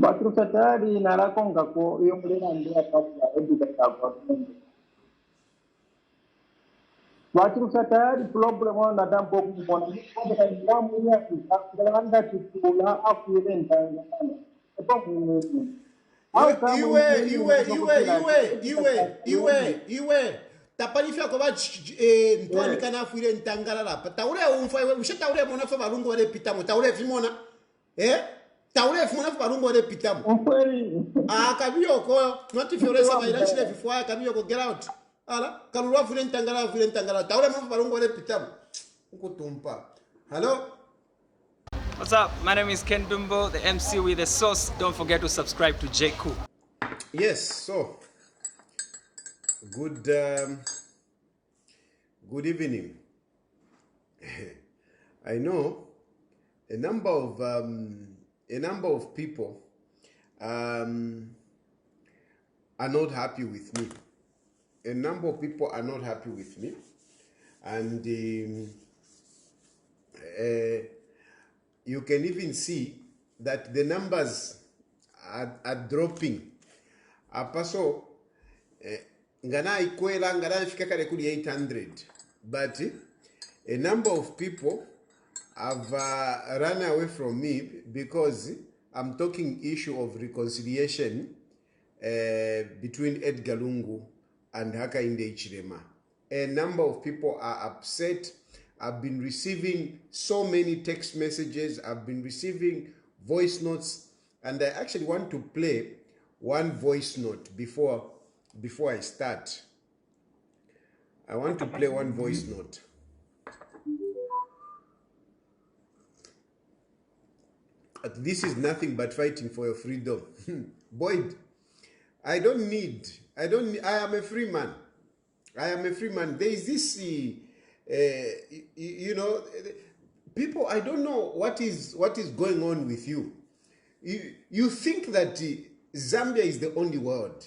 Chilufya Tayali nalakonga ko iyo mulina ndia kabla edukata government. Chilufya Tayali problem ona dampo kumona kwa ndamu ya kuzalanda kitula afire ntanga. Epo kumuni. How come iwe tapanifya ko ba ntwani kana afuire ntangala taure umfa iwe ushataure mona fa balungu wale pitamo taure vimona taure vimona fa balungu wale pitamo kabiyo ko not fioresa ba ilanchi le vifwa kabiyo ko get out ala kalulwa afuire ntangala taure mona fa balungu wale pitamo ukutumpa. Hello. What's up? My name is Ken Bimbo, the MC with the sauce. Don't forget to subscribe to J. Cool. Yes, so good evening. I know a number of people are not happy with me. A number of people are not happy with me, and you can even see that the numbers are dropping. Apaso ngana ikwela ngana fika kale kuli 800, but a number of people have run away from me because I'm talking issue of reconciliation between Edgar Lungu and Hakainde Hichilema. A number of people are upset. I've been receiving so many text messages, I've been receiving voice notes, and I actually want to play one voice note before I start. I want to play one voice note. This is nothing but fighting for your freedom. Boyd, I am a free man. I am a free man. There is this people, I don't know what is going on with you. You think that Zambia is the only world.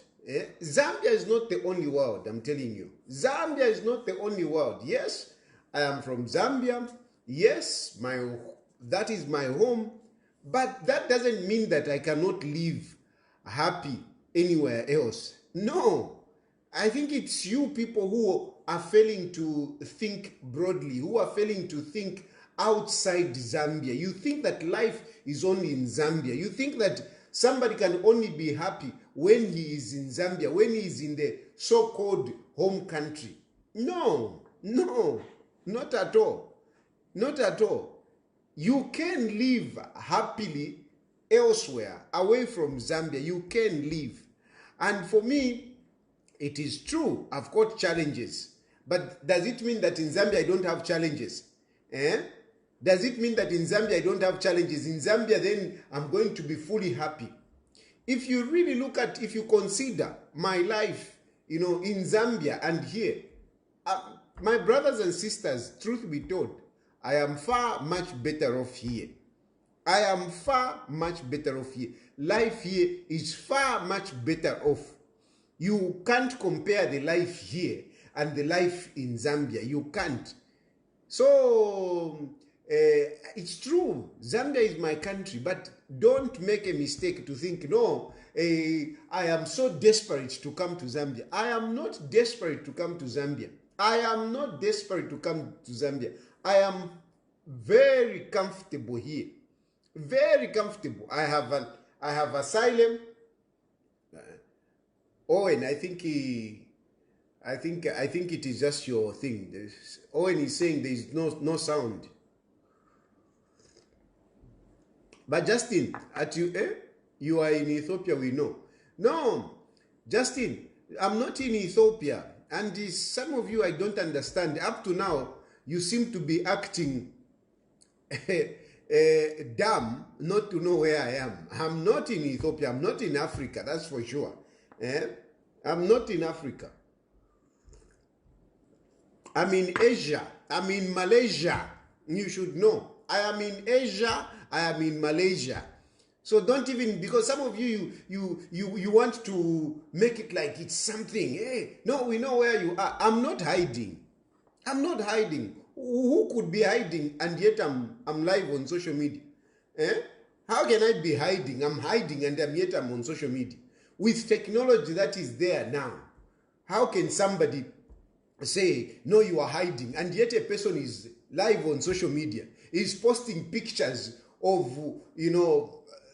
Zambia is not the only world, I'm telling you. Zambia is not the only world. Yes, I am from Zambia. Yes, that is my home. But that doesn't mean that I cannot live happy anywhere else. No. I think it's you people who are failing to think broadly, who are failing to think outside Zambia. You think that life is only in Zambia. You think that somebody can only be happy when he is in Zambia, when he is in the so-called home country. No, not at all. Not at all. You can live happily elsewhere, away from Zambia. You can live. And for me, it is true, I've got challenges. But does it mean that in Zambia I don't have challenges? Does it mean that in Zambia I don't have challenges? In Zambia then I'm going to be fully happy. If you really look at, if you consider my life, in Zambia and here, my brothers and sisters, truth be told, I am far much better off here. I am far much better off here. Life here is far much better off. You can't compare the life here and the life in Zambia. You can't. So, it's true. Zambia is my country, but don't make a mistake to think, no, I am so desperate to come to Zambia. I am not desperate to come to Zambia. I am not desperate to come to Zambia. I am very comfortable here. Very comfortable. I have asylum. Owen, I think it is just your thing. Owen is saying there is no sound. But Justin, you are in Ethiopia, we know. No, Justin, I'm not in Ethiopia. And some of you I don't understand. Up to now, you seem to be acting dumb not to know where I am. I'm not in Ethiopia. I'm not in Africa, that's for sure. I'm not in Africa. I'm in Asia. I'm in Malaysia. You should know. I am in Asia. I am in Malaysia. So don't even, because some of you want to make it like it's something. Hey, no, we know where you are. I'm not hiding. I'm not hiding. Who could be hiding and yet I'm live on social media? How can I be hiding? I'm hiding and yet I'm on social media. With technology that is there now, how can somebody say, no, you are hiding, and yet a person is live on social media, is posting pictures of,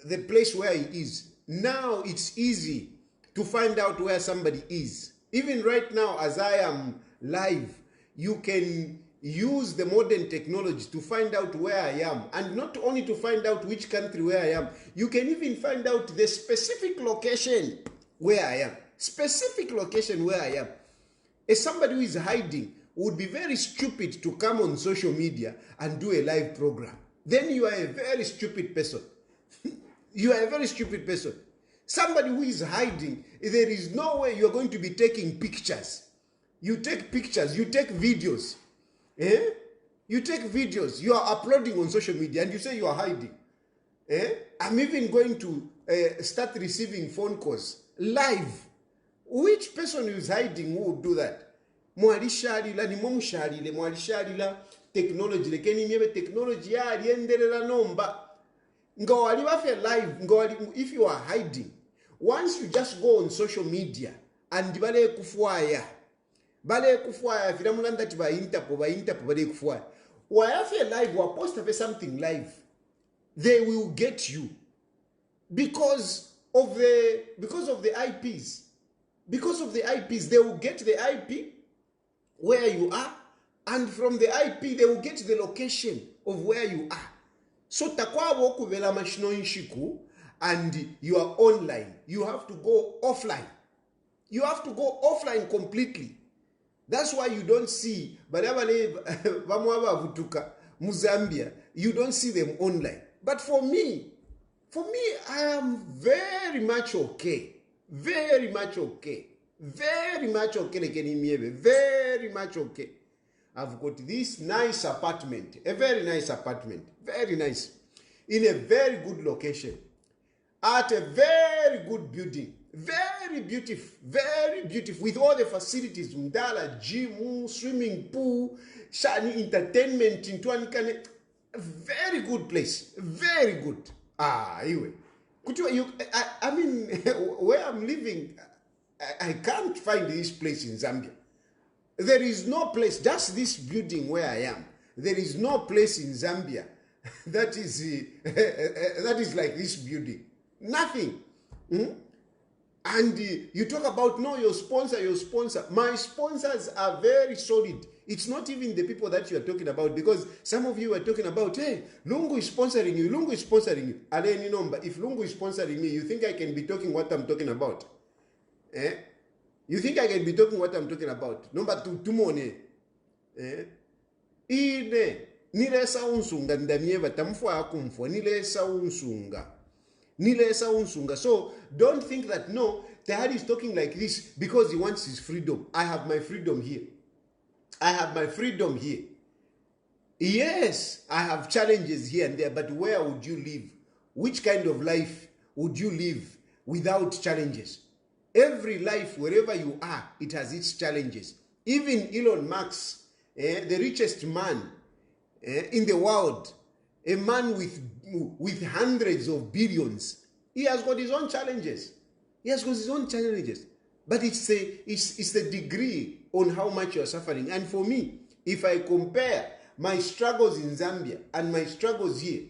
the place where he is. Now it's easy to find out where somebody is. Even right now, as I am live, you can use the modern technology to find out where I am. And not only to find out which country where I am, you can even find out the specific location where I am. Specific location where I am. As somebody who is hiding would be very stupid to come on social media and do a live program. Then you are a very stupid person. You are a very stupid person. Somebody who is hiding, there is no way you are going to be taking pictures. You take pictures, you take videos. You take videos, you are uploading on social media and you say you are hiding. I'm even going to start receiving phone calls live. Which person who is hiding who would do that? Mwalishalila ni mwamushalile, mwalishalila technology, lekeni miebe technology ya aliendelela nomba. Ngawali wafe live, ngawali, if you are hiding, once you just go on social media and bale kufuaya filamulanda tiba interpo bale kufuaya. Wafe live, wa post something live, they will get you because of the IPs. Because of the IPs, they will get the IP where you are, and from the IP they will get the location of where you are. So takwa woku vela mashino inshiku, and you are online. You have to go offline. You have to go offline completely. That's why you don't see Zambia. You don't see them online. But for me, I am very much okay. Very much okay. Very much okay. Very much okay. I've got this nice apartment. A very nice apartment. Very nice. In a very good location. At a very good building. Very beautiful. Very beautiful. With all the facilities. Mdala, gym, swimming pool, shani entertainment. Very good place. Very good. Anyway. I mean, where I'm living, I can't find this place in Zambia. There is no place, just this building where I am. There is no place in Zambia that is like this building. Nothing. And you talk about, no, your sponsor. My sponsors are very solid. It's not even the people that you are talking about, because some of you are talking about, hey, Lungu is sponsoring you, Lungu is sponsoring you. Aleni number, if Lungu is sponsoring me, you think I can be talking what I'm talking about? You think I can be talking what I'm talking about? Number two, tumone. Nilesa unsunga ndamieva tamfwa akumfwa, nilesa unsunga. So don't think that, no, Tayali is talking like this because he wants his freedom. I have my freedom here. I have my freedom here. Yes, I have challenges here and there, but where would you live? Which kind of life would you live without challenges? Every life, wherever you are, it has its challenges. Even Elon Musk, the richest man in the world, a man with hundreds of billions, he has got his own challenges. He has got his own challenges. But it's the degree on how much you are suffering. And for me, if I compare my struggles in Zambia and my struggles here,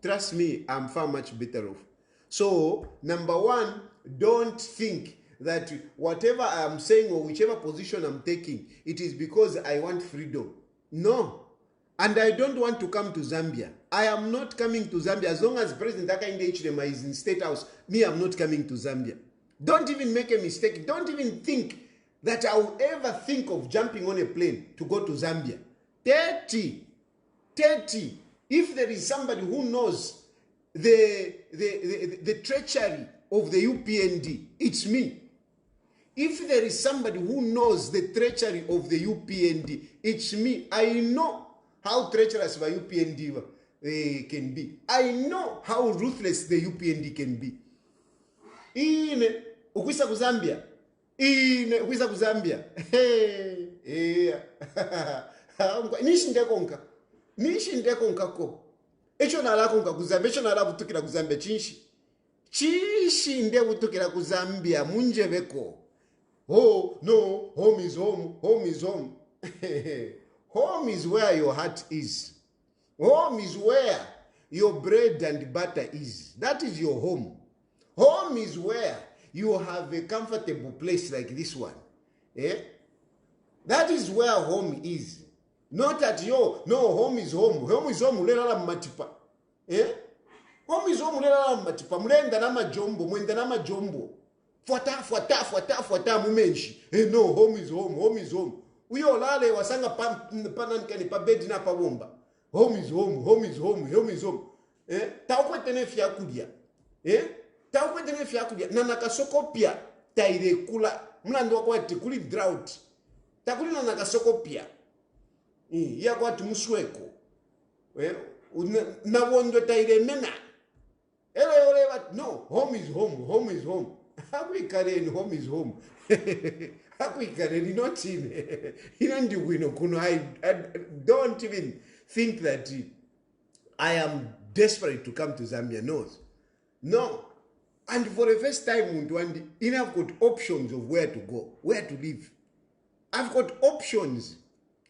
trust me, I'm far much better off. So, number one, don't think that whatever I'm saying or whichever position I'm taking, it is because I want freedom. No. And I don't want to come to Zambia. I am not coming to Zambia. As long as President Hakainde Hichilema is in State House, me, I'm not coming to Zambia. Don't even make a mistake. Don't even think that I will ever think of jumping on a plane to go to Zambia. 30. If there is somebody who knows the treachery of the UPND, it's me. If there is somebody who knows the treachery of the UPND, it's me. I know how treacherous the UPND can be. I know how ruthless the UPND can be. Ukwisa ku Zambia. Ukwisa ku Zambia. Nishi ndekonka ko. echo nalakonga ku Zambia echo nalabutukira ku Zambia chinshi nde butukira ku Zambia munjebeko. Oh no, home is home, home is home. Home is where your heart is. Home is where your bread and butter is. That is your home. Home is where you have a comfortable place like this one. Eh? That is where home is. Not at your, no, home is home. Home is home, ulela matipa. Eh? Home is home, ulela matipa. Mulenda na majombo, mwenda na majombo. Fuata mumenshi. Eh, no, home is home, home is home. Uyo lale wasanga panankani pa bedi na pa bomba. Home is home, home is home, home is home. Eh? Taukwe tene fia kudia. Eh? Taukwe tene fia kudia. Na nakasoko pia taire kula. Mlando kwa kuli drought. Takuli na nakasoko pia. Ya kwa tumusweko. Eh? Na wondo taire mena. No, home is home, home is home. Hakuikareni, home is home. Hakuikareni, not in. I don't even think that I am desperate to come to Zambia. No. And for the first time, I've got options of where to go, where to live. I've got options.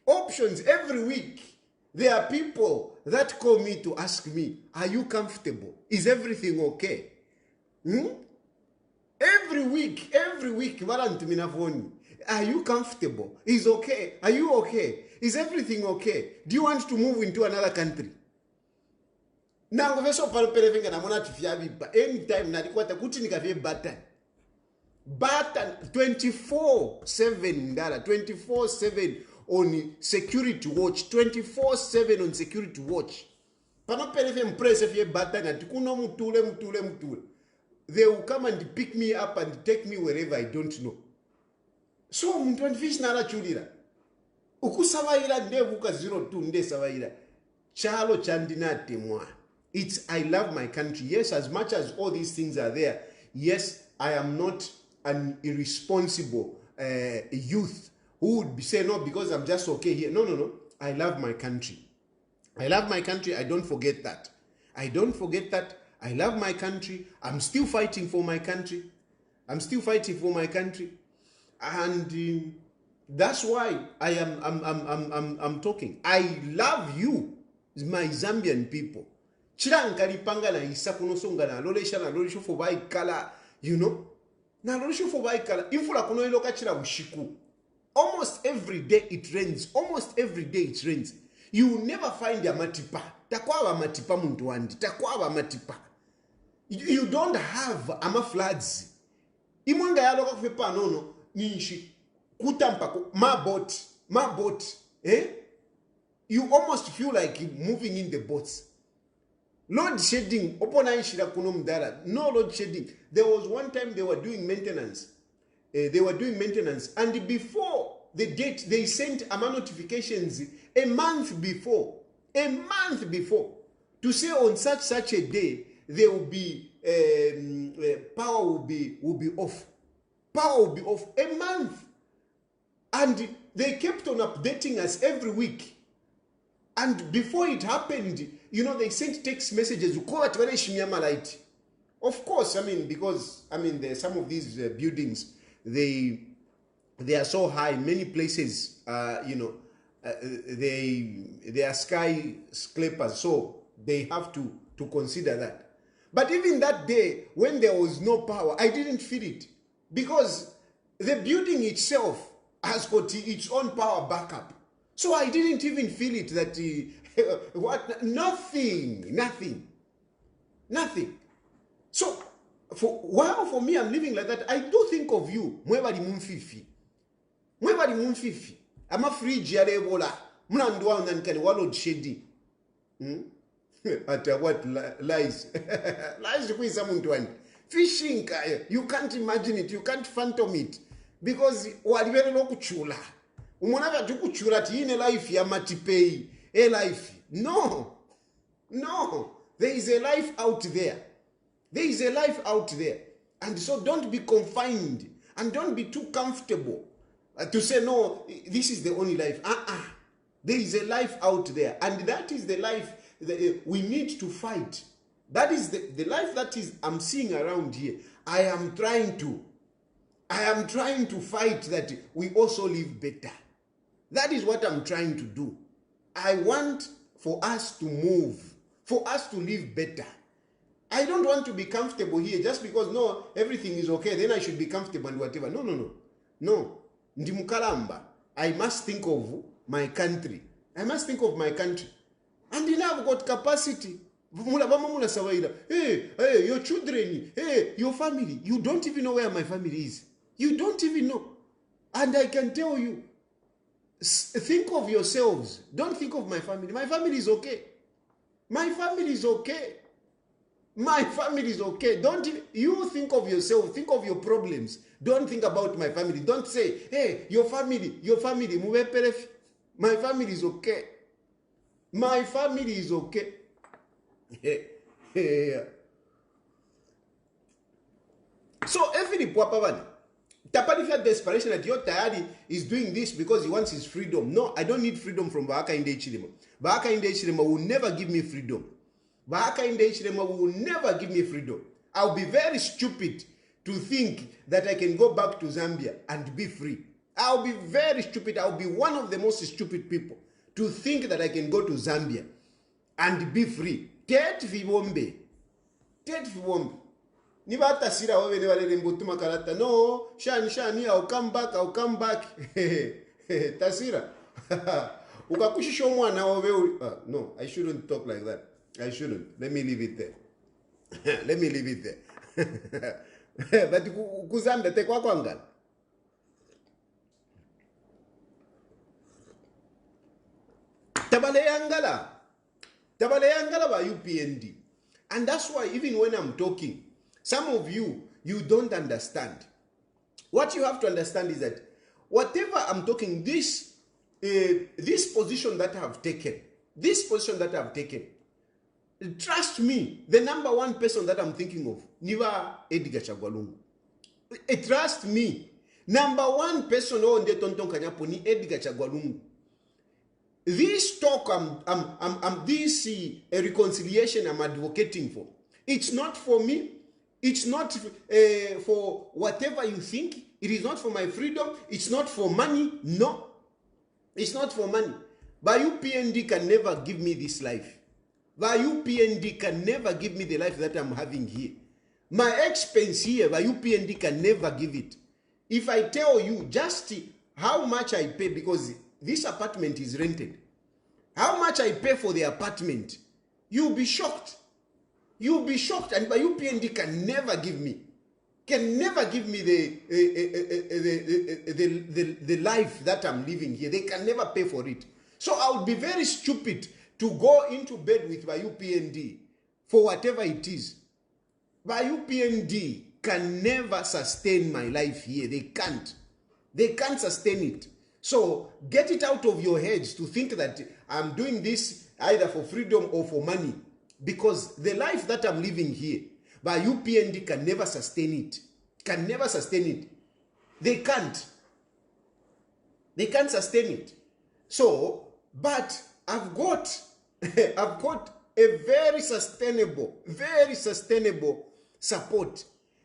Options every week. There are people that call me to ask me, are you comfortable? Is everything okay? Every week, are you comfortable? Is okay? Are you okay? Is everything okay? Do you want to move into another country? Now, anytime button 24/7 24/7 on security watch, 24/7 on security watch. They will come and pick me up and take me wherever I don't know. So fish nara chulira. Ukusawaira ndevuka 02 nde sawaira. Chalo chandina temwa. It's I love my country. Yes, as much as all these things are there. Yes, I am not an irresponsible youth who would be saying, no, because I'm just okay here. No. I love my country. I love my country. I don't forget that. I don't forget that. I love my country. I'm still fighting for my country. I'm still fighting for my country. And that's why I'm talking. I love you, my Zambian people. Chirangalipanga na isakunosonga na lolesha na lolesho for by kala, you know. Na lolesho for by kala. Infula kuno iloka chira ushiku. Almost every day it rains. Almost every day it rains. You will never find a matipa. Takwa matipa muntuandi. Takwa matipa. You don't have ama floods. Imwanga ya loka kufepa nono nishi kutampa my boat. Eh? You almost feel like moving in the boats. Load shedding. Opona ishira kuno mdara. No load shedding. There was one time they were doing maintenance. And before the date, they sent notifications a month before, to say on such a day there will be power will be off. Power will be off a month, and they kept on updating us every week. And before it happened, you know, they sent text messages. You call it very light. Of course, because there's some of these buildings. They are so high. Many places, they are skyscrapers, so they have to consider that. But even that day, when there was no power, I didn't feel it, because the building itself has got its own power backup. So I didn't even feel it that nothing. So for me, I'm living like that. I do think of you. Mwebali mumfifi. I'm a fridge ya ebola. Mnandwa unanikani walo shedi. At what lies? Lies kuisa muntu wani. Fishing kaya. You can't imagine it. You can't phantom it. Because walivele no kuchula. Umonava tu kuchula ti ine life ya matipei. A life. No. There is a life out there. There is a life out there. And so don't be confined and don't be too comfortable to say, no, this is the only life. There is a life out there. And that is the life we need to fight. That is the life that I'm seeing around here. I am trying to fight that we also live better. That is what I'm trying to do. I want for us to move, for us to live better. I don't want to be comfortable here just because, no, everything is okay, then I should be comfortable and whatever. No. Ndimukalamba. I must think of my country. I must think of my country. And then I've got capacity. Hey, your children, hey, your family. You don't even know where my family is. You don't even know. And I can tell you, think of yourselves. Don't think of my family. My family is okay. My family is okay. My family is okay. Don't you think of yourself. Think of your problems. Don't think about my family. Don't say, hey, your family. My family is okay. My family is okay. So every Papa Tapanifia desperation that your Tayali is doing this because he wants his freedom. No, I don't need freedom from Hakainde Hichilema. Hakainde Hichilema will never give me freedom. Hakainde Hichilema will never give me freedom. I'll be very stupid to think that I can go back to Zambia and be free. I'll be very stupid. I'll be one of the most stupid people to think that I can go to Zambia and be free. Tet vibombe. Nibata sira wewe wale mbutuma karata. No, shani, I'll come back. Tasira. Ukakushisho mwana wewe. No, I shouldn't talk like that. I shouldn't. Let me leave it there. But kuzamba tekwa kwangala. Tabale yangala ba UPND. And that's why even when I'm talking, some of you don't understand. What you have to understand is that whatever I'm talking, this position that I have taken, trust me, the number one person that I'm thinking of, Niva Edgar Lungu. Trust me, number one person on the Tonton Kanyapo ni Edgar Lungu. This talk, this reconciliation I'm advocating for. It's not for me. It's not for whatever you think. It is not for my freedom. It's not for money. No. It's not for money. But UPND can never give me this life. But UPND can never give me the life that I'm having here. My expense here, but UPND can never give it. If I tell you just how much I pay, because this apartment is rented, how much I pay for the apartment, you'll be shocked. You'll be shocked, and by UPND can never give me the life that I'm living here. They can never pay for it. So I would be very stupid to go into bed with my UPND for whatever it is. My UPND can never sustain my life here. They can't. They can't sustain it. So get it out of your heads to think that I'm doing this either for freedom or for money. Because the life that I'm living here, by UPND can never sustain it. Can never sustain it. They can't. They can't sustain it. So, but I've got a very sustainable support.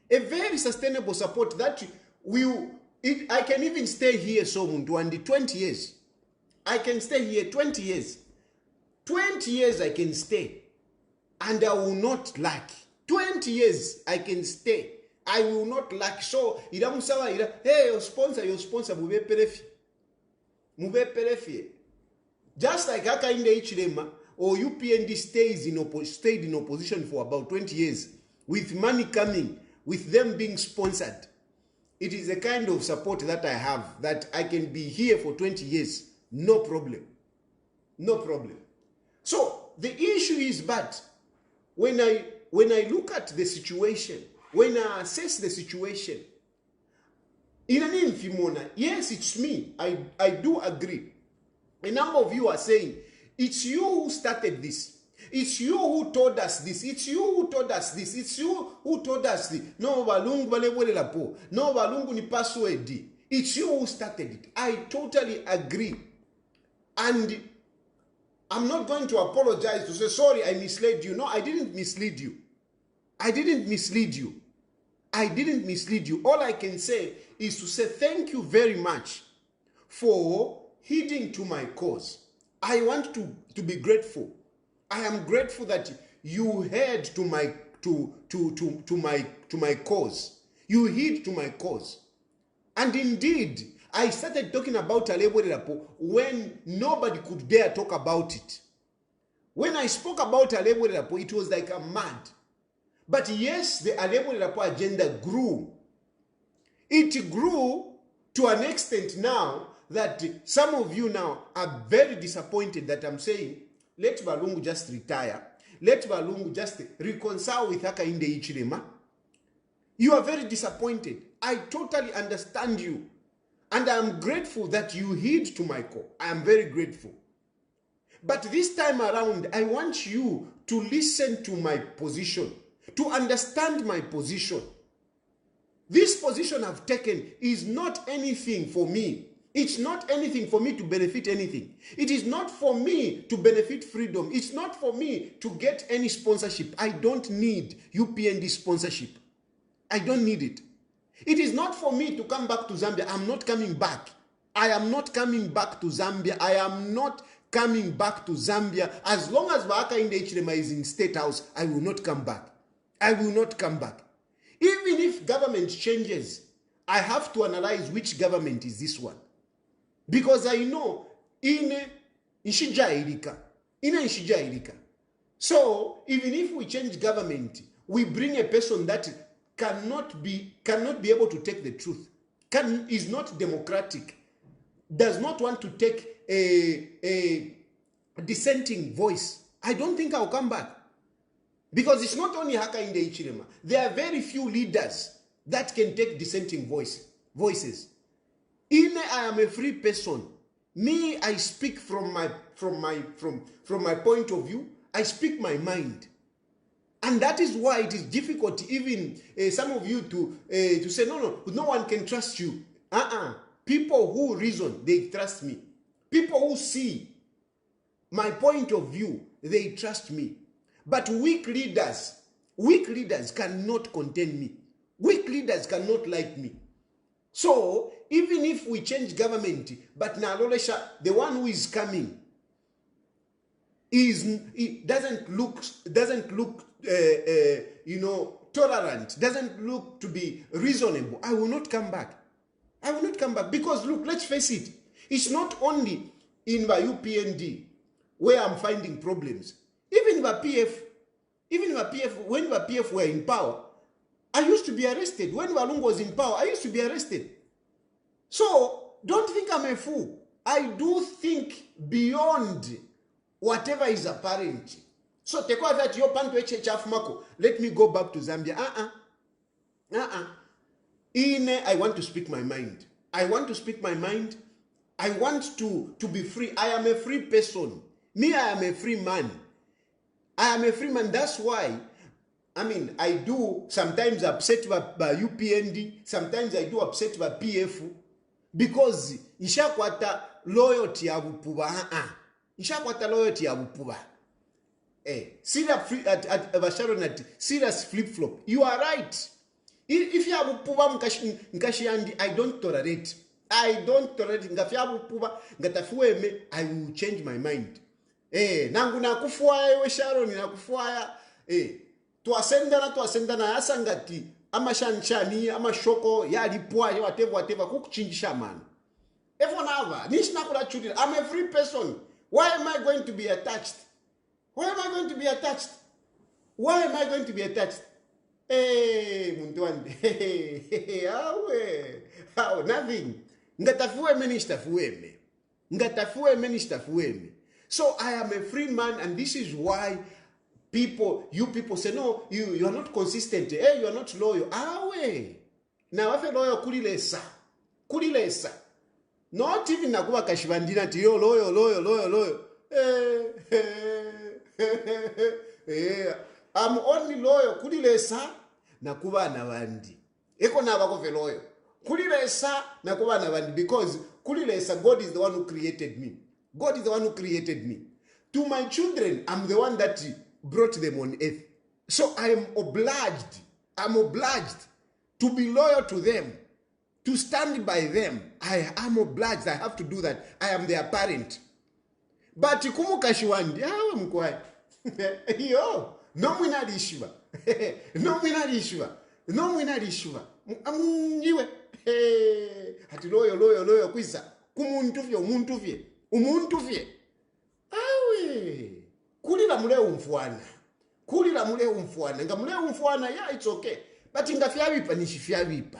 A very sustainable support that I can even stay here so Muntu 20 years. I can stay here 20 years. 20 years I can stay. And I will not lack. 20 years I can stay. I will not lack. So, hey, your sponsor, mube perefi. Just like Hakainde Hichilema or UPND stayed in opposition for about 20 years, with money coming, with them being sponsored. It is a kind of support that I have, that I can be here for 20 years. No problem. No problem. So, the issue is, but when I look at the situation, when I assess the situation, yes, it's me. I do agree. A number of you are saying, it's you who started this. It's you who told us this. It's you who told us this. It's you who told us this. No, balungu balebole la po. No, balungu ni password. It's you who started it. I totally agree. And I'm not going to apologize to say, sorry, I misled you. No, I didn't mislead you. I didn't mislead you. I didn't mislead you. All I can say is to say thank you very much for heeding to my cause. I want to be grateful. I am grateful that you heard to my my cause. You heed to my cause. And indeed, I started talking about Alebwererapo when nobody could dare talk about it. When I spoke about Alebwererapo, it was like a mad. But yes, the Alebwererapo agenda grew. It grew to an extent now that some of you now are very disappointed that I'm saying, let Lungu just retire. Let Lungu just reconcile with Hakainde Hichilema. You are very disappointed. I totally understand you. And I'm grateful that you heed to my call. I am very grateful. But this time around, I want you to listen to my position, to understand my position. This position I've taken is not anything for me. It's not anything for me to benefit anything. It is not for me to benefit freedom. It's not for me to get any sponsorship. I don't need UPND sponsorship. I don't need it. It is not for me to come back to Zambia. I'm not coming back. I am not coming back to Zambia. I am not coming back to Zambia. As long as Hakainde Hichilema is in State House, I will not come back. I will not come back. Even if government changes, I have to analyze which government is this one. Because I know in Ishija Irika. So even if we change government, we bring a person that cannot be able to take the truth, is not democratic, does not want to take a dissenting voice. I don't think I'll come back. Because it's not only Hakainde Hichilema. There are very few leaders that can take dissenting voices. I am a free person. Me, I speak from my point of view. I speak my mind. And that is why it is difficult, even some of you to say, no one can trust you. People who reason, they trust me. People who see my point of view, they trust me. But weak leaders cannot contain me. Weak leaders cannot like me. So even if we change government, but Nalolesha, the one who is coming, doesn't look tolerant, doesn't look to be reasonable, I will not come back. I will not come back because look, let's face it, it's not only in my UPND where I'm finding problems. Even in my PF, when my PF were in power, I used to be arrested. When Lungu was in power, I used to be arrested. So don't think I'm a fool. I do think beyond whatever is apparent. So take out that your panto mako. Let me go back to Zambia. I want to speak my mind. I want to speak my mind. I want to be free. I am a free person. Me, I am a free man. I am a free man. That's why, I do sometimes upset by UPND. Sometimes I do upset by PF. Because ishakwata loyalty ya bupuba. Ishakwata loyalty ya bupuba. Serious flip-flop. You are right. If you have bupuba mkashiyandi, I don't tolerate. I don't tolerate. Ngafi ya bupuba, ngatafueme, I will change my mind. Nangu nakufuaya we Sharon nakufuaya. Tuasendana yasangati. Ama shanchani, ama shoko, ya lipua, ya whatever, kukuchinjisha man. I'm a free person. Why am I going to be attached? Why am I going to be attached? Why am I going to be attached? Muntu nothing. Ngatafueme. So I am a free man, and this is why you people say, no, you are not consistent. You are not loyal. Now, if you're loyal, kulilesa. Not even nakuwa kashivandina ti yo loyal. I'm only loyal. Kulilesa nakuwa na wandi. Eko na wako loyal. Kulilesa nakuwa na wandi because kulilesa, God is the one who created me. God is the one who created me. To my children, I'm the one that brought them on earth. So I'm obliged to be loyal to them, to stand by them. I am obliged. I have to do that. I am their parent. But kumukashiwandi, mkwai. Yo, no mwina rishiva. No mwina rishiva. No mwina rishiva. Amungiwe. Hati loyo kwisa. Kumuntuvye, umuntuvye. Awe. Kulila mule umfuana. Nga mule umfuana, yeah, it's okay. But ngafyabipa nishifyabipa.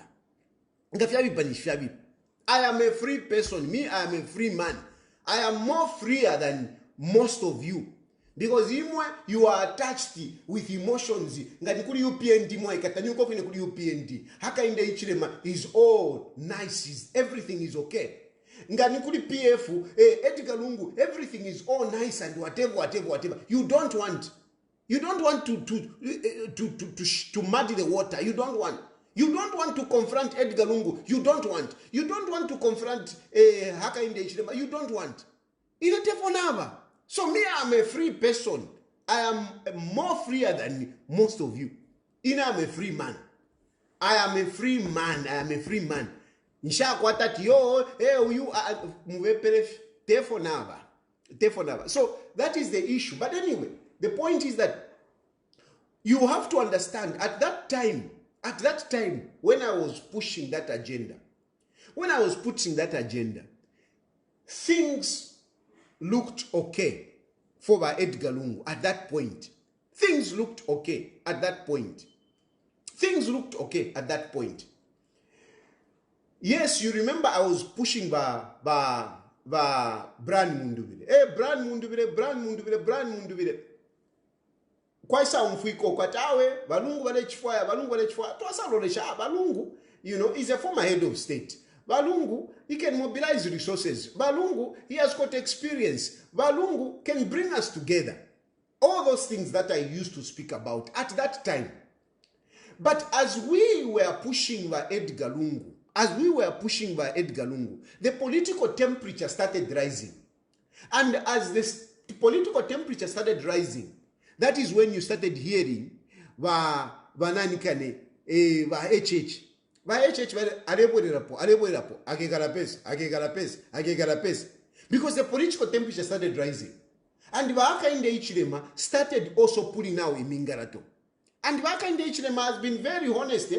I am a free person. Me, I am a free man. I am more freer than most of you. Because you are attached with emotions. Ngani UPND mwa ikatanyu kofi ne UPND. Hakainde Hichilema is all nice. Everything is okay. Ngani PF, Edgar Lungu, everything is all nice and whatever. You don't want to muddy the water. You don't want to confront Edgar Lungu. You don't want to confront Hakainde Hichilema. You don't want. So me, I'm a free person. I am more freer than most of you. I'm a free man. I am a free man. So that is the issue. But anyway, the point is that you have to understand at that time, when I was pushing that agenda, things looked okay for Edgar Lungu at that point. Things looked okay at that point. Yes, you remember I was pushing ba brand mundubile. Brand mundubile. Kwaisa umfuiko kwatawe, balungu wale chifwaya. Tuasa lolesha, balungu, is a former head of state. Balungu, he can mobilize resources. Balungu, he has got experience. Balungu can bring us together. All those things that I used to speak about at that time. But as we were pushing by Edgar Lungu, the political temperature started rising. And as the political temperature started rising, that is when you started hearing HH. Because the political temperature started rising. And Hakainde Hichilema started also pulling out in Mingarato. And Hakainde Hichilema has been very honest.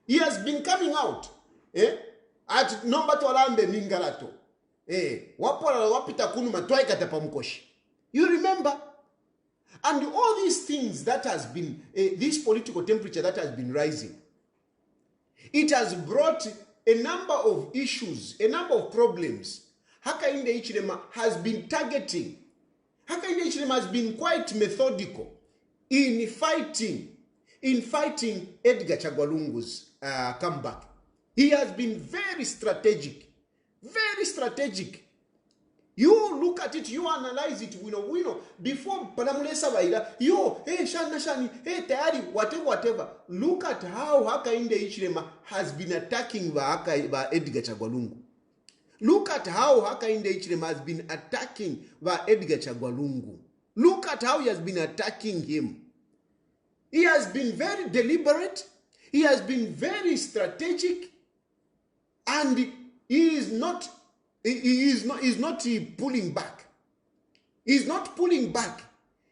He has been coming out at number to Alambe Mingarato. Wapita kunuma twaikata pamukoshi. You remember? And all these things that has been, this political temperature that has been rising, it has brought a number of issues, a number of problems. Hakainde Hichilema has been targeting. Hakainde Hichilema has been quite methodical in fighting Edgar Lungu's comeback. He has been very strategic. You look at it, you analyze it, we know, before Palamulesa Vaila, Shani, Tayali, whatever. Look at how Hakainde Hichilema has been attacking Edgar Lungu. Look at how Hakainde Hichilema has been attacking Edgar Lungu. Look at how he has been attacking him. He has been very deliberate, he has been very strategic, and he is not pulling back. He's not pulling back.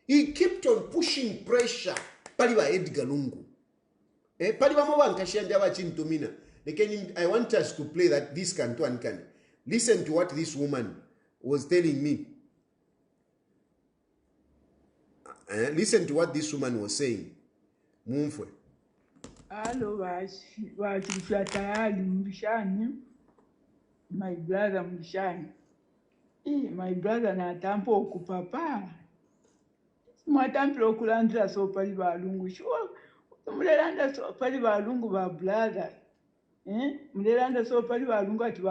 He kept on pushing pressure. Paliba Edgar Lungu. Paliba mwa nkashianda wa chintumina. I want us to play that this can. Listen to what this woman was telling me. Listen to what this woman was saying. Mumfwe. Hello, Chilufya Tayali mshani. My brother mshani. My brother na tampo okupapa. Mwatampo okulandira so pali balungu. Sure. Mulelanda so pali balungu ba brother. Mulelanda so pali balungu ati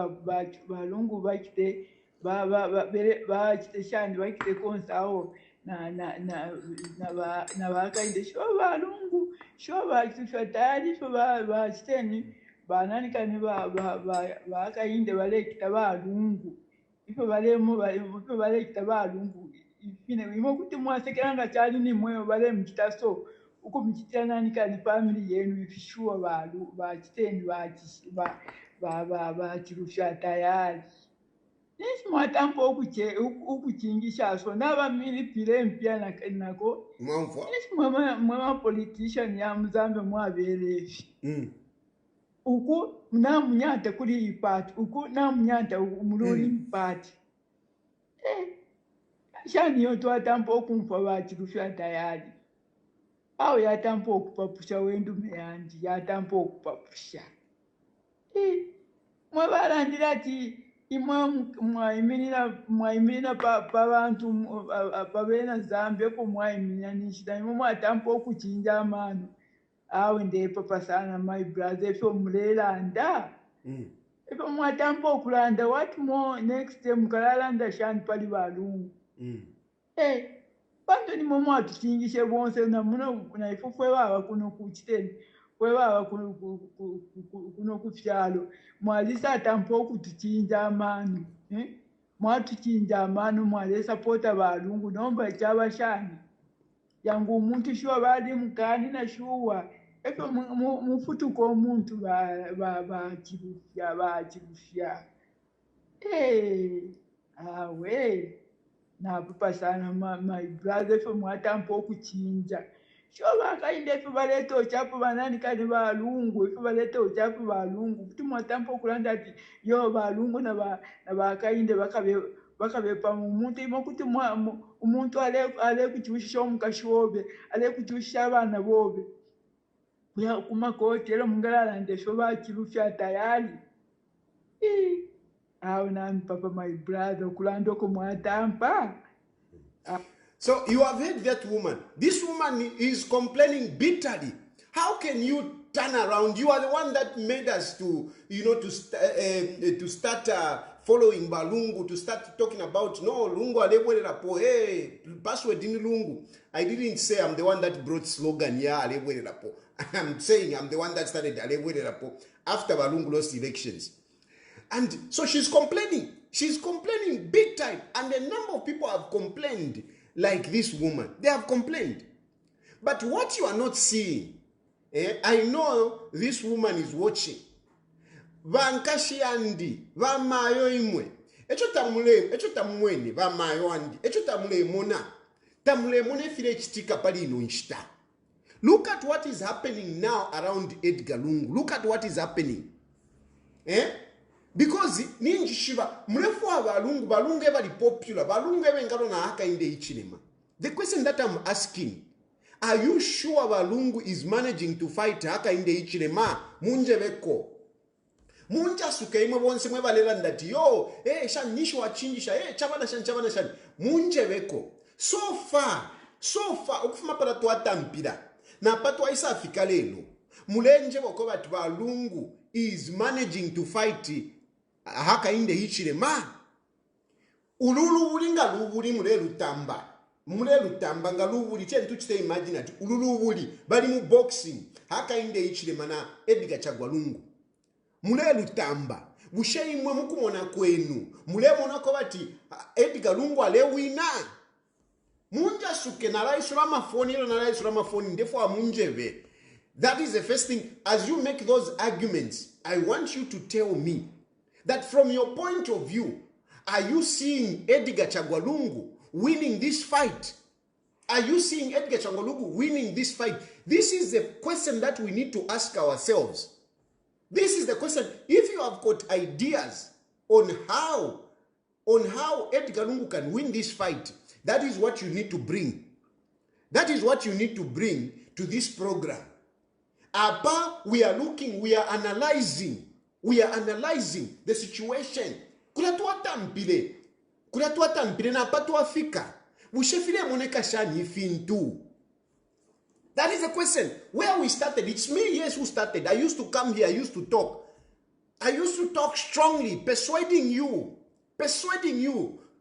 balungu bakite bakite shani bakite konsao na Hakainde sho balungu sho Chilufya Tayali sho bakiteni banani kani Hakainde balekita balungu ife balekita balungu ifine wimo kuti mwasekeranga chali ni mweyo bale mchitaso uko mchitana nikani family yenu ifishuwa balu bachitendi ba Chilufya Tayali nisi mwatampo ukuchingisha so naba mili pile mpia nako nisi mwema politician ya Mzambia mwabelefi uku na munyata kuri ipati uku na munyata umuluri ipati shani yoto atampo okumfa ba Chilufya Tayali au yatampo okupapusha wendu meyanji yatampo okupapusha mwabalandira ati mwayimirira pa bantu pabena Zambia ko mwayimirira nishida imwe mwatampo okuchinja amano awe ndepapa sana my brother efo mulelanda efo mwatampo okulanda what more next time mukalalanda shani pali balungu bantu ni mwe mwatuchingishe bonse na muno na ifo fwe baba kuno kuchiteni fwe baba kuno kufyalo mwalisa atampo okutuchinja amano mwatuchinja amano mwalesa pota balungu nomba chaba shani yangu umuntu shuwa bali mkani na shuwa efe mufutuko omuntu ba Chilufya awe na papa sana my brother efe mwatampo okuchinja shuwa Hakainde efe baleta ochapu banani kani balungu efe baleta ochapu balungu kuti mwatampo okulanda ati yo balungu na Hakainde bakabepa umuntu imo kuti umuntu ale kuchushisha omukashi wobe ale kuchushisha abana bobe kuya kumakotelo mungalala ndesho ba Chilufya Tayali awo nami papa my brother kulando ko mwatampa. So you have heard that woman. This woman is complaining bitterly. How can you turn around? You are the one that made us to start following Balungu, to start talking about no Lungu alebwelera po. Hey, password in Lungu. I didn't say I'm the one that brought slogan yeah alebwelera po. I'm saying I'm the one that started alebwelera po after Balungu lost elections. And so she's complaining. She's complaining big time. And a number of people have complained like this woman. They have complained. But what you are not seeing, I know this woman is watching. Vankashi andi, vamayo imwe. Echo tamwene, vamayo andi. Echo tamule mona. Tamule mone file chitika pali ino nshita. Look at what is happening now around Edgar Lungu. Look at what is happening. Because ninji shiva mrefu wa balungu eba li popular balungu eba ngalo na Hakainde Hichilema. The question that I'm asking, are you sure Balungu is managing to fight Hakainde Hichilema? Munje beko munja sukaima bonse mwe balela ndati yo shan nisho wachinjisha chabana shan munje beko so far okufuma para twatampira na patwa isa afika lelo mulenje boko bati Balungu is managing to fight Hakainde Hichilema. Ululu ulinga lubuli mule lutamba nga lubuli chentu chite imagine ati ululu ubuli bali mu boxing Hakainde Hichilema na Edgar Lungu mule lutamba busheimwe mukumona kwenu mule mona ko bati Edgar Lungu ale wina munja suke na raisura mafoni ndefo amunjebe. That is the first thing. As you make those arguments, I want you to tell me that from your point of view, are you seeing Edgar Lungu winning this fight? Are you seeing Edgar Lungu winning this fight? This is the question that we need to ask ourselves. This is the question. If you have got ideas on how Edgar Lungu can win this fight, that is what you need to bring. That is what you need to bring to this program. We are analyzing the situation. Kula tuatampile na patu Afrika. Ushefile moneka shani fintu. That is the question. Where we started, it's me, yes, who started. I used to come here, I used to talk. I used to talk strongly, persuading you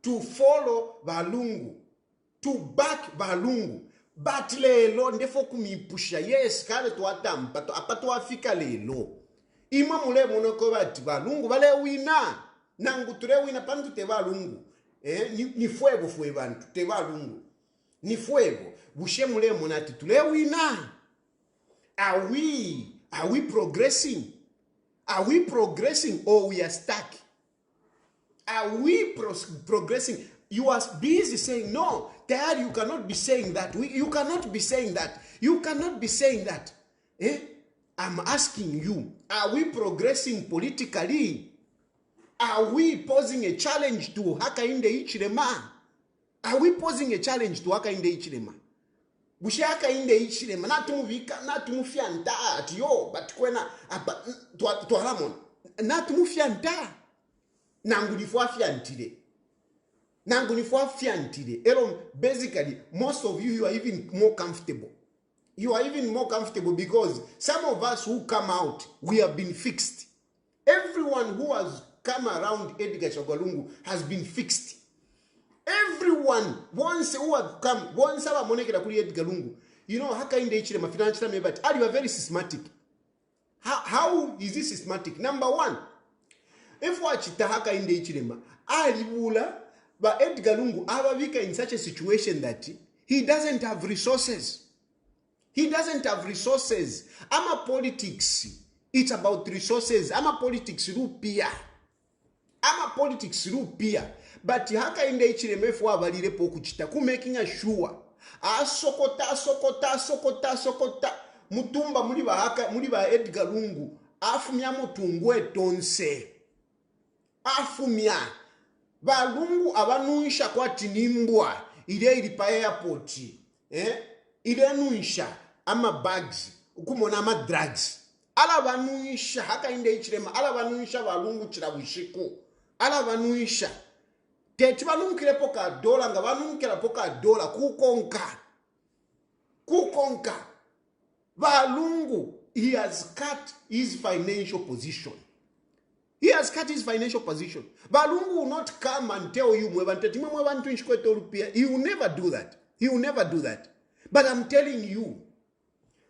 to follow Balungu, to back Balungu. But lelo ndefo kumipusha yes kale tuatampa apatu Afrika lelo ima mule monoko bati Balungu bale wina nangu ture wina pantu te Balungu ni fuego fwe bantu te balungu ni fuego bushe mulemo nati tulewina. Are we progressing? Are we progressing or we are stuck? Are we progressing? You are busy saying, no, Dad, you cannot be saying that. You cannot be saying that. You cannot be saying that. I'm asking you, are we progressing politically? Are we posing a challenge to Hakainde Hichilema? Are we posing a challenge to Hakainde Hichilema? Bushe Hakainde Hichilema natumufia nta atiyo batukwena twaramon natumufia nta nangulifwa fiantile. Basically, most of you are even more comfortable. You are even more comfortable because some of us who come out, we have been fixed. Everyone who has come around Edgar Lungu has been fixed. Everyone, once who have come, once our monekera kuri Edgar Lungu, you know, Hakainde Hichilema financial member, you are very systematic. How is this systematic? Number one, if wachita Hakainde Hichilema, alibula, but Edgar Lungu abavika in such a situation that he doesn't have resources. He doesn't have resources. Ama politics, it's about resources. Ama politics rupia. Ama politics rupia. But Hakainde Hichilema fwa balire poku chita ku making sure sokota mutumba muri ba Edgar Lungu afumya mutungu etonse afumya balungu abanuisha kwa tinimbwa ile ilipa airport ile nuisha ama bags ukumona ama drugs ala banuisha Hakainde Hichilema ala banuisha balungu chirabushiku ala banuisha tete banumkire poka dola nga banumkira poka dola kukonka balungu. He has cut his financial position. He has cut his financial position. Balungu will not come and tell you, he will never do that. He will never do that. But I am telling you,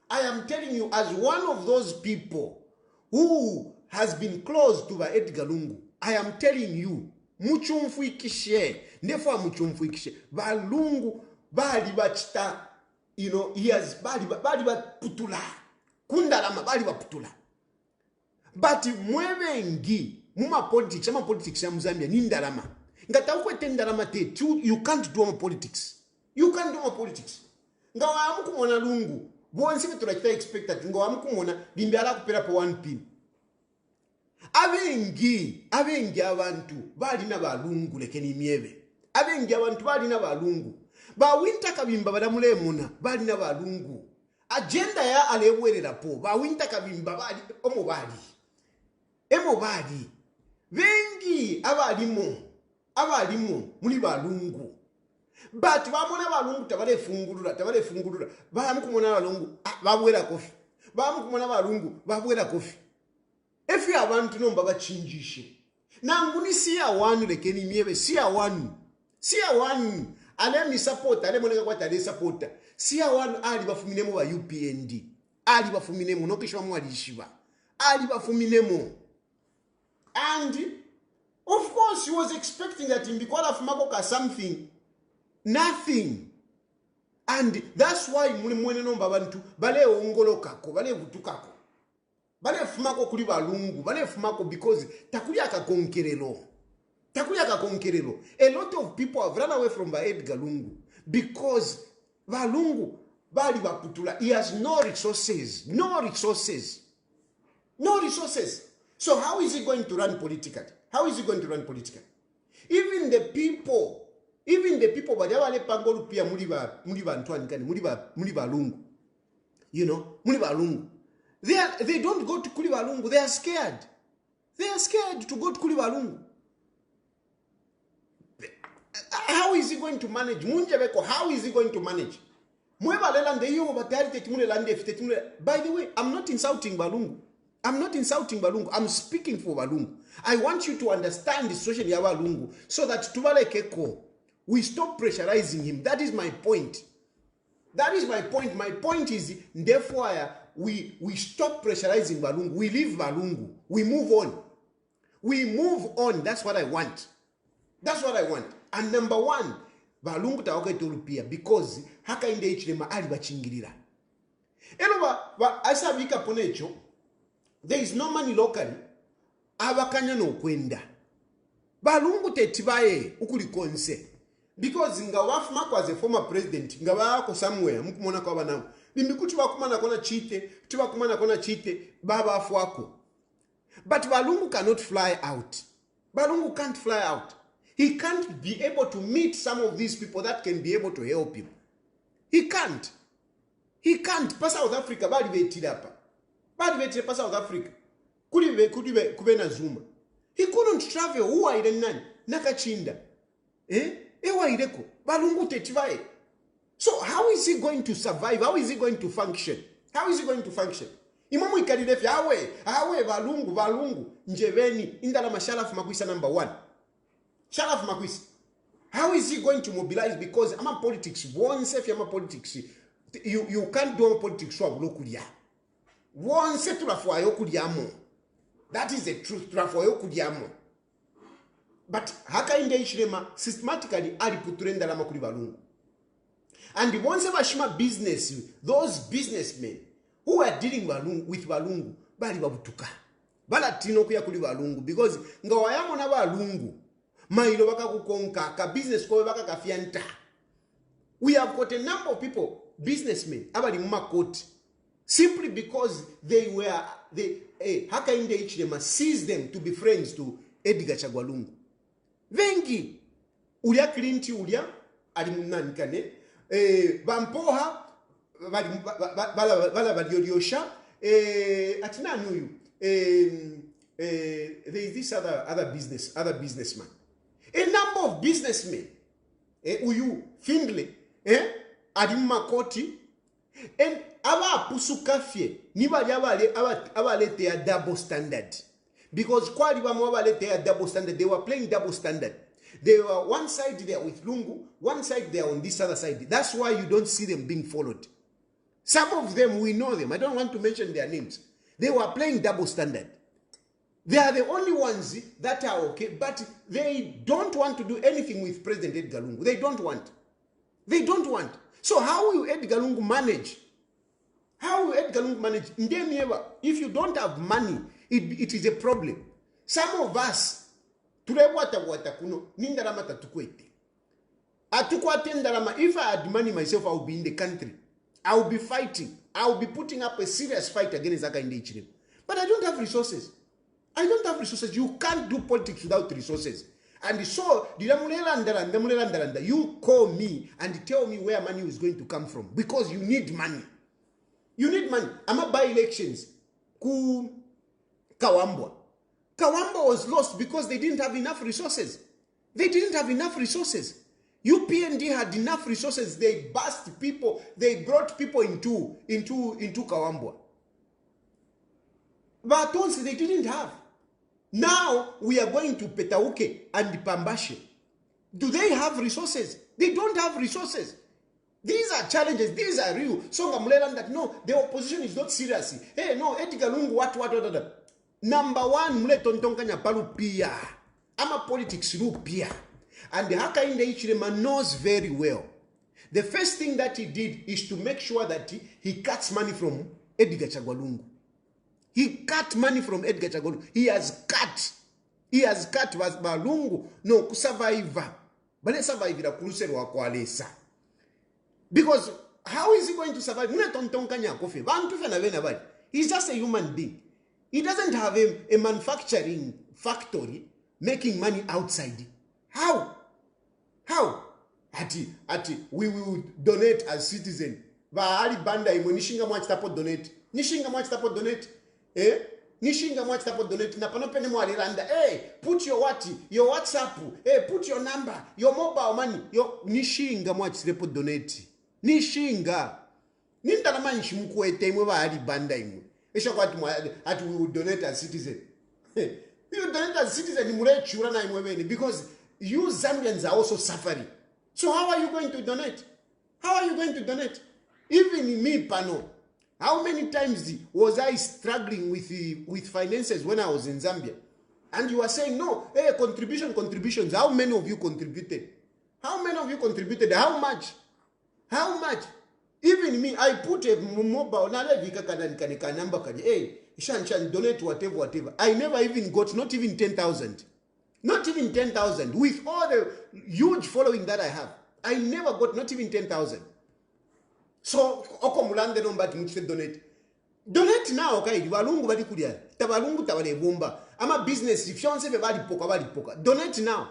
as one of those people who has been close to Edgar Lungu, I am telling you, muchumfuikishe, nefa muchumfuikishe, balungu, bali bachita, you know, he has bali putula, kundarama, bali putula. But mwevengi, muma politics ya Zambia, nindarama. Ngata ukwete ndarama te, you can't do my politics. You can't do my politics. Ngawa amuku mwana Lungu, buwansime tulakita expected, ngawa amuku mwana, limbiala kupera po 1 pin. Abengi abantu balina balungu lekeni miebe. Abengi abantu balina balungu. Ba winta kabimba badamulemuna balina balungu. Agenda ya alebwerera po ba winta kabimba bali emobali. Bengi abalimo muli balungu. But bamona balungu tabale fungulura. Bamukumona balungu babwera kofi. Bamukumona balungu babwera kofi. If you want to know baba chinjishe. Nanguni siya wanu lekeni miebe siya wanu. Ale mi support ale moneka kwa tade supporta. Siya wanu ali bafuminemo wa UPND. Ali bafuminemo nokishwa mwalishiba. Ali bafuminemo. And of course he was expecting that him because of makoka something. Nothing. And that's why mwene nomba bantu bale ongolokako, bale vutukako. Bale fumako kuli balungu, bale fumako because takuli akakonkerero. A lot of people have run away from Edgar Lungu because balungu bali baputula. He has no resources. So how is he going to run politically? Even the people bali wale pangolu pia muli bantu anikani muli balungu. You know, muli balungu. They don't go to Kulibalungu. They are scared. To go to Kulibalungu. How is he going to manage? How is he going to manage? By the way, I'm not insulting Balungu. I'm speaking for Balungu. I want you to understand the situation of Balungu so that Tubale Keko, we stop pressurizing him. That is my point. My point is, therefore, we stop pressurizing Balungu. We leave Balungu. We move on. That's what I want. And number one, balungu tawakaita olupia because Hakainde Hichilema ali bachingirira. Elo asabika ponecho, there is no money locally, abakanya no kwenda. Balungu tetibaye ukulikonse. Because nga wafuma as a former president, nga wako somewhere, mukumona kwa banamu. Bimikuti wakumana kona chite, tiwakumana kona chite, baba afuako. But Balungu cannot fly out. Balungu can't fly out. He can't be able to meet some of these people that can be able to help him. He can't. He can't. Pa South Africa, bali betirapa. Bali betire pa South Africa. Kube na Zuma. He couldn't travel. Uwa ile nani? Nakachinda. Ewa ileko. Balungu tetivae. So how is he going to survive? How is he going to function? How is he going to function? Imamu ikadidefi, awe, balungu, njeveni, indala mashalaf makwisa number 1. Shalaf makwisa. How is he going to mobilize? Because ama politics, once if ama politics, you can't do politics so lokulia. Once tulafwa yokuliamo. That is the truth, tulafwa yokuliamo. But Hakainde Hichilema systematically aliputurenda la makuli balungu. And once ever shima business, those businessmen who are dealing with balungu, bali babutuka. Bala tino kuya kuli balungu because nga wayamo na balungu. Mailo baka kukonka, ka business kowe baka kafianta. We have got a number of people, businessmen, abali mumakoti, simply because Hakainde Hichilema sees them to be friends to Edgar Lungu. Vengi, ulia Kilinti ulia, alimunani kane, Bampoha, bala baliodiosha, atina nuyu, there is this other businessman. A number of businessmen, uyu, Findlay, Adimakoti, and aba pusukafye, nibali abalete a double standard. Because kwali ba mwalete a double standard, they were playing double standard. They were one side there with Lungu, one side there on this other side. That's why you don't see them being followed. Some of them, we know them. I don't want to mention their names. They were playing double standard. They are the only ones that are okay, but they don't want to do anything with President Edgar Lungu. They don't want. They don't want. So how will Edgar Lungu manage? How will Edgar Lungu manage? If you don't have money, it is a problem. Some of us, if I had money myself, I would be in the country. I will be fighting. I will be putting up a serious fight against Hakainde Hichilema. But I don't have resources. I don't have resources. You can't do politics without resources. And so, you call me and tell me where money is going to come from. Because you need money. You need money. I'm a by-elections. Kawambwa. Kawambwa was lost because they didn't have enough resources. They didn't have enough resources. UPND had enough resources. They bussed people. They brought people into Kawambwa. But once they didn't have. Now we are going to Petauke and Pambashe. Do they have resources? They don't have resources. These are challenges. These are real. So that no, the opposition is not serious. Hey, no, Edgar Lungu, what. Number one, mule tontonkanya palu pia. Ama politics ru pia. And the Hakainde Hichilema knows very well. The first thing that he did is to make sure that he cuts money from Edgar Lungu. He cut money from Edgar Lungu. He has cut was Balungu no kusurvive. Bale survive la kulusero wakwalesa. Because how is he going to survive? He's just a human being. He doesn't have a manufacturing factory making money outside. How? We will donate as citizens. Bahali banda imo nishinga mwachi tapo donate. Nishinga mwachi tapo donate. Nishinga mwachi tapo donate. Na panopene mwaliranda. Put your WhatsApp. Put your number. Your mobile money. Nishinga mwachi tapo donate. Nishinga. Ninta manchi mkuete imwe bahali banda imwe. Esho kwa ati we will donate as citizens. You donate as citizens imure chura na imwe beni. Because you Zambians are also suffering. So how are you going to donate? How are you going to donate? Even me, Pano, how many times was I struggling with finances when I was in Zambia? And you are saying, no, contributions. How many of you contributed? How many of you contributed? How much? How much? Even me, I put a mobile number. Hey, Shan, donate whatever. I never even got, not even 10,000. Not even 10,000. With all the huge following that I have, I never got not even 10,000. So, okomulande no mbati mchite donate. Donate now, okay? Balungu bali kudia. Tabalungu tabale bomba. Ama business, if you want to say bali poka. Donate now.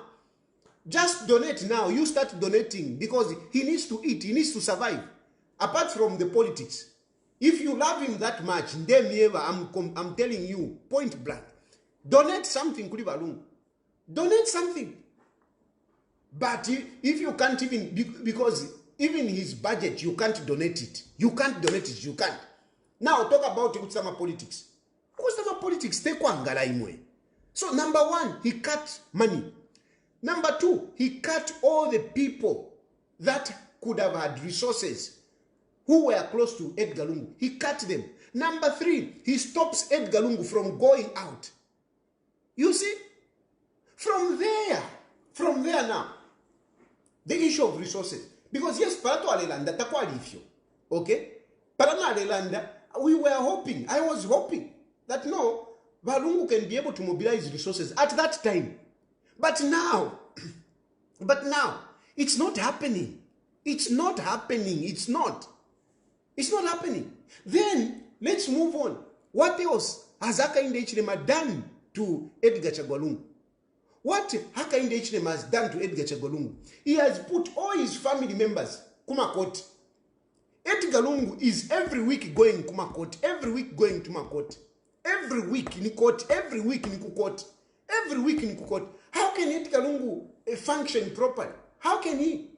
Just donate now. You start donating because he needs to eat. He needs to survive. Apart from the politics. If you love him that much, I'm telling you, point blank. Donate something, kuli balungu. Donate something. But if you can't even, because even his budget, you can't donate it. You can't donate it. You can't. Now, talk about Utsama politics. Utsama politics, take one imwe. So, number one, he cut money. Number two, he cut all the people that could have had resources who were close to Edgar Lungu. He cut them. Number three, he stops Edgar Lungu from going out. You see? From there now, the issue of resources. Because yes, Parato Alelanda, takwalifyo. Okay? Parana Alelanda, we were hoping, I was hoping that no, Balungu can be able to mobilize resources at that time. But now, it's not happening. It's not happening. It's not happening. Then, let's move on. What else has Hakainde Hichilema done to Edgar Lungu? What Hakainde Hichilema has done to Edgar Lungu? He has put all his family members Kumakot. Edgar Lungu is every week going Kumakot, every week going to Makot, every week in court, every week in Kukot, every week in Kukot. How can Edgar Lungu function properly? How can he?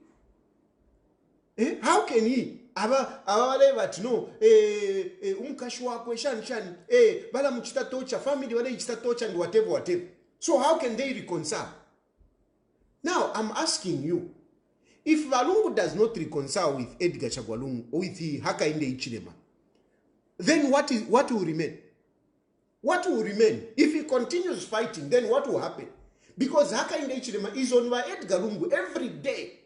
How can he? Bala mchita tocha, family wale ichita tocha and whatever. So how can they reconcile? Now, I'm asking you, if Lungu does not reconcile with Edgar Lungu, with Hakainde Hichilema, then what will remain? What will remain? If he continues fighting, then what will happen? Because Hakainde Hichilema is on Edgar Lungu every day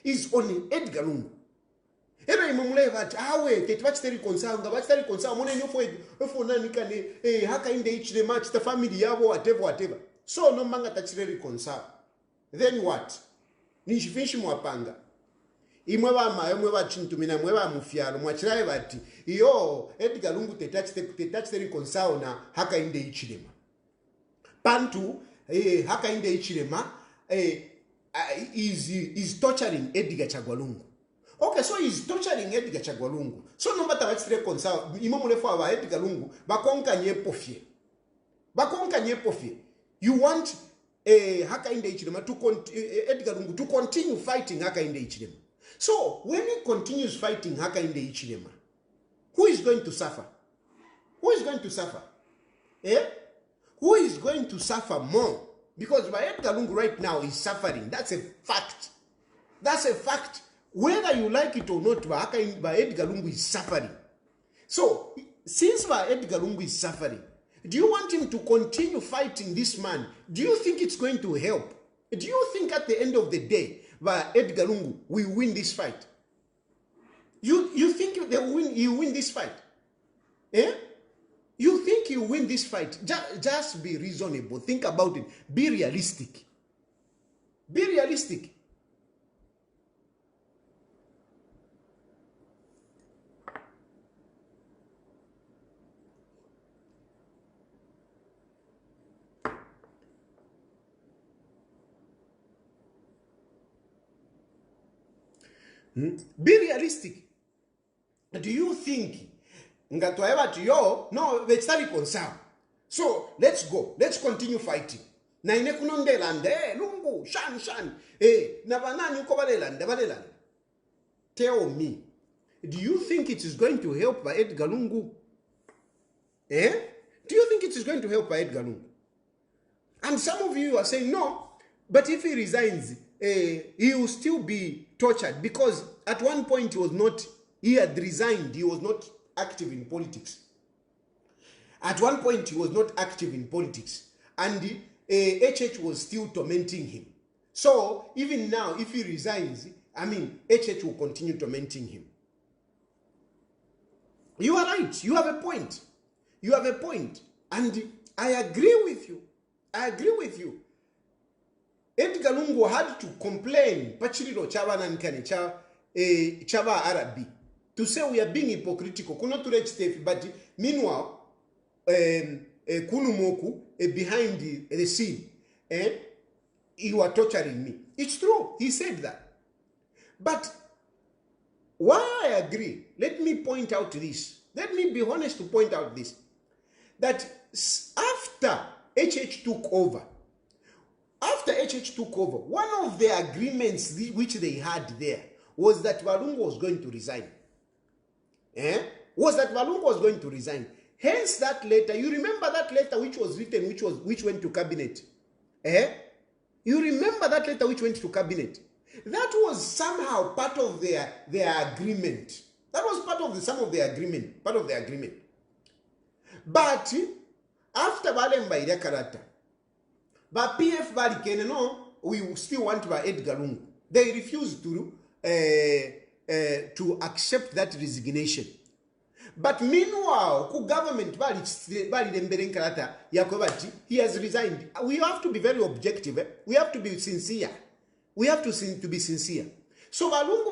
is on Edgar Lungu. Ero imamule vati awe tetwachiteri konsanga bachiteri konsanga mone nyofo nani kane Hakainde Hichilema chita family yabo whatever. So no manga tachireri konsanga. Then what? Nishifinshi mwapanga. Imwe ba chintumina mwe ba mufyalo mwachiraye bati iyo Edgar Lungu tetachiteri konsanga na Hakainde Hichilema. Pantu Hakainde Hichilema is torturing Edgar Lungu. Okay, so he's torturing Edgar Lungu. So no matter what's the concern, imamule for our Edgar Lungu, bakonka nyepofie. You want Hakainde Hichilema Edgar Lungu to continue fighting Hakainde Hichilema. So when he continues fighting Hakainde Hichilema, who is going to suffer? Who is going to suffer? Who is going to suffer more? Because Edgar Lungu right now is suffering. That's a fact. That's a fact. Whether you like it or not, Edgar Lungu is suffering. So, since Edgar Lungu is suffering, do you want him to continue fighting this man? Do you think it's going to help? Do you think at the end of the day, Edgar Lungu will win this fight? You think he'll win this fight? You think you win this fight? Just be reasonable. Think about it. Be realistic. Be realistic. Be realistic. Do you think no, let's reconcile. So let's go. Let's continue fighting. Na inekunonde lande, Lungu, shan. Na banani uko balelande. Tell me, do you think it is going to help Edgar Lungu? Do you think it is going to help Edgar Lungu? And some of you are saying no, but if he resigns, he will still be tortured because at one point he had resigned, he was not active in politics. At one point he was not active in politics and HH was still tormenting him. So even now, if he resigns, I mean, HH will continue tormenting him. You are right. You have a point. You have a point. And I agree with you. I agree with you. Edgar Lungu had to complain, Pachiriro Chava Nankani Chava Arabi, to say we are being hypocritical. Kuno to reach but meanwhile, Kunumoku behind the scene, you are torturing me. It's true. He said that. But why I agree, let me point out this. Let me be honest to point out this. That after HH took over, one of the agreements which they had there was that Lungu was going to resign. Hence that letter, you remember that letter which was written, which went to cabinet. You remember that letter which went to cabinet. That was somehow part of their agreement. That was part of the agreement. But after Balemba Yakarata, but PF Balikene, no, we still want by Edgar Lungu. They refused to accept that resignation. But meanwhile, the government he has resigned. We have to be very objective. We have to be sincere. We have to be sincere. So Lungu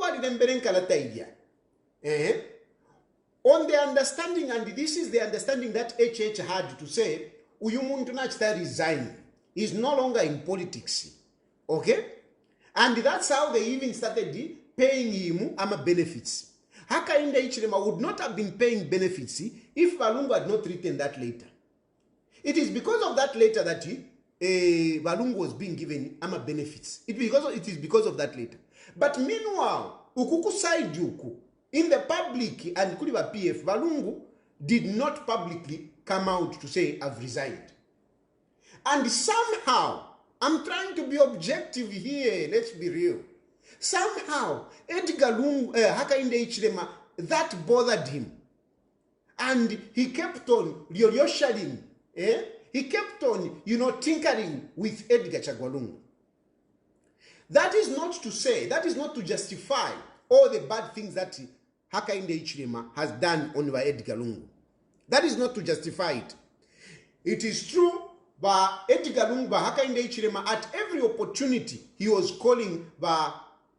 on the understanding, and this is the understanding that HH had to say, Uyumuntu Nachta resign. He's no longer in politics. Okay? And that's how they even started paying him benefits. Hakainde Hichilema would not have been paying benefits if Lungu had not written that letter. It is because of that letter that Lungu was being given benefits. It is because of that letter. But meanwhile, Ukuku side yuku, in the public and Kuliba PF, Lungu did not publicly come out to say, I've resigned. And somehow, I'm trying to be objective here, let's be real. Somehow, Edgar Lungu, Hakainde Hichilema, that bothered him. And he kept on Lyoshaling, he kept on, tinkering with Edgar Chagwalungu. That is not to say, that is not to justify all the bad things that Hakainde Hichilema has done on Edgar Lungu. That is not to justify it. It is true, but Edgar Lungu, Hakainde Hichilema, at every opportunity, he was calling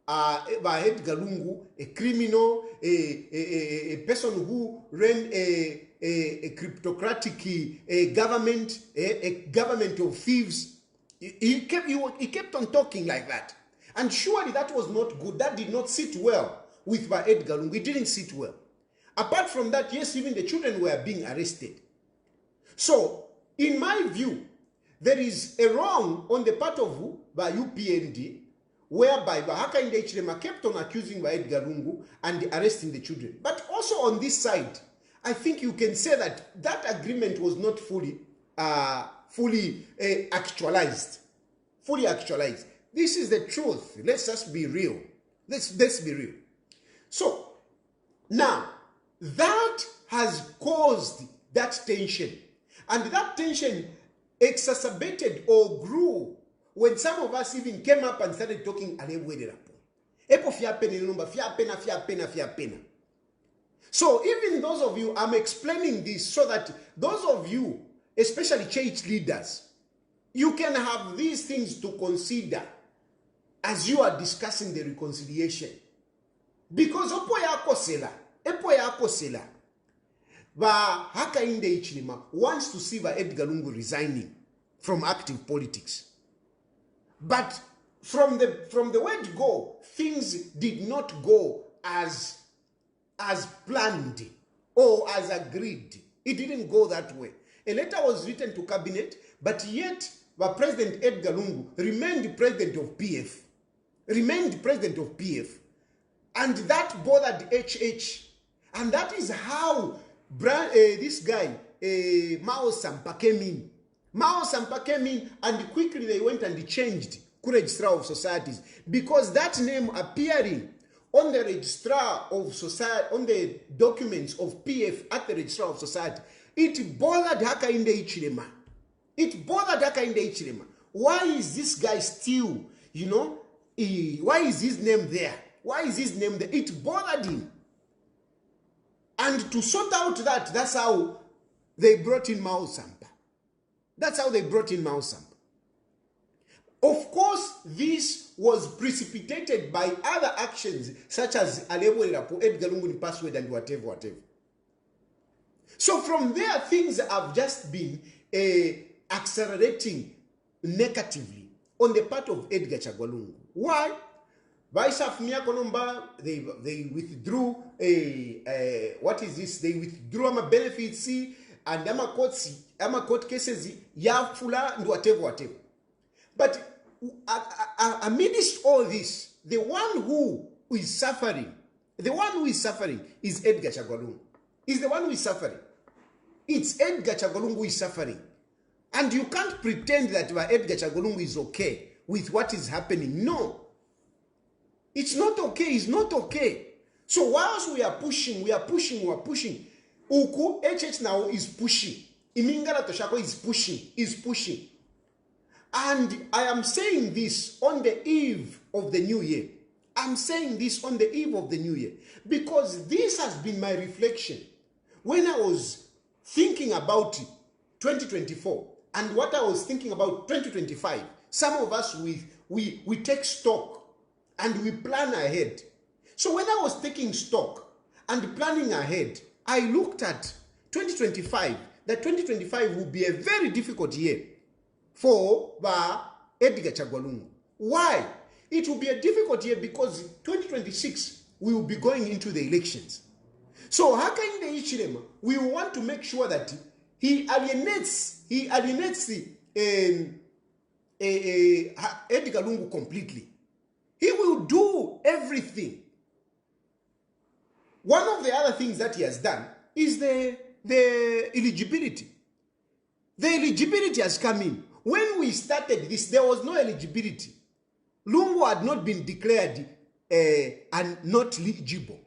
Edgar Lungu a criminal, a person who ran a cryptocratic government, a government of thieves. He kept on talking like that. And surely that was not good. That did not sit well with Edgar Lungu. It didn't sit well. Apart from that, yes, even the children were being arrested. So, in my view, there is a wrong on the part of UPND, whereby Hakainde Hichilema kept on accusing Edgar Lungu and arresting the children. But also on this side, I think you can say that that agreement was not fully actualized. Fully actualized. This is the truth. Let's just be real. Let's be real. So, now, that has caused that tension. And that tension exacerbated or grew when some of us even came up and started talking. So even those of you, I'm explaining this so that those of you, especially church leaders, you can have these things to consider as you are discussing the reconciliation. Because Hakainde Hichilema wants to see Edgar Lungu resigning from active politics. But from the word go, things did not go as planned or as agreed. It didn't go that way. A letter was written to cabinet, but yet President Edgar Lungu remained president of PF. And that bothered HH. And that is how this guy, Mao Sampa, came in. Mao Sampa came in, and quickly they went and changed Registrar of Societies, because that name appearing on the Registrar of Society, on the documents of PF at the Registrar of Society, it bothered Hakainde Hichilema. Why is this guy still, You know, why is his name there? Why is his name there? It bothered him. And to sort out that, that's how they brought in Mao Sampa. That's how they brought in Mao Sampa. Of course, this was precipitated by other actions, such as Edgar Lungu password and whatever. So from there, things have just been accelerating negatively on the part of Edgar Lungu. Why? They withdrew what is this? They withdrew ama benefits and ama court cases yafula and whatever. But amidst all this, the one who is suffering is Edgar Lungu. Is the one who is suffering. It's Edgar Lungu who is suffering. And you can't pretend that Edgar Lungu is okay with what is happening. No. It's not okay. It's not okay. So whilst we are pushing. Uku, HH now is pushing. Imingala Toshako is pushing. And I am saying this on the eve of the new year. I'm saying this on the eve of the new year. Because this has been my reflection. When I was thinking about 2024 and what I was thinking about 2025, some of us, we take stock and we plan ahead. So when I was taking stock and planning ahead, I looked at 2025, that 2025 will be a very difficult year for Edgar Lungu. Why? It will be a difficult year because 2026 we will be going into the elections. So Hakainde Hichilema, we want to make sure that he alienates Edgar Lungu completely. He will do everything. One of the other things that he has done is the eligibility. The eligibility has come in. When we started this, there was no eligibility. Lungu had not been declared and not eligible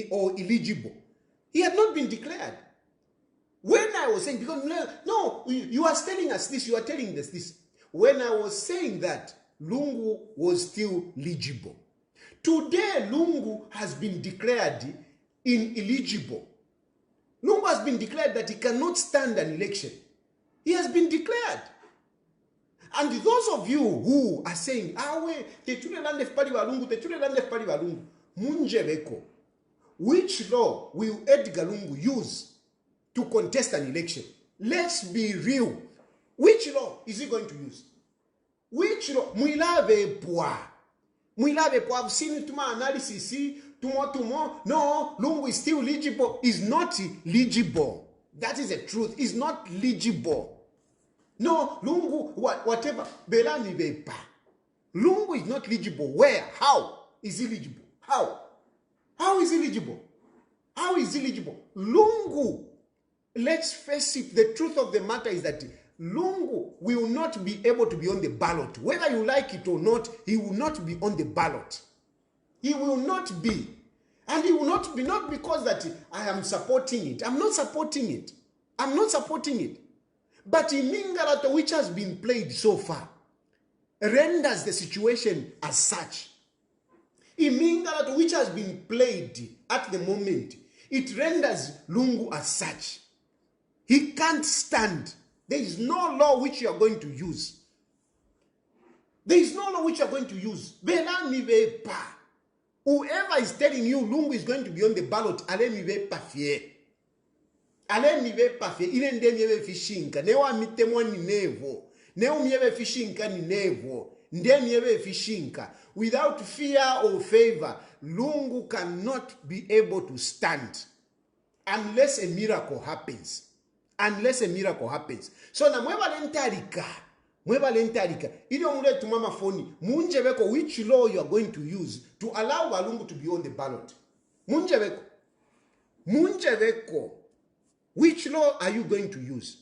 or eligible. He had not been declared. When I was saying, because no, you are telling us this, you are telling us this. When I was saying that, Lungu was still eligible. Today, Lungu has been declared ineligible. Lungu has been declared that he cannot stand an election. He has been declared. And those of you who are saying, which law will Edgar Lungu use to contest an election? Let's be real. Which law is he going to use? Which law? Muilave poa. I've seen it to my analysis. No, Lungu is still legible. Is not legible. That is the truth. Is not legible. No, Lungu, whatever. Belani vepa. Lungu is not legible. Where? How is he legible? How? How is he legible? How is he legible? Lungu, let's face it, the truth of the matter is that Lungu will not be able to be on the ballot. Whether you like it or not, he will not be on the ballot. He will not be. And he will not be, not because that I am supporting it. I'm not supporting it. I'm not supporting it. But Imingalato, which has been played so far, renders the situation as such. Imingalato, which has been played at the moment, it renders Lungu as such. He can't stand. There is no law which you are going to use. There is no law which you are going to use. Whoever is telling you Lungu is going to be on the ballot, alemive pafie. Alemive pafie. Ilende mieve fishinka. Newa mitemwa ni nevo. Neo mieve fishinka ni nevo. Nde mieve fishinka. Without fear or favor, Lungu cannot be able to stand unless a miracle happens. Unless a miracle happens. So na mweba lentarika. Ido mule tumama phone. Munjebeko, which law you are going to use to allow Lungu to be on the ballot? Munjebeko. Which law are you going to use?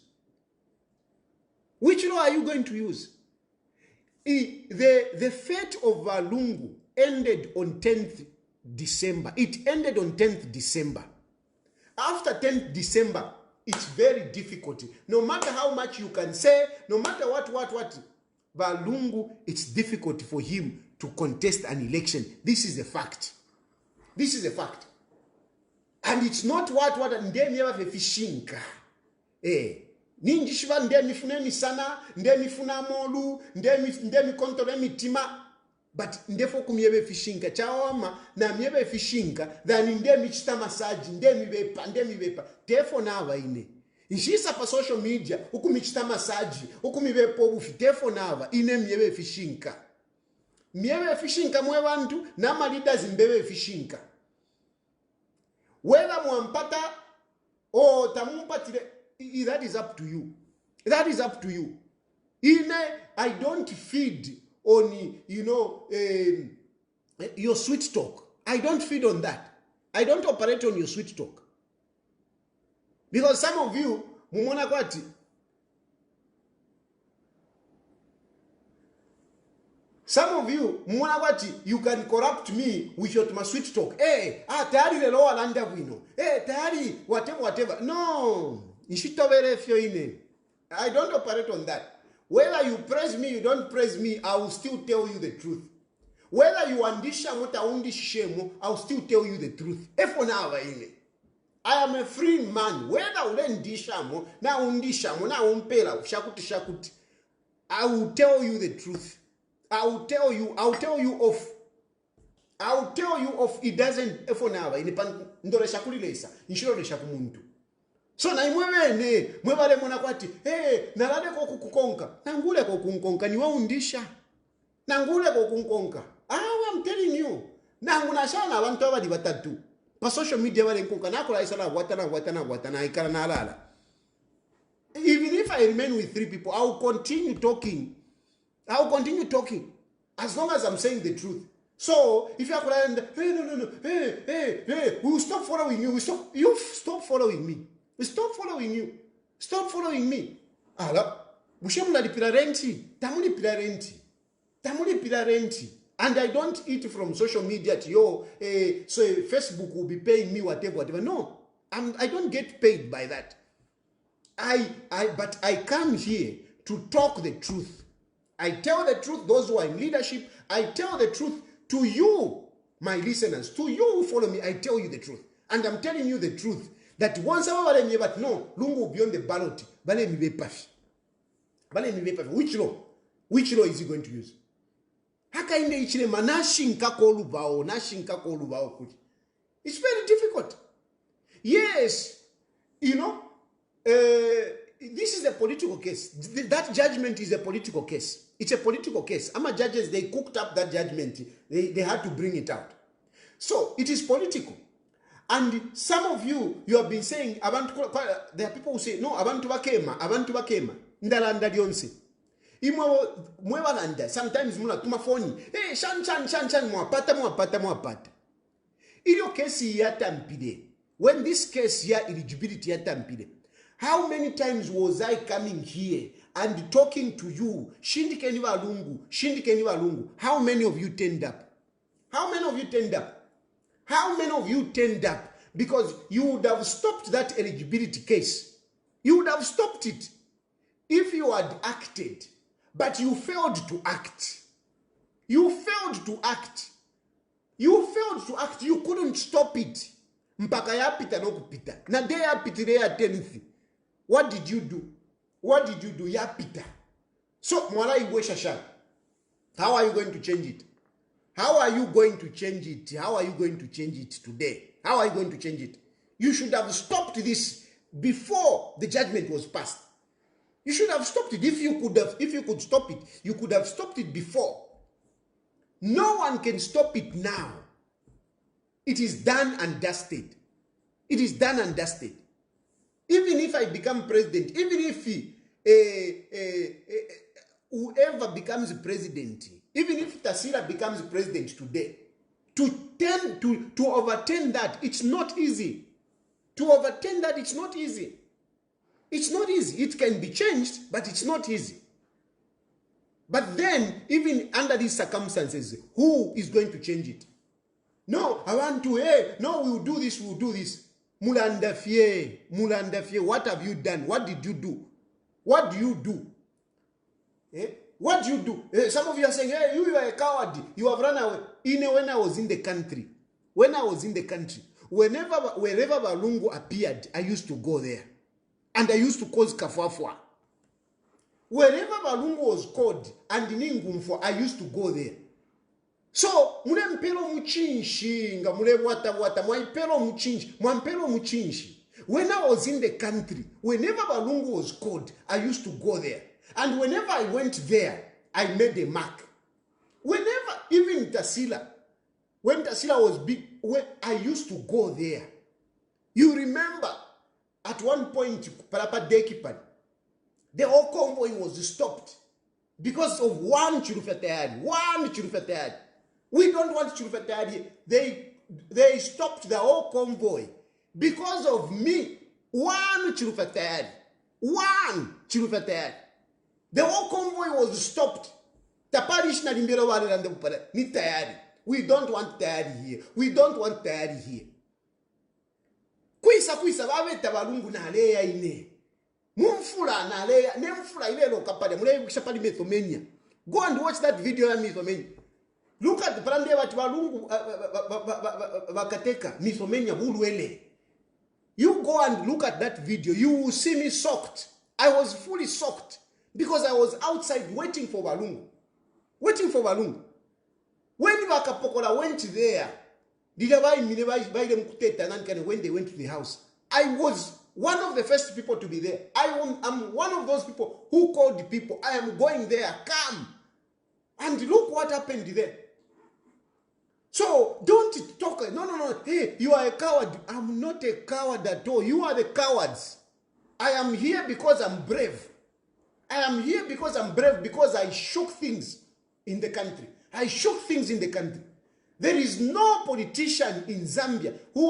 Which law are you going to use? The fate of Lungu ended on 10th December. It ended on 10th December. After 10th December, it's very difficult. No matter how much you can say, no matter what, Lungu, it's difficult for him to contest an election. This is a fact. This is a fact. And it's not what ndemi yabafishinka. Ninjishiva ndemi funemi sana, ndemi funamolu, ndemi kontole mitima. But ndefo kumyebe fishinka chawama na myebe fishinka than ndemi chita massage ndemi bepa tefo na ine inshisa pa social media ukumichita massage ukumibepo bufi tefo na ine myebe fishinka mwe bantu na ma leaders mbebe fishinka whether mwampata or tamumpatire, that is up to you. That is up to you. I don't feed on, your sweet talk. I don't feed on that. I don't operate on your sweet talk. Because some of you, mumona kwati, you can corrupt me with your my sweet talk. Tayari le loa landa wino. Tayari whatever. No. I don't operate on that. Whether you praise me, you don't praise me, I will still tell you the truth. Whether you andisha mota undishemo, I will still tell you the truth. I am a free man. Whether ulendishamo, na undishamo, na umpela, shakuti. I will tell you the truth. I will tell you of it doesn't efonawa ndore shakulilesa inshiro shakumuntu. So na mwebale mwana kwati nalade ko kukonka nangule ko kunkonka ni waundisha nangule ko kunkonka. I'm telling you nanguna shana abantu abali batatu pa social media bale nkonka nakola isala watana ikala na alala. Even if I remain with 3 people, I will continue talking as long as I'm saying the truth. So if you are crying, we will stop following you. You stop following me. We stop following you. Stop following me. And I don't eat from social media so Facebook will be paying me whatever. No, I don't get paid by that. But I come here to talk the truth. I tell the truth, those who are in leadership. I tell the truth to you, my listeners. To you who follow me, I tell you the truth. And I'm telling you the truth. That once I but no, Lungu will be on the ballot. Which law? Which law is he going to use? Hakainde Hichilema nashinka kolubao. It's very difficult. Yes, this is a political case. That judgment is a political case. It's a political case. Ama judges, they cooked up that judgment. They had to bring it out. So it is political. And some of you have been saying, there are people who say, no, abantu bakema. Ndalanda dionse. Sometimes muna tumafoni. Shan, mwapata. Ilio kesi ya tampide. When this case ya eligibility ya tampide. How many times was I coming here and talking to you? Shindikeni Lungu. How many of you turned up? How many of you turned up? Because you would have stopped that eligibility case. You would have stopped it if you had acted. But you failed to act. You couldn't stop it. Mpaka yapita no kupita. Na de yapitire ya 10th. What did you do? Yapita. So, mwala igwe shasha. How are you going to change it? How are you going to change it today? How are you going to change it? You should have stopped this before the judgment was passed. You should have stopped it. If you could stop it, you could have stopped it before. No one can stop it now. It is done and dusted. Even if I become president, even if whoever becomes president, even if Tasira becomes president today, to overturn that, it's not easy. It's not easy. It can be changed, but it's not easy. But then, even under these circumstances, who is going to change it? No, I want to, we'll do this. Mulanda fie, what have you done? What did you do? What do you do? What do you do? Some of you are saying, hey, you are a coward. You have run away. When I was in the country, wherever Lungu appeared, I used to go there. And I used to cause kafwafwa. Wherever Lungu was called, and Ningumfo, I used to go there. So, mule mpelo muchinshi, nga mule wata, mwaipelo muchinshi, mwampelo muchinshi. When I was in the country, whenever Lungu was called, I used to go there. And whenever I went there, I made a mark. Whenever, even Tasila, when Tasila was big, I used to go there. You remember, at one point, the whole convoy was stopped because of one Chilufya Tayali. We don't want Chilufya Tayali. They stopped the whole convoy because of me. One Chilufya Tayali. The whole convoy was stopped. We don't want Tayali here. We don't want Tayali here. Kwisa babeta balungu na aleya ine. Mumfula na aleya, nemfula ile lo kapale, mule kishapali Methomania. Go and watch that video ya Methomania. Look at the brande watu balungu bakateka Methomania bulwele. You go and look at that video, you will see me shocked. I was fully shocked because I was outside waiting for Balungu. When Wakapokola went there, when they went to the house, I was one of the first people to be there. I'm one of those people who called the people. I am going there. Come. And look what happened there. So don't talk. No. Hey, you are a coward. I'm not a coward at all. You are the cowards. I am here because I'm brave. Because I shook things in the country. There is no politician in Zambia who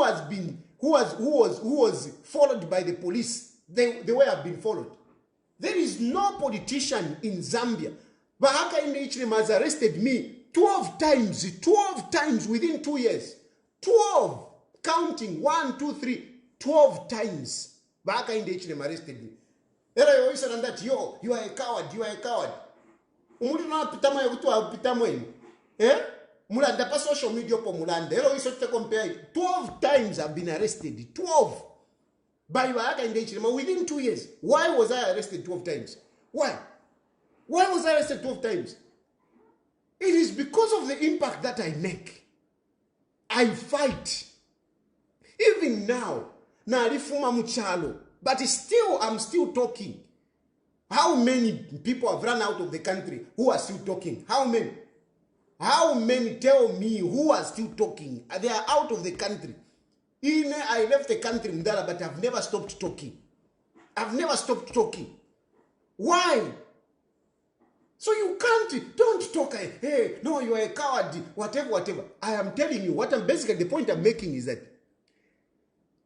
was followed by the police the way I've been followed. There is no politician in Zambia. But Hakainde Hichilema has arrested me 12 times within 2 years. 12, counting 1, 2, 3, 12 times. But Hakainde Hichilema arrested me. You are a coward. Mulanda pa social media po mulanda. Hello, you should compare 12 times I've been arrested. 12. By Hakainde Hichilema within 2 years. Why was I arrested 12 times? Why was I arrested 12 times? It is because of the impact that I make. I fight. Even now, narifuma muchalo, but I'm still talking. How many people have run out of the country who are still talking? How many? How many tell me who are still talking? They are out of the country. I left the country, Mdala, but I've never stopped talking. Why? So you don't talk, hey, no, you are a coward, whatever. I am telling you, the point I'm making is that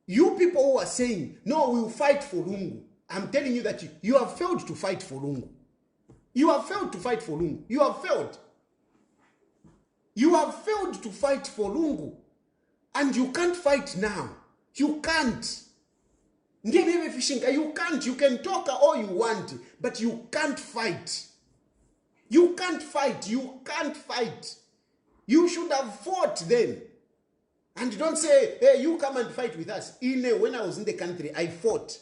you people who are saying, no, we will fight for Lungu. I'm telling you that you have failed to fight for Lungu. You have failed to fight for Lungu. You have failed to fight for Lungu. And you can't fight now. You can't. You can't. You can talk all you want, but you can't fight. You can't fight. You should have fought then. And don't say, hey, you come and fight with us. When I was in the country, I fought.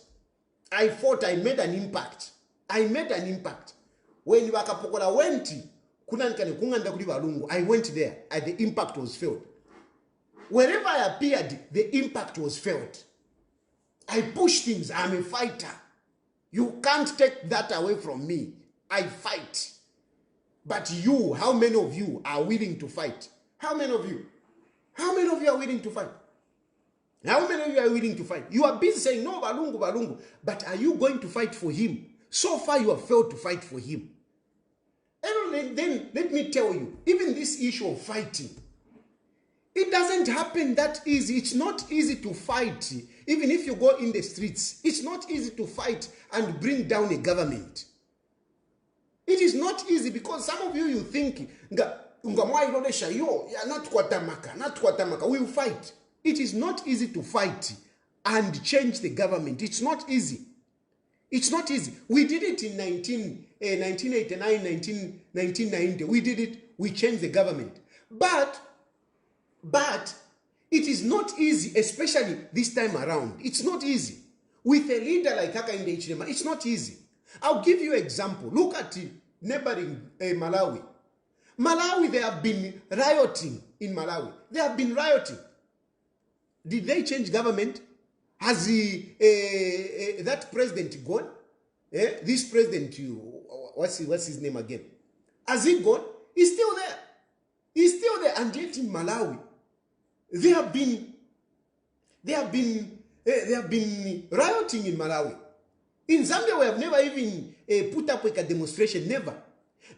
I made an impact. When Wakapokola went, I went there, and the impact was felt. Wherever I appeared, the impact was felt. I push things. I'm a fighter. You can't take that away from me. I fight. But you, how many of you are willing to fight? How many of you are willing to fight? How many of you are willing to fight? You are busy saying, no, Balungu. But are you going to fight for him? So far, you have failed to fight for him. And then let me tell you, even this issue of fighting, it doesn't happen that easy. It's not easy to fight. Even if you go in the streets, it's not easy to fight and bring down a government. It is not easy because some of you think, not kwatamaka, we will fight. It is not easy to fight and change the government. It's not easy. It's not easy. We did it in 1989, 1990. We did it. We changed the government. But it is not easy, especially this time around. It's not easy. With a leader like Hakainde Hichilema, it's not easy. I'll give you an example. Look at neighboring Malawi. Malawi, they have been rioting in Malawi. They have been rioting. Did they change government? Has that president gone? This president, what's his name again? Has he gone? He's still there. He's still there. And yet in Malawi, they have been rioting in Malawi. In Zambia, we have never even put up like a demonstration. Never.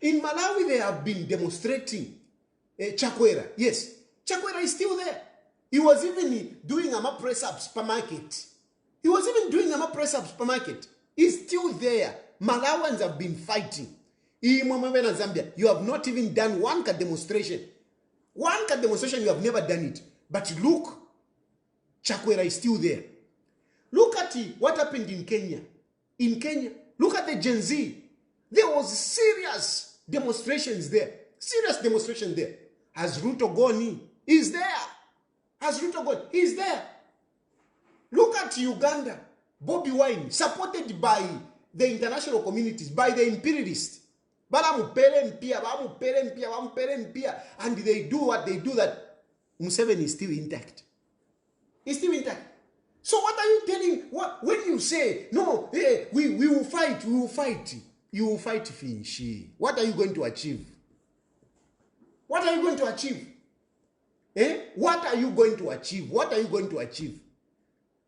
In Malawi, they have been demonstrating. Chakwera, yes, Chakwera is still there. He was even doing a press-up supermarket. He's still there. Malawans have been fighting. In Zambia, you have not even done one demonstration. One demonstration, you have never done it. But look, Chakwera is still there. Look at what happened in Kenya. In Kenya, look at the Gen Z. There was serious demonstrations there. Has Ruto gone? He's there. Has Ruto gone? He's there. Look at Uganda. Bobby Wine, supported by the international communities, by the imperialists. And they do what they do, that Museveni is still intact. He's still intact. So what are you telling? When you say, no, we will fight, you will fight Finchi. What are you going to achieve? What are you going to achieve? What are you going to achieve?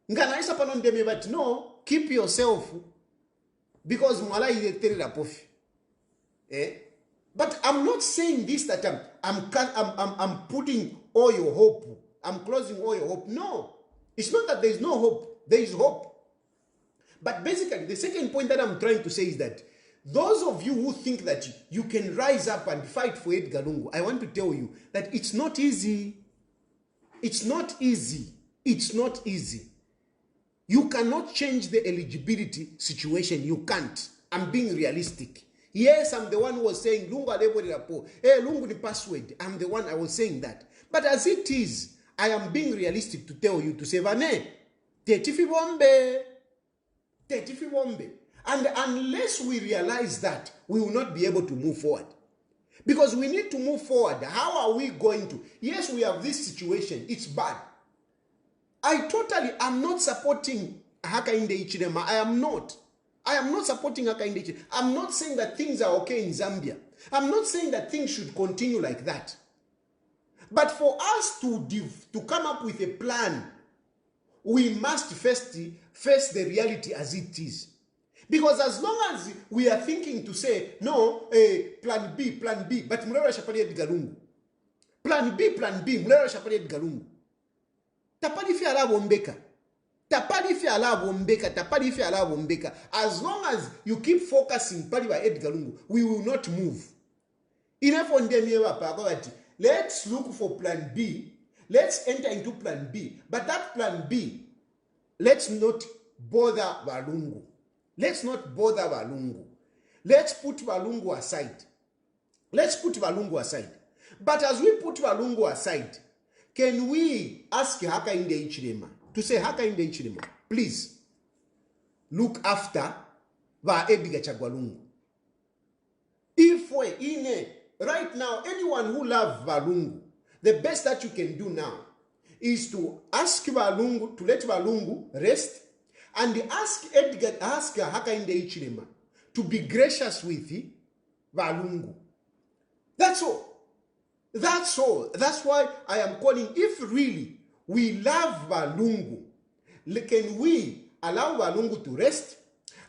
But no, keep yourself, because Mwala is a terrible. But I'm not saying this that I'm putting all your hope. I'm closing all your hope. No, it's not that there is no hope. There is hope. But basically, the second point that I'm trying to say is that those of you who think that you can rise up and fight for Edgar Lungu, I want to tell you that it's not easy. It's not easy. It's not easy. You cannot change the eligibility situation. You can't. I'm being realistic. Yes, I'm the one who was saying, Lungu alebodi rapo. Lungu ni password. I'm the one I was saying that. But as it is, I am being realistic to tell you, to say, Vane, tetifi bombe. And unless we realize that, we will not be able to move forward. Because we need to move forward. How are we going to? Yes, we have this situation. It's bad. I am not supporting Hakainde Hichilema. I am not supporting Hakainde Hichilema. I'm not saying that things are okay in Zambia. I'm not saying that things should continue like that. But for us to come up with a plan, we must face the reality as it is. Because as long as we are thinking to say, no, plan B, but Mlera Shapali Edgar Lungu. Plan B, Mlera Shapali Edgar Lungu. Tapali fi ala bombeka. As long as you keep focusing pali by Edgar Lungu, we will not move. Let's look for plan B. Let's enter into plan B. But that plan B, let's not bother Walungu. Let's put Walungu aside. But as we put Walungu aside, can we ask Hakainde Hichilema to say, Hakainde Hichilema, please look after Edgar Chagwalungu. If we right now, anyone who loves Walungu, the best that you can do now is to ask Walungu, to let Walungu rest, and ask Hakainde Hichilema to be gracious with Walungu. That's all. That's why I am calling, if really we love Walungu, can we allow Walungu to rest?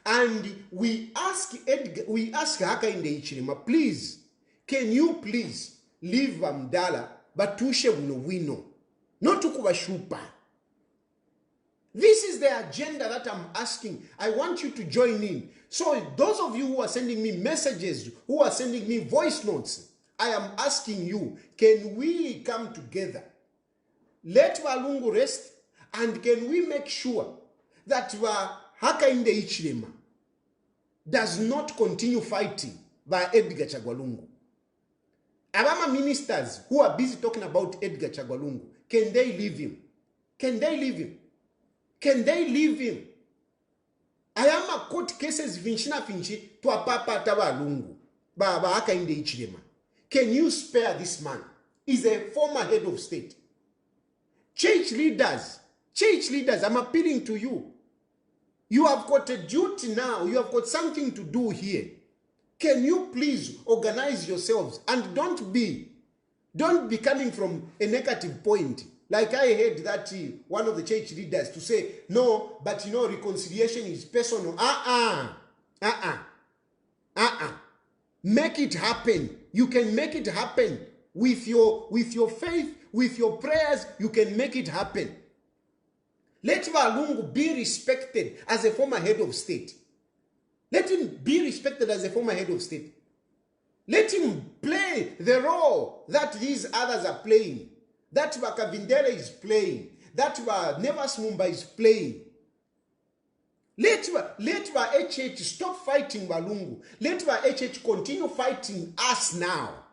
And we ask Hakainde Hichilema, please, can you please leave Mdala batushe wino not tukubashupa. This is the agenda that I'm asking. I want you to join in. So those of you who are sending me messages, who are sending me voice notes, I am asking you, can we come together? Let Walungu rest, and can we make sure that Hakainde Hichilema does not continue fighting by Edgar Lungu. Abama ministers who are busy talking about Edgar Lungu, can they leave him? Can they leave him? Can they leave him? Ayama court cases finchina finchi to a papa tawa Lungu. Baba Hakainde Hichilema. Can you spare this man? He's a former head of state. Church leaders, I'm appealing to you. You have got a duty now. You have got something to do here. Can you please organize yourselves and don't be coming from a negative point. Like I heard that one of the church leaders to say, no, but you know, reconciliation is personal. Make it happen. You can make it happen. With your faith, with your prayers, you can make it happen. Let Lungu be respected as a former head of state. Let him be respected as a former head of state. Let him play the role that these others are playing. That Kavindere is playing. That Nevas Mumba is playing. Let HH stop fighting Lungu. Let HH continue fighting us now.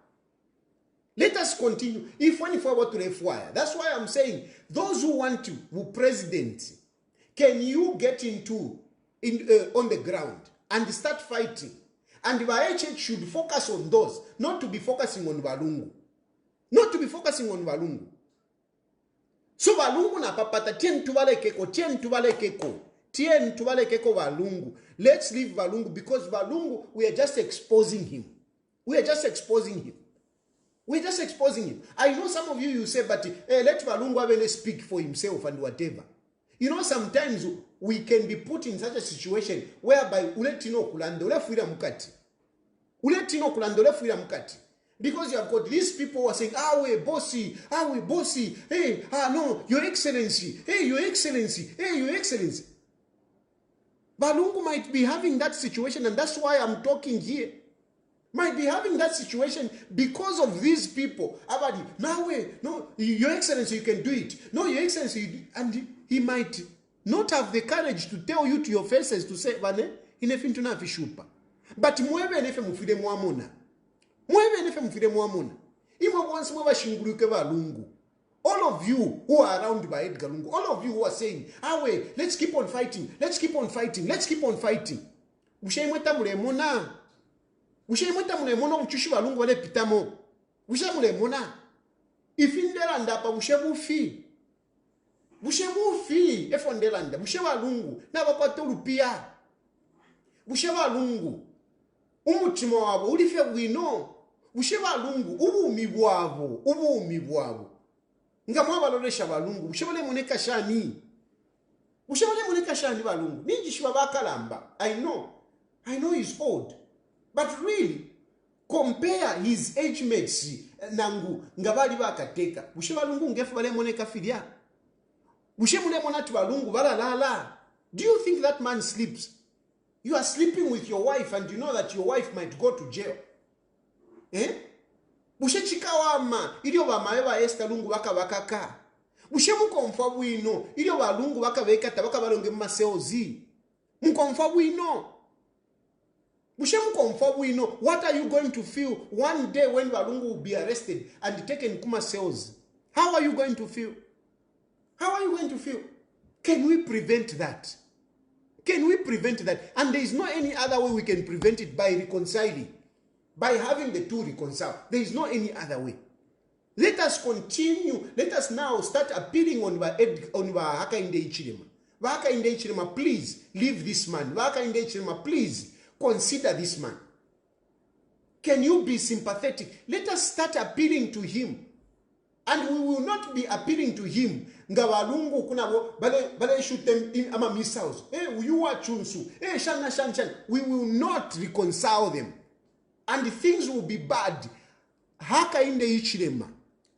Let us continue. If one forward to refire. That's why I'm saying, those who want to, who president, can you get on the ground and start fighting? And the HH should focus on those, not to be focusing on Lungu. Not to be focusing on Lungu. So Lungu na papata, tien tubale keko Lungu. Let's leave Lungu because Lungu, we are just exposing him. We are just exposing him. We're just exposing him. I know some of you say, but let Lungu speak for himself and whatever. You know, sometimes we can be put in such a situation whereby uletino kulande ulefuira mukati. Because you have got these people who are saying, we bossy, hey, no, your excellency, hey, your excellency, hey, your excellency. Lungu might be having that situation, and that's why I'm talking here. Might be having that situation because of these people. No, your excellency, you can do it. No, your excellency, and he might not have the courage to tell you to your faces to say, but mwebe nefe mufide muamona. All of you who are around by Edgar Lungu, all of you who are saying, let's keep on fighting, let's keep on fighting, let's keep on fighting. Ushaimweta mulemona uchushi Lungu wale pitamo. Ushamulemona. Ifindelanda pa ushebufi. Efondelanda. Lungu. Na wakwatolu pia. Lungu. Umutima wabo. Ulife wino. Lungu. Ubu umibwabo. Nga mwaba lolesha Lungu. Ushebale moneka shani. Lungu. Ninjishwa bakalamba. I know he's old. But really, compare his age mates nangu ngabali bakateka. Lungu ngefu bale moneka filia. Lungu balalala. Do you think that man sleeps? You are sleeping with your wife and you know that your wife might go to jail. Chikawama ilio bamaeba Esther Lungu bakaka. Mukomfa bwino ilio Lungu bakabeka tabaka balonge maseozi. Mukomfa bwino. What are you going to feel one day when Lungu will be arrested and taken Kuma cells? How are you going to feel? Can we prevent that? And there is no any other way we can prevent it by reconciling. By having the two reconcile. There is no any other way. Let us continue. Let us now start appealing on Hakainde Hichilema. Hakainde Hichilema, please leave this man. Hakainde Hichilema, please consider this man. Can you be sympathetic? Let us start appealing to him. And we will not be appealing to him. Lungu kunabo bale shoot them in ama missiles. You are chunsu. Shan. We will not reconcile them. And things will be bad. Hakainde Hichilema,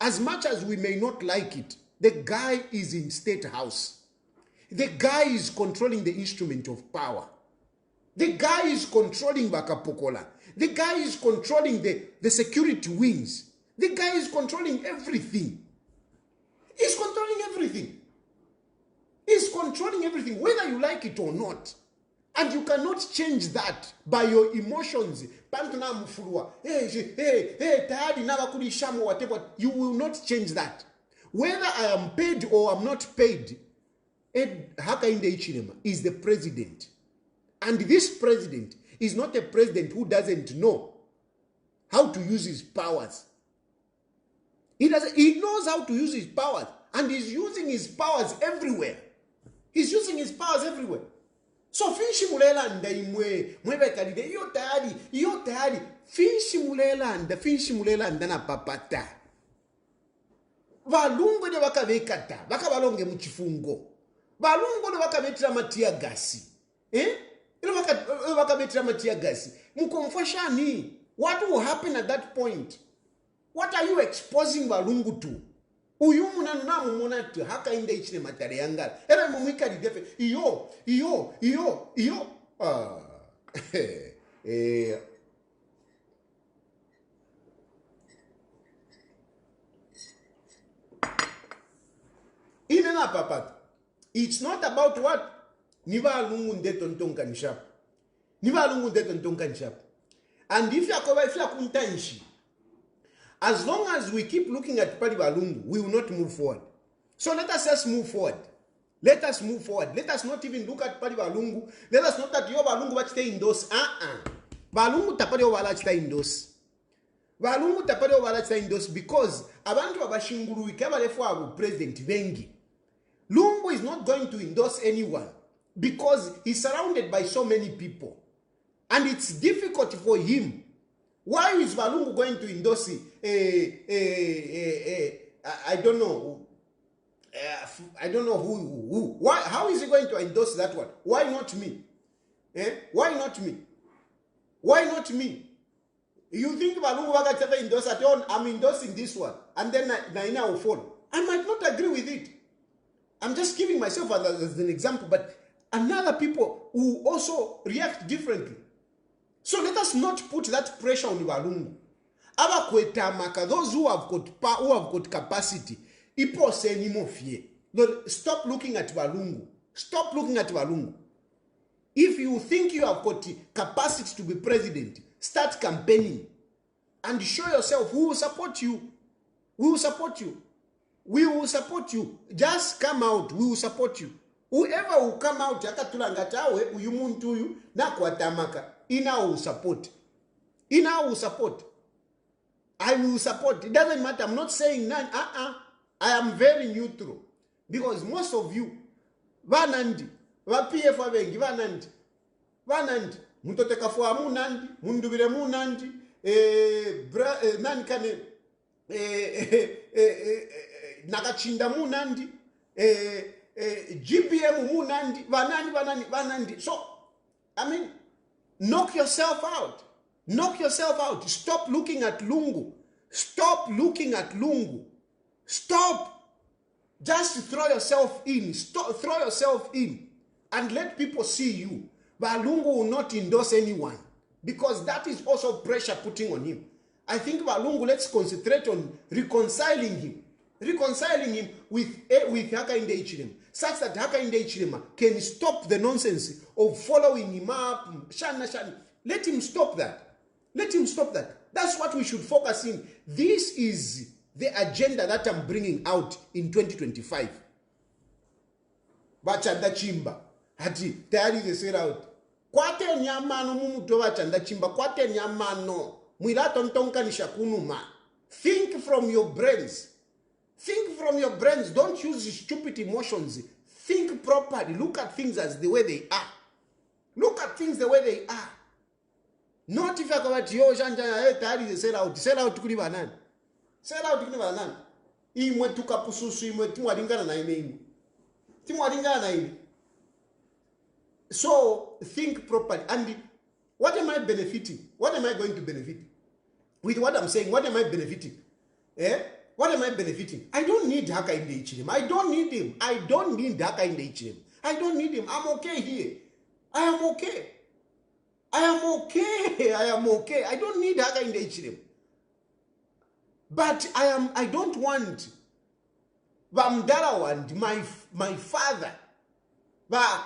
as much as we may not like it, the guy is in state house. The guy is controlling the instrument of power. The guy is controlling Bakapokola. The guy is controlling the security wings. The guy is controlling everything. He's controlling everything. Whether you like it or not. And you cannot change that by your emotions. Whatever. You will not change that. Whether I am paid or I'm not paid, Hakainde Hichilema is the president. And this president is not a president who doesn't know how to use his powers. He knows how to use his powers. And he's using his powers everywhere. He's using his powers everywhere. So finshi mulelanda imwe kalide iyo tayari finshi mulelanda na papata. Valungu de wakavekata, wakabalonge muchifungo. Valungu de wakavetira matia gasi. Wakavetira matia gasi. Mukomfashani. What will happen at that point? What are you exposing Valungu to? Uyumuna namu monatu Hakainde Hichilema tare yangala. Era mumika di defe. Iyo. Inena papat. It's not about what? Niva lungu ndetontonka nishap. And if you are kuntanshi, as long as we keep looking at Pali Lungu, we will not move forward. So let us just move forward. Let us move forward. Let us not even look at Pali Lungu. Let us not that your Lungu watch stay in those. Balungu tapade wala stay in those. Balungu tapade wala stay in those because abantu abashinguru ikaba lefo abu President Vengi. Lungu is not going to endorse anyone because he's surrounded by so many people. And it's difficult for him. Why is Valungu going to endorse I don't know. I don't know who. Why? How is he going to endorse that one? Why not me? Why not me? Why not me? You think Valungu Waga endorse at all? I'm endorsing this one. And then Naina will follow. I might not agree with it. I'm just giving myself as an example, but another people who also react differently. So let us not put that pressure on Valungu. Those who have got capacity, stop looking at Valungu. Stop looking at Valungu. If you think you have got capacity to be president, start campaigning and show yourself who will support you. We will support you. We will support you. Just come out. We will support you. Whoever will come out, Ina will support. I will support. It doesn't matter. I'm not saying none. I am very neutral. Because most of you, Vanandi, PF Avengi, Vanandi, Mutoteka for Munandi, Mundubire Munandi, Nankane, Nakachinda Munandi, GPM Munandi, Vanandi. So, I mean, knock yourself out. Knock yourself out. Stop looking at Lungu. Stop looking at Lungu. Stop. Just throw yourself in. Throw yourself in. And let people see you. But Lungu will not endorse anyone. Because that is also pressure putting on him. I think Lungu, let's concentrate on reconciling him. Reconciling him with Hakainde Hichilema. Such that Hakainde Hichilema can stop the nonsense of following him up. Shana. Let him stop that. Let him stop that. That's what we should focus in. This is the agenda that I'm bringing out in 2025. Bachanda chimba. Hati, tayari they said out. Kwate nyamano mumuto bachanda chimba. Kwate nyamano. Mwirato ntonka nishakunuma. Think from your brains. Think from your brains. Don't use stupid emotions. Think properly. Look at things as the way they are. Look at things the way they are. Not if you're going to sell out. Sell out kuli banana. Sell out kuli banana. Imwe tukapususu imwe timwadingana na ime. Timwadingana na ime. So think properly. And what am I benefiting? What am I going to benefit? With what I'm saying, what am I benefiting? What am I benefiting? I don't need Hakainde Hichilema. I don't need him. I don't need Hakainde Hichilema. I don't need him. I'm okay here. I am okay. I am okay. I don't need Hakainde Hichilema. But I don't want Vamdara and my father. But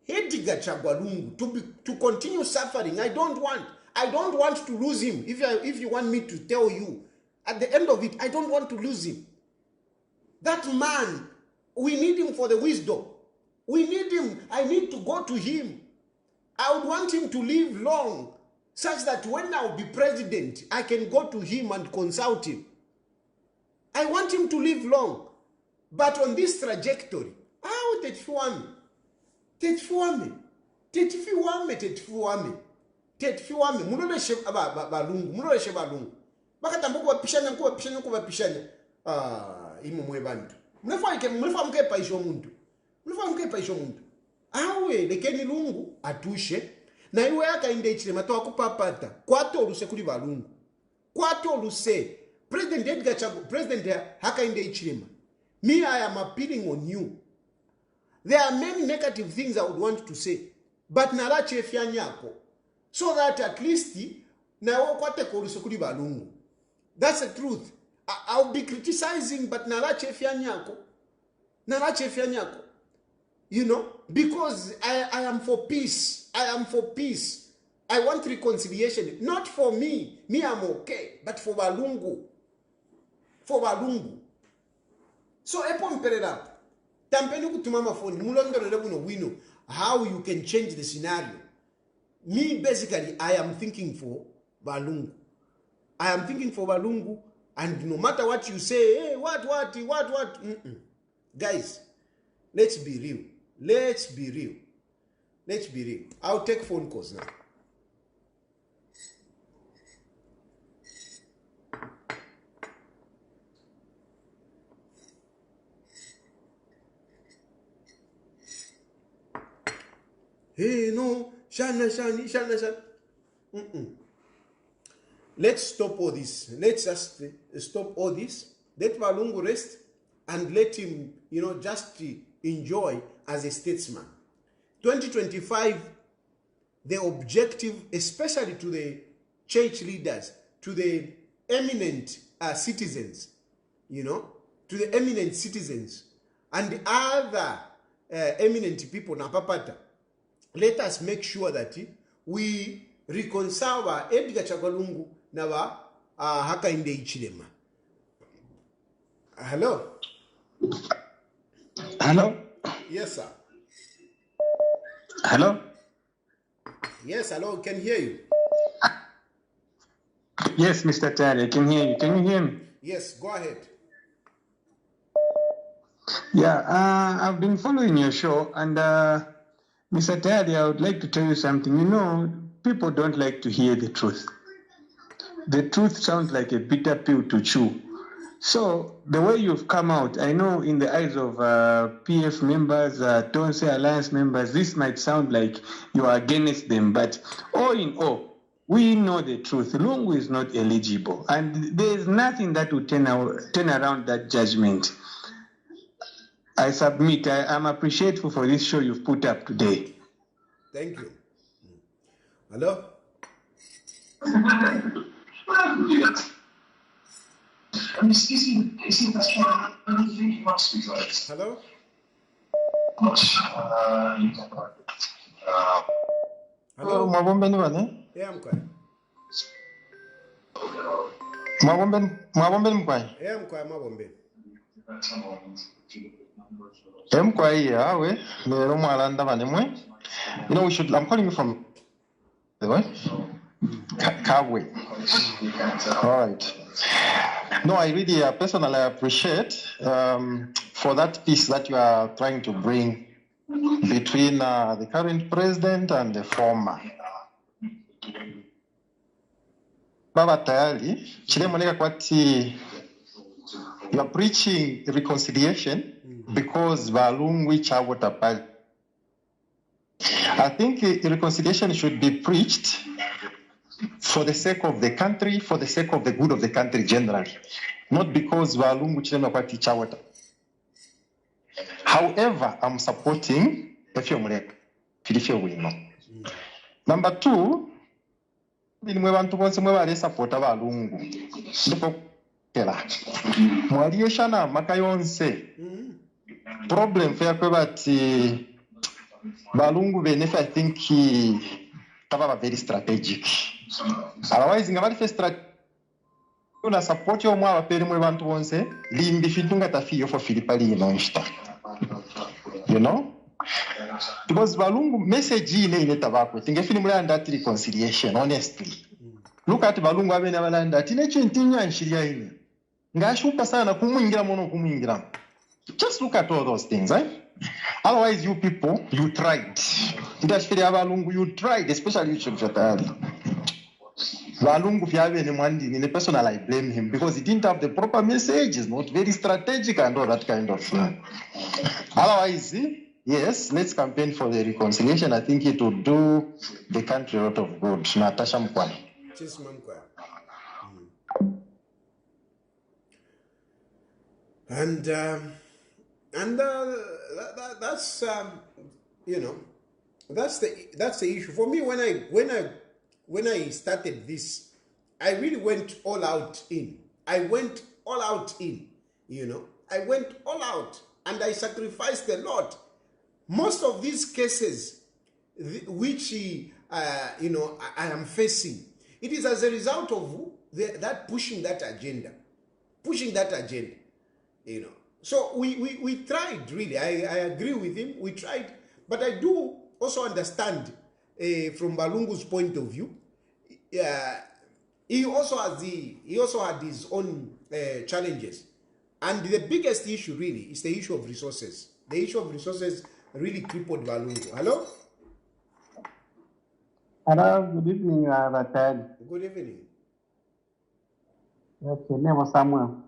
Edgar Lungu to continue suffering. I don't want to lose him. If you want me to tell you, at the end of it, I don't want to lose him. That man, we need him for the wisdom. We need him. I need to go to him. I would want him to live long, such that when I'll be president, I can go to him and consult him. I want him to live long. But on this trajectory, how tetfuame? Muloleshe balungu. Bakatambo kubapishanya. Imwe bantu. Mlefa mkepa isho muntu. Awe lekeni Lungu atushe na iwe Hakainde Hichilema to akupapata kwato oluse kuli balungu. Kwato oluse President Hakainde Hichilema. Me, I am appealing on you. There are many negative things I would want to say, but nalache fianyako, so that at least na kwate koluse kuli balungu. That's the truth. I'll be criticizing, but nalache fianyako. You know, because I am for peace. I am for peace. I want reconciliation. Not for me. Me, I'm okay. But for balungu. So, upon perera, tampeni kutumama phone, mulondo lebuno wino, how you can change the scenario. Me, basically, I am thinking for balungu. And no matter what you say, hey, what? Guys, let's be real. I'll take phone calls now. Hey, no, Shana. Let's stop all this. Let's just stop all this. Let Balungu rest and let him, just enjoy as a statesman. 2025, the objective, especially to the church leaders, to the eminent citizens, to the eminent citizens and the other eminent people, Napapata, let us make sure that we reconcile Edgar Lungu na Hakainde Hichilema. Hello? Yes, sir. Hello? Yes, hello, can hear you. Yes, Mr. Tayali, I can hear you. Can you hear me? Yes, go ahead. Yeah, I've been following your show, and Mr. Tayali, I would like to tell you something. People don't like to hear the truth. The truth sounds like a bitter pill to chew. So the way you've come out, I know in the eyes of PF members, Tonse Alliance members, this might sound like you are against them, but all in all, we know the truth. Lungu is not eligible, and there is nothing that will turn around that judgment. I submit, I'm appreciative for this show you've put up today. Thank you. Hello? Hello? Hello? Yeah, I'm quiet. I'm calling you from Kawe. All right. No, I really personally appreciate for that peace that you are trying to bring between the current president and the former. Baba Tayali, you are preaching reconciliation because Balungu Chawotapal. I think reconciliation should be preached for the sake of the country, for the sake of the good of the country generally, not because Balungu Chilema Kwati Chawota. However, I'm supporting Number two, problem Balungu benef I think tava very strategic. Otherwise ngabali fe strategic una support yo mwa bapere mwe bantu bonse limbi fitunga tafiyo for Filipali inonsta. You know? Because Balungu message ine tabako tingefini mule that reconciliation honestly. Look at Balungu abene abalanda tine chintinya nshiria ine. Ngashupa sana kumuingira mono kumuingira. Just look at all those things, right? Otherwise, you people, you tried. You tried, especially you, Chilufya Tayali. Lungu, in a personal, I blame him because he didn't have the proper message. It's not very strategic and all that kind of thing. Otherwise, yes, let's campaign for the reconciliation. I think it will do the country a lot of good. Natasha Mkwani. And that's you know, that's the issue for me. When I started this, I really went all out in. I went all out in. You know, I went all out and I sacrificed a lot. Most of these cases, which you know, I am facing, it is as a result of that pushing that agenda. You know. So we tried, really. I agree with him. We tried. But I do also understand from Balungu's point of view. He also had his own challenges. And the biggest issue really is the issue of resources. The issue of resources really crippled Balungu. Hello? Hello, good evening, Vatel. Good evening. Okay, name was Samuel.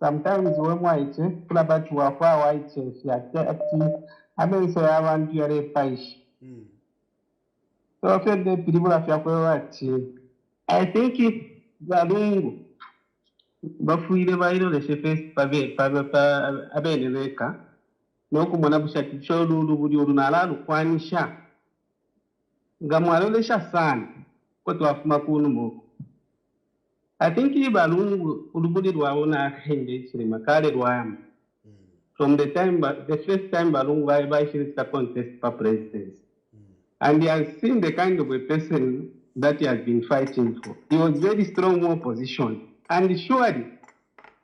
Sometimes when white, Kulabatu Wafa white, she active, I mean, so I want to a page. So I feel the people of Yakuachi. I think it's Balungu. But we never know the chef's Abeleka. No Kumanabusha show Ludunala, Quanisha. Gamalo Shasan. I think Balungu Ulubudidwauna Hakainde Hichilema from the first time Balungu by she contest for president. And he has seen the kind of a person that he has been fighting for. He was very strong opposition. And surely,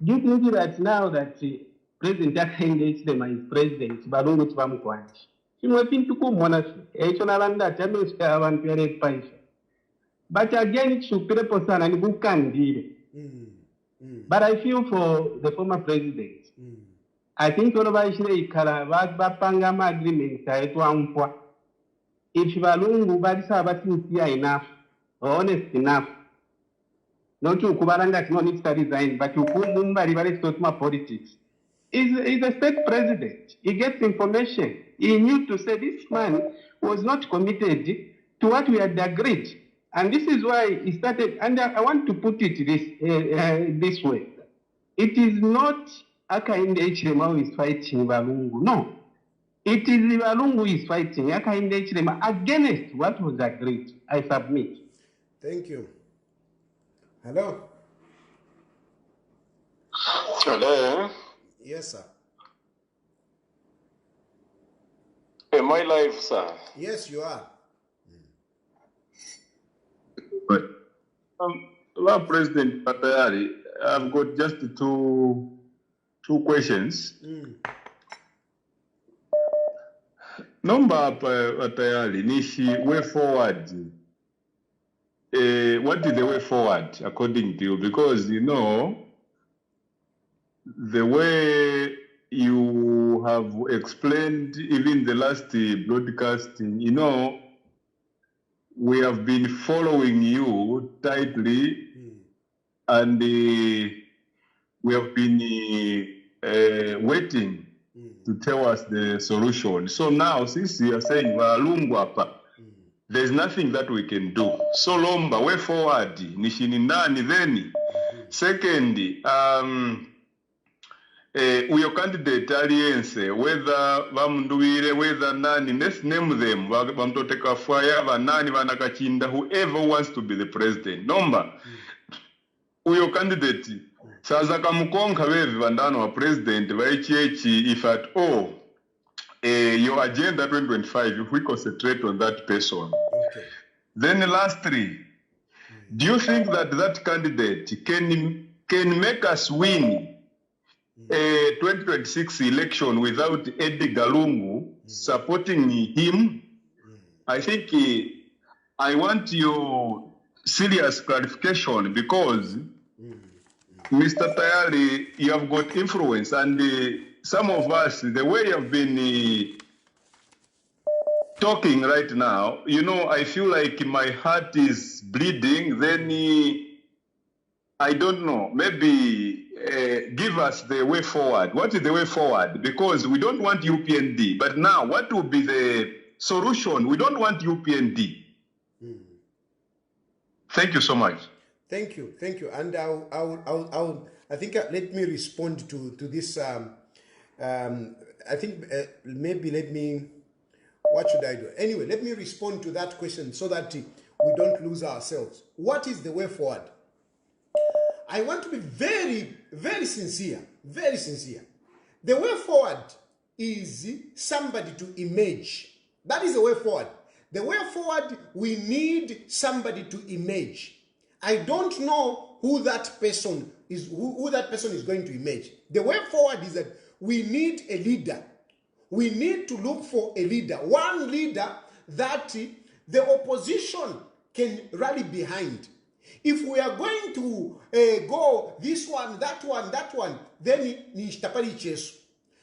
do you think that now that President Hakainde Hichilema is president, Balungu Tibamukwanji? He will be to come monarchy. Echonalanda Champions Kawan Pierre Paisha. But again, it should be a person and who can deal. But I feel for the former president. I think all of us Pangama agreement. If Balungu Badisa sincere enough, or honest enough, not to Kubaranga no need to resign, but you put Mumbai to politics. He's a state president. He gets information. He knew to say this man was not committed to what we had agreed. And this is why he started, and I want to put it this way. It is not Hakainde Hichilema who is fighting Balungu. No. It is Balungu who is fighting Hakainde Hichilema against what was agreed. I submit. Thank you. Hello? Hello? Yes, sir. Am I live, sir? Yes, you are. Lord President Tayali, I've got just two questions. Number Tayali, Nishi, way forward. What is the way forward according to you? Because you know the way you have explained even the last broadcasting, you know, we have been following you tightly, and we have been waiting to tell us the solution. So now, since you are saying there's nothing that we can do. So Lomba, way forward, nishinindani then. Second, your candidate alliance, whether Vamduire, whether Nani, let's name them, Vamtoteka Fire, Vanani, Vanakachinda, whoever wants to be the president. Number, your candidate, Saza kamukonka bevi bandano wa president vaichechi if at all your agenda 2025 if we concentrate on that person. Okay. Then lastly, do you think that that candidate can make us win a 2026 election without Edgar Lungu supporting him? I think I want your serious clarification because Mr. Tayali, you have got influence, and some of us, the way you have been talking right now, you know, I feel like my heart is bleeding. Then I don't know, maybe give us the way forward. What is the way forward? Because we don't want UPND, but now what will be the solution? We don't want UPND. Thank you so much. Thank you, and I think let me respond to this. I think maybe let me. What should I do? Anyway, let me respond to that question so that we don't lose ourselves. What is the way forward? I want to be very, very sincere. Very sincere. The way forward is somebody to emerge. That is the way forward. The way forward, we need somebody to emerge. I don't know who that person is, who that person is going to emerge. The way forward is that we need a leader. We need to look for a leader. One leader that the opposition can rally behind. If we are going to go this one, that one, then ni shtapali chesu.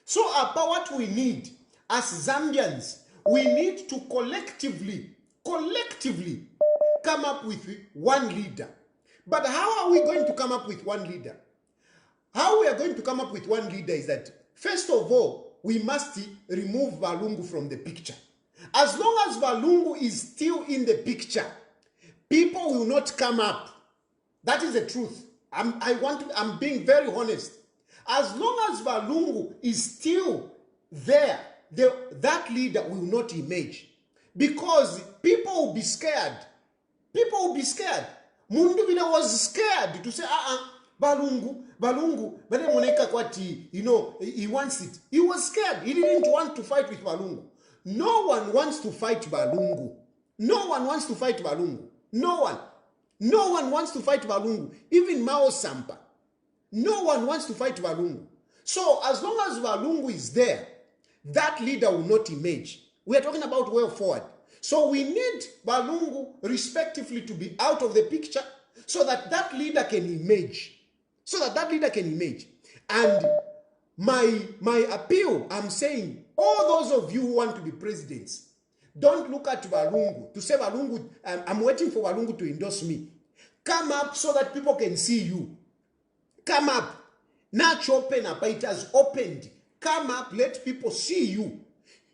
So about what we need as Zambians, we need to collectively come up with one leader. But how are we going to come up with one leader? How we are going to come up with one leader is that, first of all, we must remove Valungu from the picture. As long as Valungu is still in the picture, people will not come up. That is the truth. I'm being very honest. As long as Valungu is still there, that leader will not emerge. Because people will be scared. People will be scared. Munduvina was scared to say, Balungu, you know, he wants it. He was scared. He didn't want to fight with Balungu. No one wants to fight Balungu. No one wants to fight Balungu. No one. No one wants to fight Balungu. Even Mao Sampa. No one wants to fight Balungu. So as long as Balungu is there, that leader will not emerge. We are talking about way forward. So we need Balungu respectively to be out of the picture so that that leader can emerge. And my appeal, I'm saying, all those of you who want to be presidents, don't look at Balungu to say Balungu, I'm waiting for Balungu to endorse me. Come up so that people can see you. Come up. Natch open up. It has opened. Come up. Let people see you.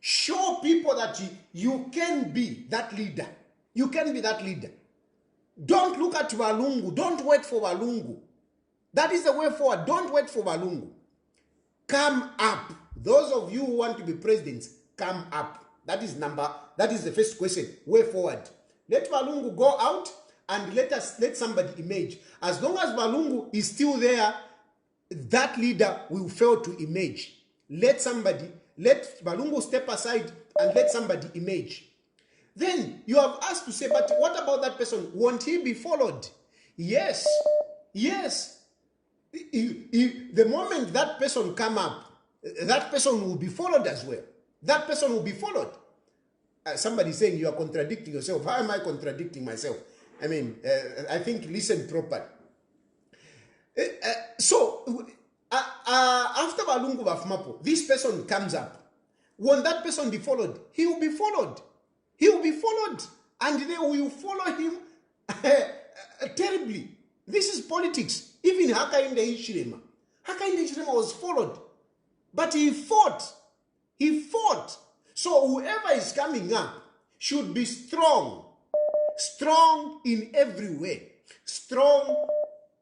Show people that you can be that leader. You can be that leader. Don't look at Balungu. Don't wait for Balungu. That is the way forward. Don't wait for Balungu. Come up. Those of you who want to be presidents, come up. That is the first question. Way forward. Let Balungu go out and let somebody emerge. As long as Balungu is still there, that leader will fail to emerge. Let Balungu step aside and let somebody emerge. Then you have asked to say, but what about that person? Won't he be followed? Yes. Yes. The moment that person come up, that person will be followed as well. That person will be followed. Somebody saying you are contradicting yourself. How am I contradicting myself? I mean, I think listen properly. So, after Balungu Bafmapo, this person comes up. Won't that person be followed? He will be followed. He will be followed. And they will follow him terribly. This is politics. Even Hakainde Hichilema. Hakainde Hichilema was followed. But he fought. He fought. So whoever is coming up should be strong. Strong in every way. Strong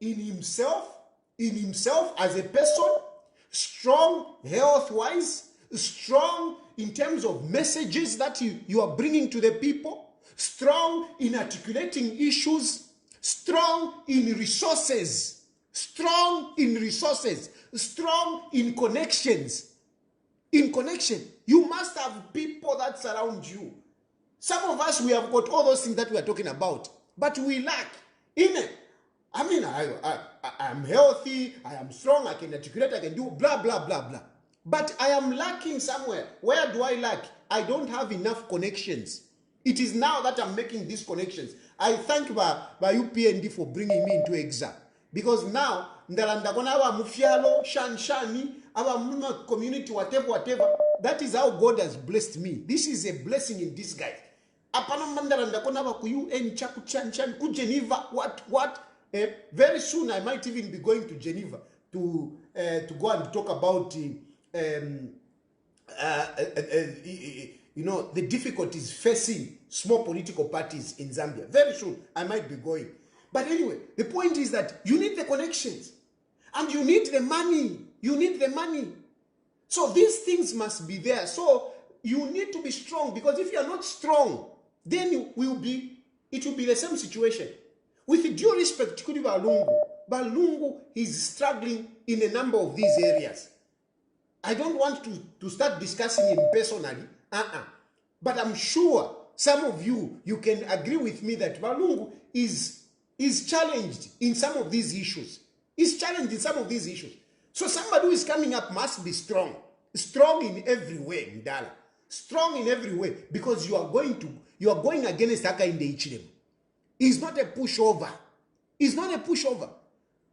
in himself as a person. Strong health-wise. Strong in terms of messages that you are bringing to the people. Strong in articulating issues. Strong in resources. strong in resources, strong in connections. In connection, you must have people that surround you. Some of us, we have got all those things that we are talking about, but we lack in it. I mean, I'm healthy, I am strong, I can articulate, I can do blah, blah, blah, blah. But I am lacking somewhere. Where do I lack? I don't have enough connections. It is now that I'm making these connections. I thank by UPND for bringing me into exam. Because now, ndalanda aba mufialo, shani, aba community, whatever. That is how God has blessed me. This is a blessing in disguise. Apana mandalanda aba ku UN chaku chan ku Geneva, what? Very soon I might even be going to Geneva to go and talk about you know, the difficulties facing small political parties in Zambia. Very soon I might be going. But anyway, the point is that you need the connections and you need the money. You need the money. So these things must be there. So you need to be strong, because if you are not strong, then it will be the same situation. With due respect to Lungu is struggling in a number of these areas. I don't want to start discussing him personally, but I'm sure some of you can agree with me that Lungu is challenged in some of these issues. Is challenged in some of these issues. So somebody who is coming up must be strong. Strong in every way, Ndala. Strong in every way, because you are going against Hakainde Hichilema. He's not a pushover. He's not a pushover.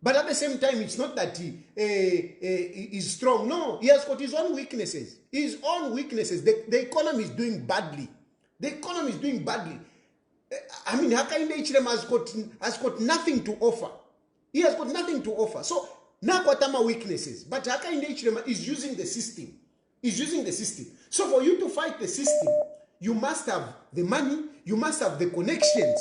But at the same time, it's not that he is strong. No, he has got his own weaknesses. His own weaknesses. The economy is doing badly. The economy is doing badly. I mean, Hakainde Hichilema has got nothing to offer. He has got nothing to offer. So, Nakwatama weaknesses. But Hakainde Hichilema is using the system. He's using the system. So for you to fight the system, you must have the money, you must have the connections.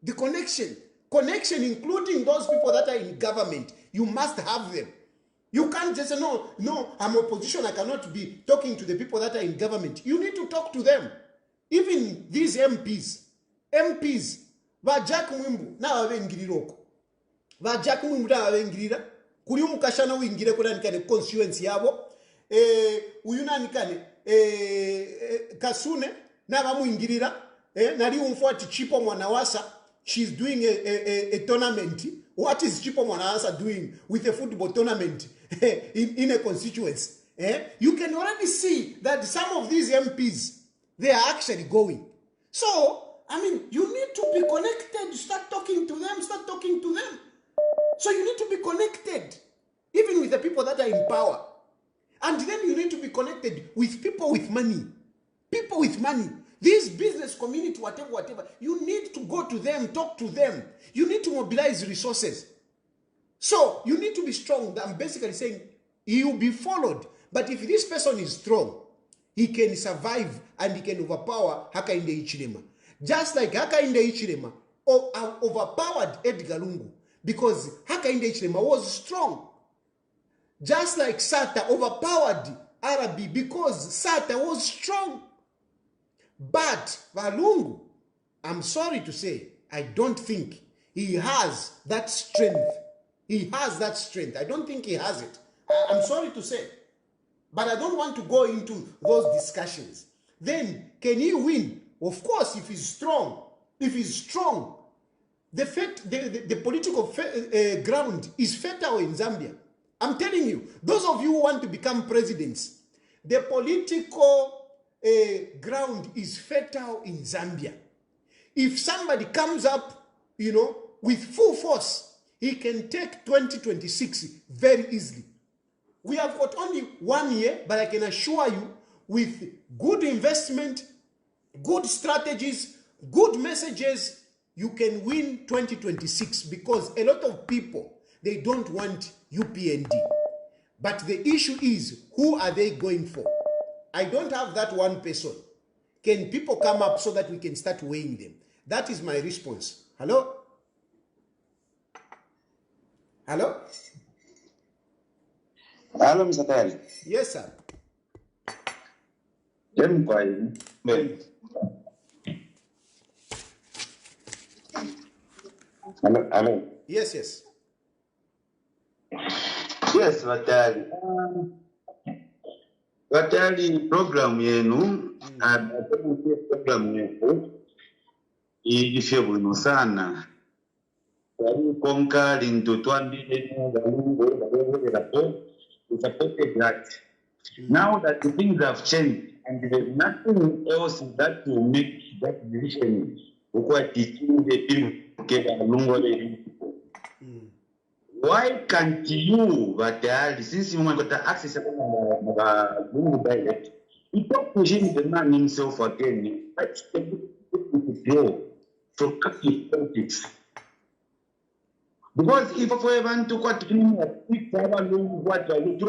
The connection including those people that are in government. You must have them. You can't just say, no, I'm opposition, I cannot be talking to the people that are in government. You need to talk to them. Even these MPs, Vajak Mwimbu, na wengiroko. Vajak Mwimbu na wengirira. Kuri mukashana wingire kuna nikane constituency yabo. Uyuna nikane Kasune na bamuingirira. Nari umfuati Chipo Mwanawasa. She's doing a tournament. What is Chipo Mwanawasa doing with a football tournament in a constituency? You can already see that some of these MPs, they are actually going. So, I mean, you need to be connected. Start talking to them. So you need to be connected, even with the people that are in power. And then you need to be connected with people with money. People with money. This business community, whatever, you need to go to them, talk to them. You need to mobilize resources. So you need to be strong. I'm basically saying he will be followed. But if this person is strong, he can survive and he can overpower Hakainde Hichilema. Just like Hakainde Hichilema overpowered Edgar Lungu, because Hakainde Hichilema was strong. Just like Sata overpowered Arabi because Sata was strong. But Lungu, I'm sorry to say, I don't think he has that strength. He has that strength. I don't think he has it. I'm sorry to say. But I don't want to go into those discussions. Then, can he win? Of course, if he's strong. If he's strong, the political ground is fertile in Zambia. I'm telling you, those of you who want to become presidents, the political ground is fertile in Zambia. If somebody comes up, with full force, he can take 2026 very easily. We have got only 1 year, but I can assure you, with good investment, good strategies, good messages, you can win 2026, because a lot of people, they don't want UPND. But the issue is, who are they going for? I don't have that one person. Can people come up so that we can start weighing them? That is my response. Hello? Hello? Hello, Mr. Tayali. Yes, sir. Hello. Yes. Yes, Vatali program yenu, program yenu, ifyo bueno sana. Wali konka linto tuambile we supported that. Now that the things have changed and there's nothing else that will make that decision quite teaching the people get a longer. Why can't you, since you want to access Lungu direct, you talk to him, the man himself again, that's the good to grow to active politics. Because if I want to cut him, if I want to what I will do,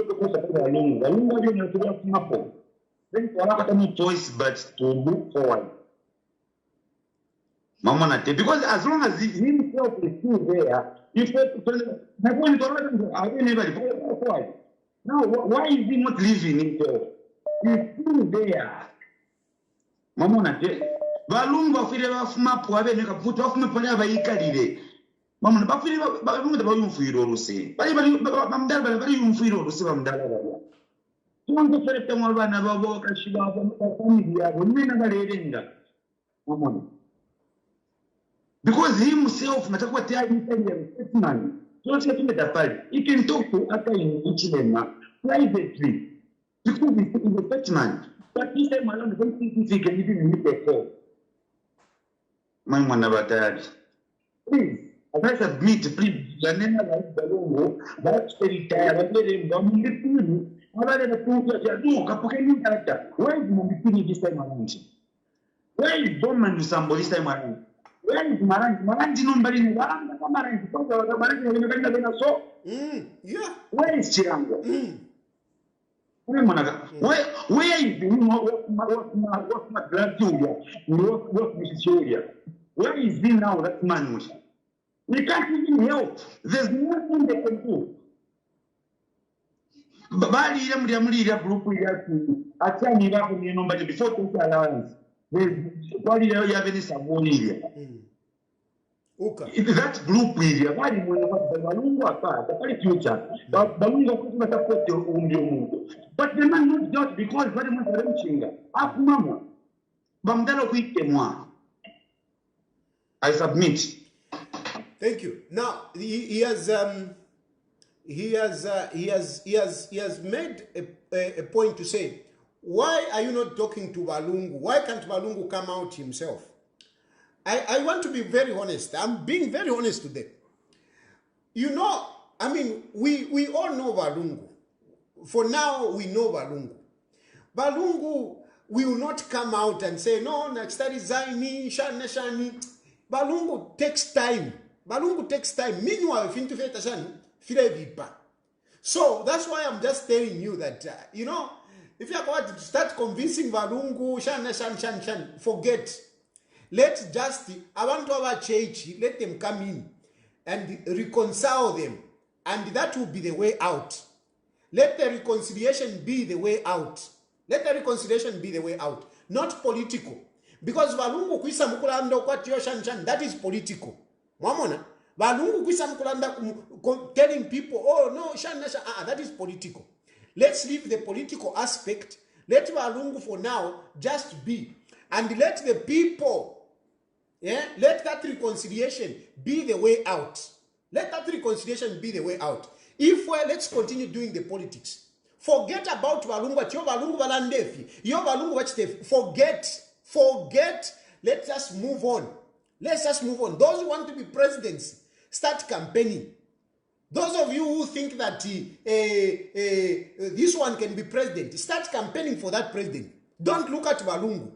then you have no choice but to move forward. Because as long as himself is still there, you now, why is he not leaving himself? He's still there. Balungu afire bafumapo abeneka puto afumapo abayikalire. Mamona bafire balungu bayumfuiro oluse. Bali bamdala bali yumfuiro oluse bamdala bali. Tungo ferete mu bana babo kashiba babo family yabo nina balerenga. Mamona. Because he himself natakuwa tayari statement. So he can talk to Hakainde Hichilema privately because he's a statement. But this time around, I don't think he can even meet a call. Please, as I submit, please, that's very tired. Where is Mumbi this time around? Where is Bowman to somebody this time around? Where is Marangi nobody in Marangi? Yeah. Where is Chirango? Where is the what Grand Julia? What Mrs. Julia? Where is he now, that man? We can't even help. There's nothing they can do. Bali ya group ya achani wako ni nobody before to allowance. Bali ya veni saboni that group area bali mwenye balungu apata bali future balungu kusema support umbi mungu but the man not just because bali mwenye remchinga akumama bamdalo kuitemwa. I submit. Thank you. Now he has made a point to say, why are you not talking to Balungu? Why can't Balungu come out himself? I want to be very honest. I'm being very honest today. You know, I mean, we all know Balungu. For now, we know Balungu. Balungu will not come out and say, no, next time is Zaini, Shani. Balungu takes time. Balungu takes time. Meanwhile, so that's why I'm just telling you that, you know, if you are going to start convincing Balungu, Shan, forget. Let's just, I want to have a church, let them come in and reconcile them. And that will be the way out. Let the reconciliation be the way out. Let the reconciliation be the way out. Not political. Because Balungu kwisa mukulanda kwatiyo shan, that is political. Mwamona? Balungu kwisa mukulanda telling people, oh no, shan, that is political. Let's leave the political aspect. Let Balungu for now just be. And let the people, let that reconciliation be the way out. Let that reconciliation be the way out. If let's continue doing the politics. Forget about Balungu, your Balungu balandefi, your Balungu wachitefi. Forget. Let's just move on. Let's just move on. Those who want to be presidents, start campaigning. Those of you who think that this one can be president, start campaigning for that president. Don't look at Balungu.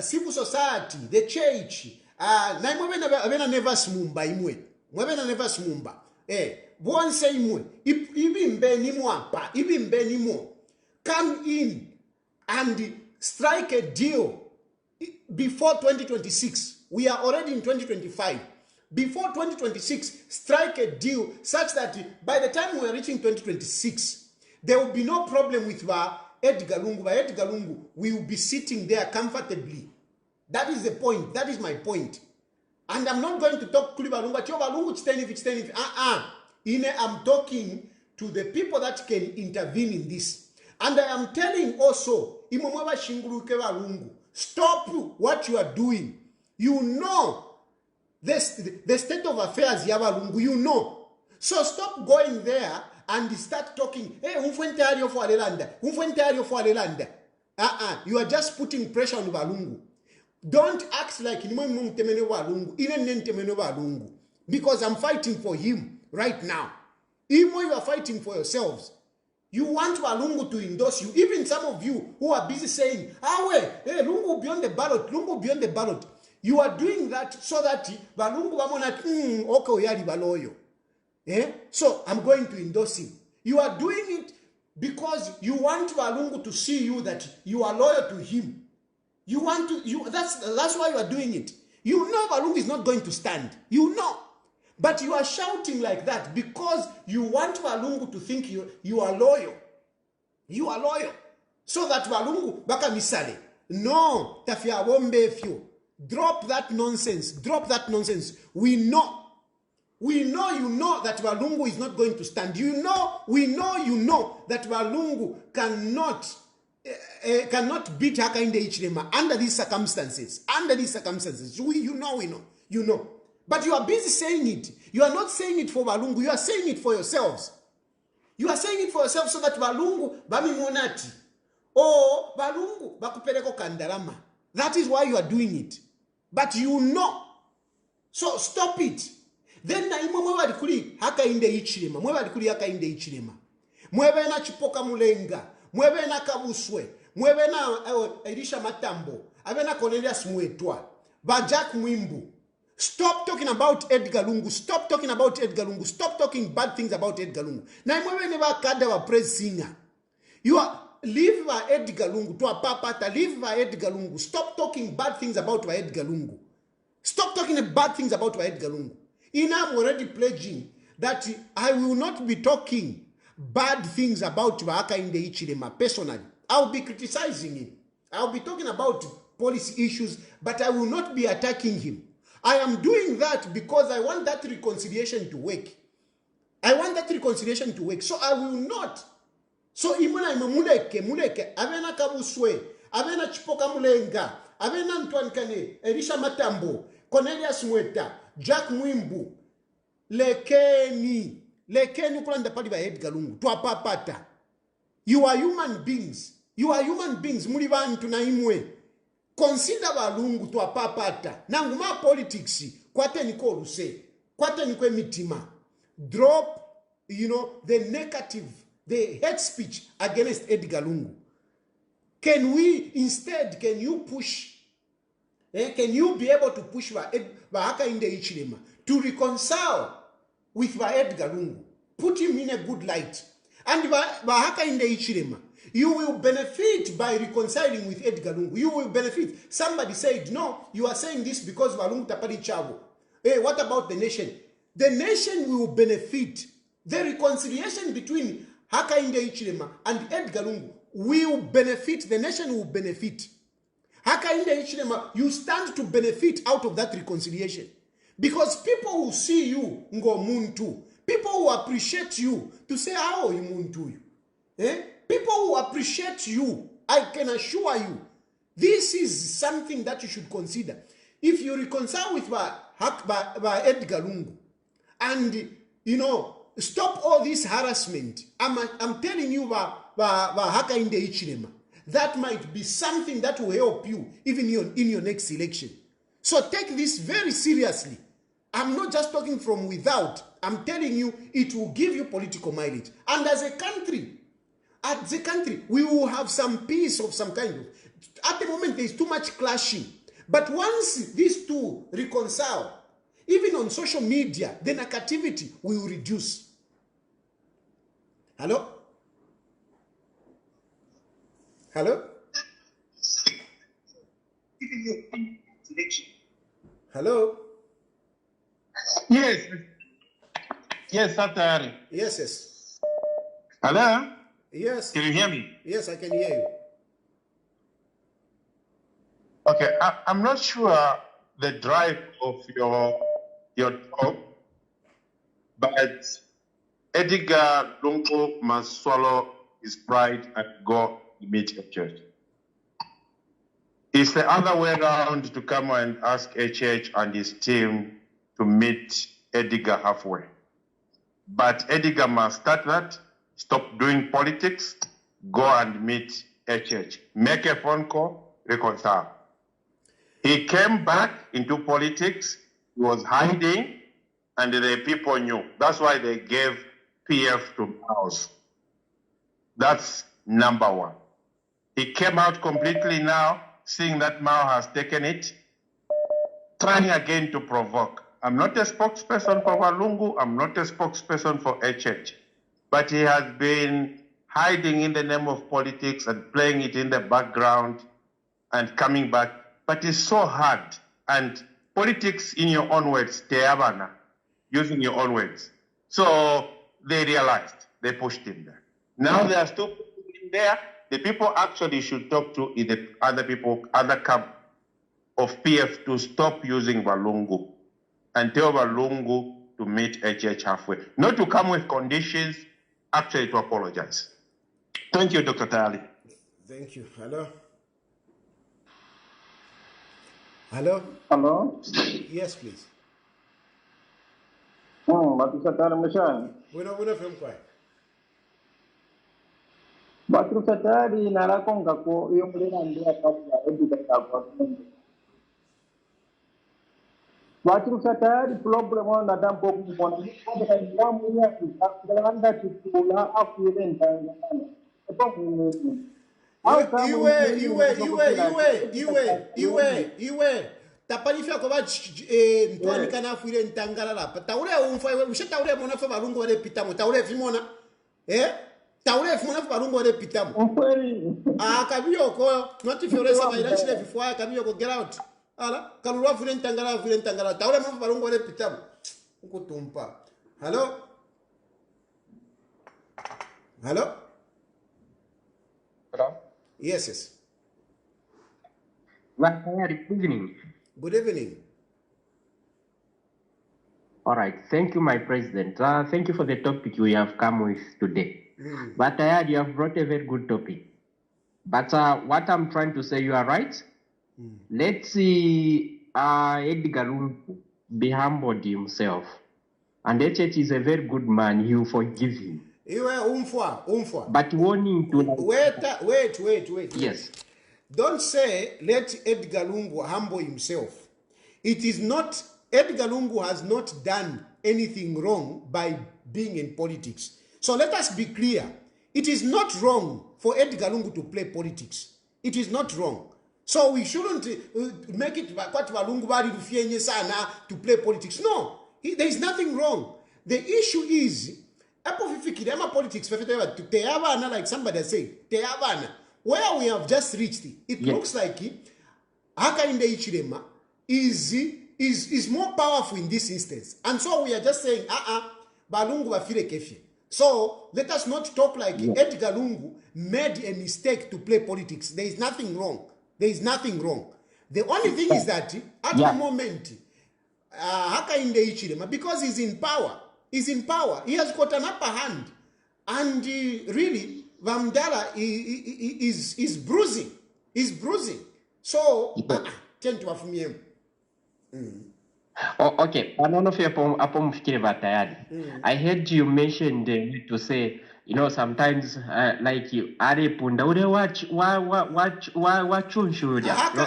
Civil society, the church, never smumba imwe. Never smumba. Bonse imwe. Ibimbe nimwa. Come in and strike a deal before 2026. We are already in 2025. Before 2026, strike a deal such that by the time we are reaching 2026, there will be no problem with Edgar Lungu. By Edgar Lungu, we will be sitting there comfortably. That is the point. That is my point. And I'm not going to talk to Balungu. I'm talking to the people that can intervene in this. And I am telling also, stop what you are doing. You know the state of affairs, Yabalungu, you know. So stop going there and start talking, hey, you are just putting pressure on Balungu. Don't act like because I'm fighting for him right now. Even you are fighting for yourselves. You want Lungu to endorse you. Even some of you who are busy saying, hey, Lungu beyond the ballot, Lungu beyond the ballot. You are doing that so that Balungu baloyo. So I'm going to endorse him. You are doing it because you want Balungu to see you that you are loyal to him. You want to, that's why you are doing it. You know Balungu is not going to stand. You know. But you are shouting like that because you want Balungu to think you are loyal. You are loyal. So that Balungu baka misale. No, tafia wombe fyo. Drop that nonsense. Drop that nonsense. We know you know that Balungu is not going to stand. You know that Balungu cannot beat Hakainde Hichilema under these circumstances. Under these circumstances. You know. But you are busy saying it. You are not saying it for Balungu. You are saying it for yourselves. You are saying it for yourselves so that Balungu bami monati. Oh, Balungu bakupereko kandarama. That is why you are doing it. But you know. So stop it. Then na imo mwewa dikuli Hakainde Hichilema. Mwewa dikuli Hakainde Hichilema. Mwewe na Chipoka Mulenga. Mwewe na Kabuswe. Mwewe na Elisha Matambo. Awe na Cornelius Muetwa. Bajak Mwimbu. Stop talking about Edgar Lungu. Stop talking about Edgar Lungu. Stop talking bad things about Edgar Lungu. Na mwewe never kada wa praise singer. You are leave wa Edgar Lungu. To a papata leave wa Edgar Lungu. Stop talking bad things about wa Edgar Lungu. Stop talking bad things about wa Edgar Lungu. I'm already pledging that I will not be talking bad things about Hakainde Hichilema personally. I'll be criticizing him. I'll be talking about policy issues, but I will not be attacking him. I am doing that because I want that reconciliation to work. I want that reconciliation to work. So I will not. So imuna muleke, avena Kabuswe, avena Chipoka Mulenga, avena Antoine Kane, Elisha Matambo, Cornelius Mweta, Jack Mwimbu, Lekeni kulanda pali ba Edgar Lungu, tuapapata. You are human beings. You are human beings. Muli bantu na imwe. Consider Balungu to a papata. Nanguma politics. Kwate niko ruse. Kwate niko mitima. Drop, the negative, the hate speech against Edgar Lungu. Can you push? Can you be able to push Hakainde Hichilema to reconcile with Edgar Lungu? Put him in a good light. And Hakainde Hichilema, you will benefit by reconciling with Edgar Lungu. You will benefit. Somebody said, no, you are saying this because Balungu tapari chavo. Hey, what about the nation? The nation will benefit. The reconciliation between Hakainde Hichilema and Edgar Lungu will benefit. The nation will benefit. Hakainde Hichilema, you stand to benefit out of that reconciliation. Because people will see you, ngo muntu. People will appreciate you to say, how you muntu you. People who appreciate you, I can assure you, this is something that you should consider. If you reconcile with Edgar Lungu and, stop all this harassment, I'm telling you, Hakainde Hichilema, that might be something that will help you even in your next election. So take this very seriously. I'm not just talking from without. I'm telling you, it will give you political mileage. And as a country, we will have some peace of some kind of. At the moment, there is too much clashing. But once these two reconcile, even on social media, the negativity will reduce. Hello? Hello? Hello? Yes. Yes, Satari. Yes. Hello? Yes. Can you hear me? Yes, I can hear you. Okay, I'm not sure the drive of your talk, but Edgar Lungu must swallow his pride and go meet a church. It's the other way around to come and ask HH and his team to meet Edgar halfway. But Edgar must start that, stop doing politics, go and meet HH. Make a phone call, reconcile. He came back into politics, he was hiding, and the people knew. That's why they gave PF to Vows. That's number one. He came out completely now, seeing that Mao has taken it, trying again to provoke. I'm not a spokesperson for Walungu, I'm not a spokesperson for HH, but he has been hiding in the name of politics and playing it in the background and coming back. But it's so hard. And politics, in your own words, teabana, using your own words. So they realized, they pushed him there. Now they are still putting him there. The people actually should talk to the other people, other camp of PF to stop using Walungu and tell Walungu to meet HH halfway. Not to come with conditions, actually to apologize. Thank you, Dr. Tayali. Thank you. Hello? Hello? Hello? Yes, please. We're not from quiet. Batru narakonga ko yomulera ndia kabla edika kwa. Batru problem on dampo kubona kwa ndamu ya kuanda kitula afurenta. Iwe tapalifya ko ba ntwani kana afure ntangala la taure umfa iwe mshataure mona fa balungu wale pitamo taure vimona taure fimona fa balungu wale pitamo kabiyo ko notifioresa ba ila chile vifwa kabiyo ko get out ala kalulwa afure ntangala taure mona fa balungu wale pitamo ukutumpa. Hello? Hello? Yes. Good evening. Good evening. All right. Thank you, my president. Thank you for the topic we have come with today. But you have brought a very good topic. But what I'm trying to say, you are right. Let's see Edgar Lungu be humbled himself. And HH is a very good man. He will forgive him. Umfwa. But warning to... Wait. Yes. Don't say, let Edgar Lungu humble himself. It is not, Edgar Lungu has not done anything wrong by being in politics. So let us be clear. It is not wrong for Edgar Lungu to play politics. It is not wrong. So we shouldn't make it to play politics. No, there is nothing wrong. The issue is, politics, like somebody said, where we have just reached, it looks like Hakainde Hichilema is more powerful in this instance. And so we are just saying, Balungu wafile kefi. So let us not talk like Edgar Lungu made a mistake to play politics. There is nothing wrong. There is nothing wrong. The only thing is that at the moment, Hakainde Hichilema, because he's in power, he has got an upper hand. And really, Vamdala is bruising. He's bruising. So, tend to have me. Okay. I heard you mentioned to say, sometimes like you Arepunda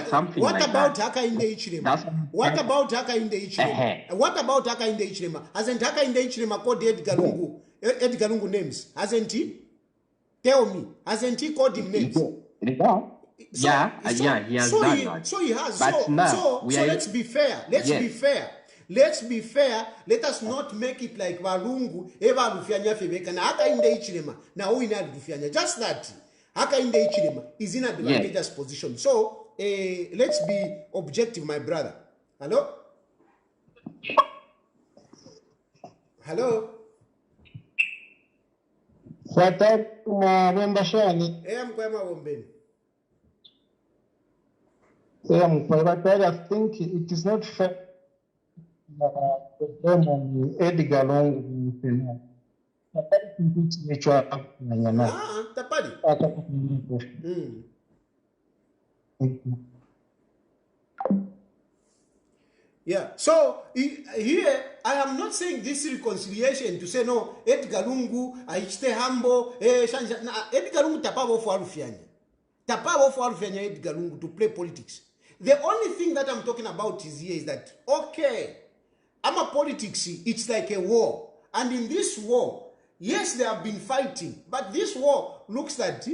something what like about that. Hakainde Hichilema? What about Hakainde Hichilema? What about Hakainde Hichilema? Hasn't Hakainde Hichilema called Edgar Lungu names? Hasn't he? Tell me. Hasn't he called him names? He has done that. So he has. But so let's be fair. Let's be fair. Let us not make it like Walungu eva lufyanya febeka na Hakainde Hichilema na huyu ina lufyanya. Just that Hakainde Hichilema is in advantageous position. So let's be objective, my brother. Hello? Mkwema wombeni. But I think it is not fair on Edgar Lungu. Tapadi. Yeah, so here I am not saying this reconciliation to say no, Edgar Lungu, Aichite Hambo, Edgar Lungu tapavo for Arufianya. Tapavo for Arufianya Edgar Lungu to play politics. The only thing that I'm talking about is here is that, okay, I'm a politics, it's like a war. And in this war, yes, they have been fighting, but this war looks that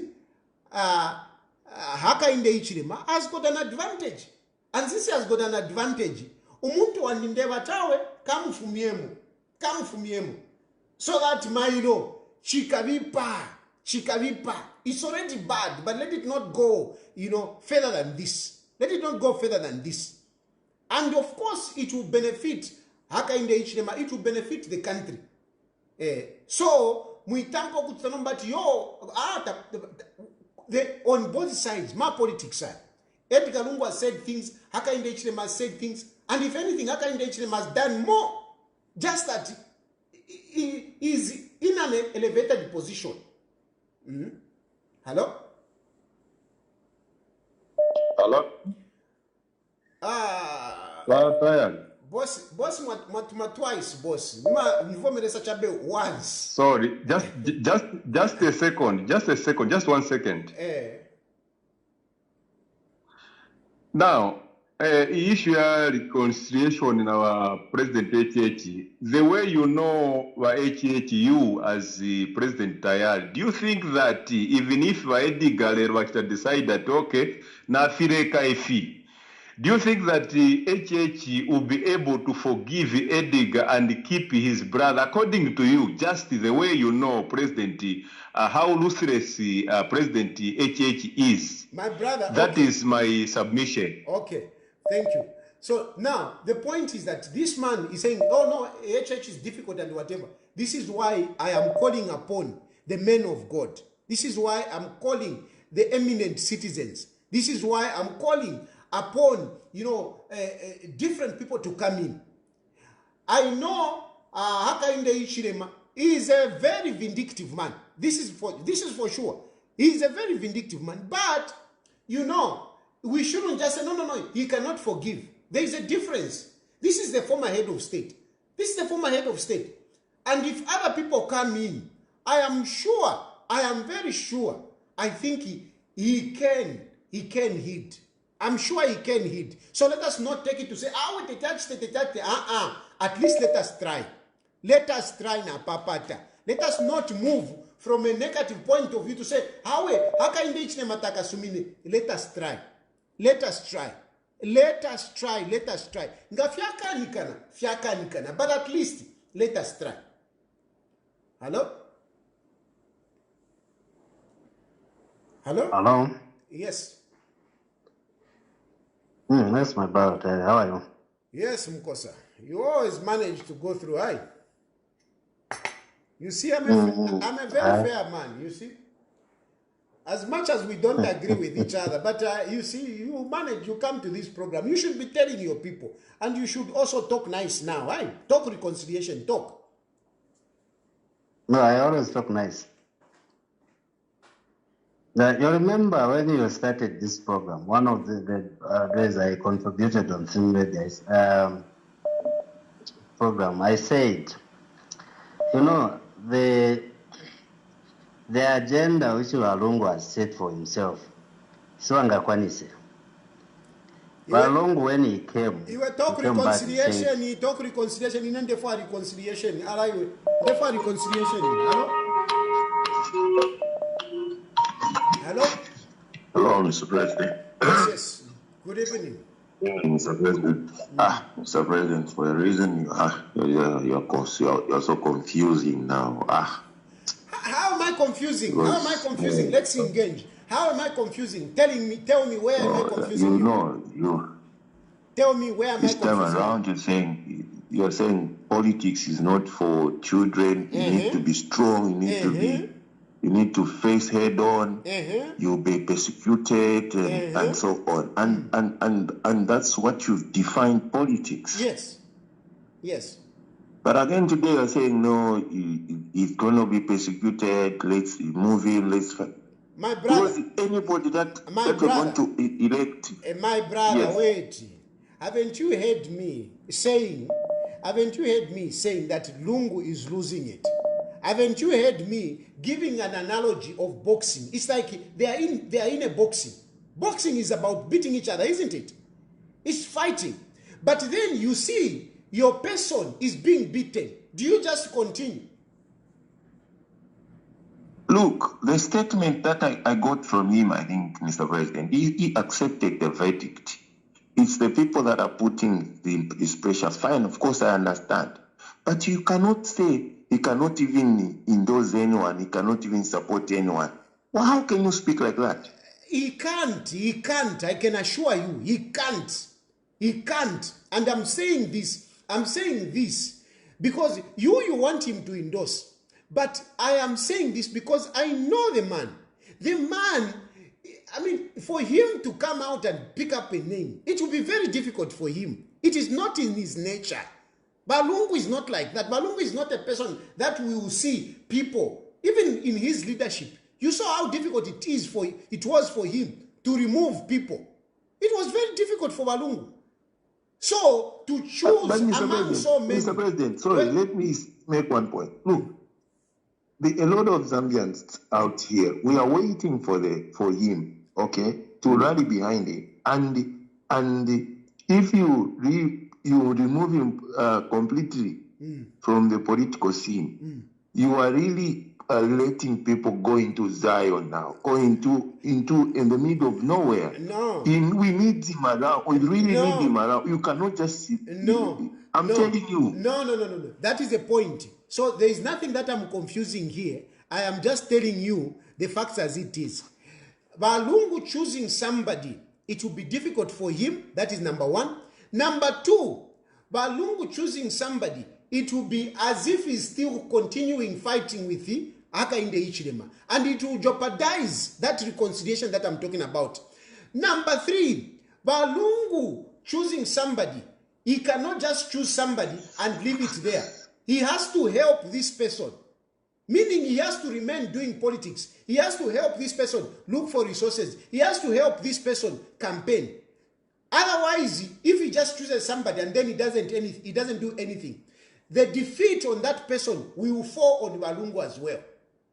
Hakainde Hichilema has got an advantage. And since he has got an advantage, umuntu wandindeva tawe kamufumiemu so that mailo chikavipa it's already bad, but let it not go further than this. Let it not go further than this. And of course it will benefit Hakainde Hichilema, it will benefit the country. So muitampo kutanombati on both sides, my politics side, Edgar Lungu has said things, Hakainde Hichilema has said things, and if anything, Hakainde Hichilema has done more. Just that he is in an elevated position. Hello? Hello? Boss, twice, boss. Once. Sorry, just a second. Just 1 second. Now, issue reconciliation in our President HH. The way you know HH, you as the President Tayali, do you think that even if Edgar decide that okay, na fireka efi, do you think that HH will be able to forgive Edgar and keep his brother? According to you, just the way you know President, how ruthless President HH is. My brother. That okay. is my submission. Okay, thank you. So now the point is that this man is saying, oh no, HH is difficult and whatever. This is why I am calling upon the men of God. This is why I'm calling the eminent citizens. This is why I'm calling upon different people to come in. I know Hakainde Hichilema is a very vindictive man. This is for sure. He is a very vindictive man. But we shouldn't just say no. He cannot forgive. There is a difference. This is the former head of state. And if other people come in, I am very sure. I think he can heed. I'm sure he can heed. So let us not take it to say, at least let us try. Let us try na papata. Let us not move from a negative point of view to say, Hakainde Hichilema takasumine. Let us try. Nga fiaka nikana. But at least let us try. Hello? Yes. That's my brother. How are you? Yes, Mkosa. You always manage to go through. You see, I'm a very fair man, you see. As much as we don't agree with each other, but you see, you come to this program. You should be telling your people. And you should also talk nice now. Talk reconciliation, talk. No, I always talk nice. Now, you remember when you started this program, one of the days I contributed on Media's program, I said, the agenda which Lungu has set for himself, Swangakwanise. Lungu, when he came, he talk reconciliation, he talk reconciliation, he didn't defer reconciliation. Defer reconciliation. Hello? Hello, Mr. President. Yes. Good evening. Yeah, Mr. President. Mr. President, for a reason you're so confusing now. How am I confusing? Let's engage. How am I confusing? Tell me where am I confusing? Tell me where am I confusing? This time around you're saying politics is not for children. You need to be strong, you need to face head on, you'll be persecuted and so on. And that's what you've defined politics. Yes. But again, today you're saying, no, he's going to be persecuted, let's move him, let's fight. My brother. Because anybody that My we're going to elect. My brother, yes. Wait. Haven't you heard me saying that Lungu is losing it? Haven't you heard me giving an analogy of boxing? It's like they are in a boxing. Boxing is about beating each other, isn't it? It's fighting. But then you see your person is being beaten. Do you just continue? Look, the statement that I got from him, I think, Mr. President, he accepted the verdict. It's the people that are putting this pressure. Fine, of course, I understand. But you cannot say he cannot even endorse anyone, he cannot even support anyone. Well, how can you speak like that? He can't. I can assure you, he can't. He can't. And I'm saying this because you want him to endorse. But I am saying this because I know the man. The man, I mean, for him to come out and pick up a name, it will be very difficult for him. It is not in his nature. Lungu is not like that. Lungu is not a person that we will see people, even in his leadership. You saw how difficult it was for him to remove people. It was very difficult for Lungu. So, to choose among so many... Mr. President, sorry, let me make one point. Look, a lot of Zambians out here, we are waiting for him, okay, to rally behind him. And if you remove him completely from the political scene, you are really letting people go into Zion now, go into in the middle of nowhere. No. We need him around. We really need him around. You cannot just sit. I'm telling you. No. That is the point. So there is nothing that I'm confusing here. I am just telling you the facts as it is. Lungu choosing somebody, it will be difficult for him. That is number one. Number two, Lungu choosing somebody, it will be as if he's still continuing fighting with Hakainde Hichilema. And it will jeopardize that reconciliation that I'm talking about. Number three, Lungu choosing somebody, he cannot just choose somebody and leave it there. He has to help this person. Meaning he has to remain doing politics. He has to help this person look for resources. He has to help this person campaign. Otherwise, if he just chooses somebody and then he doesn't do anything, the defeat on that person will fall on Lungu as well.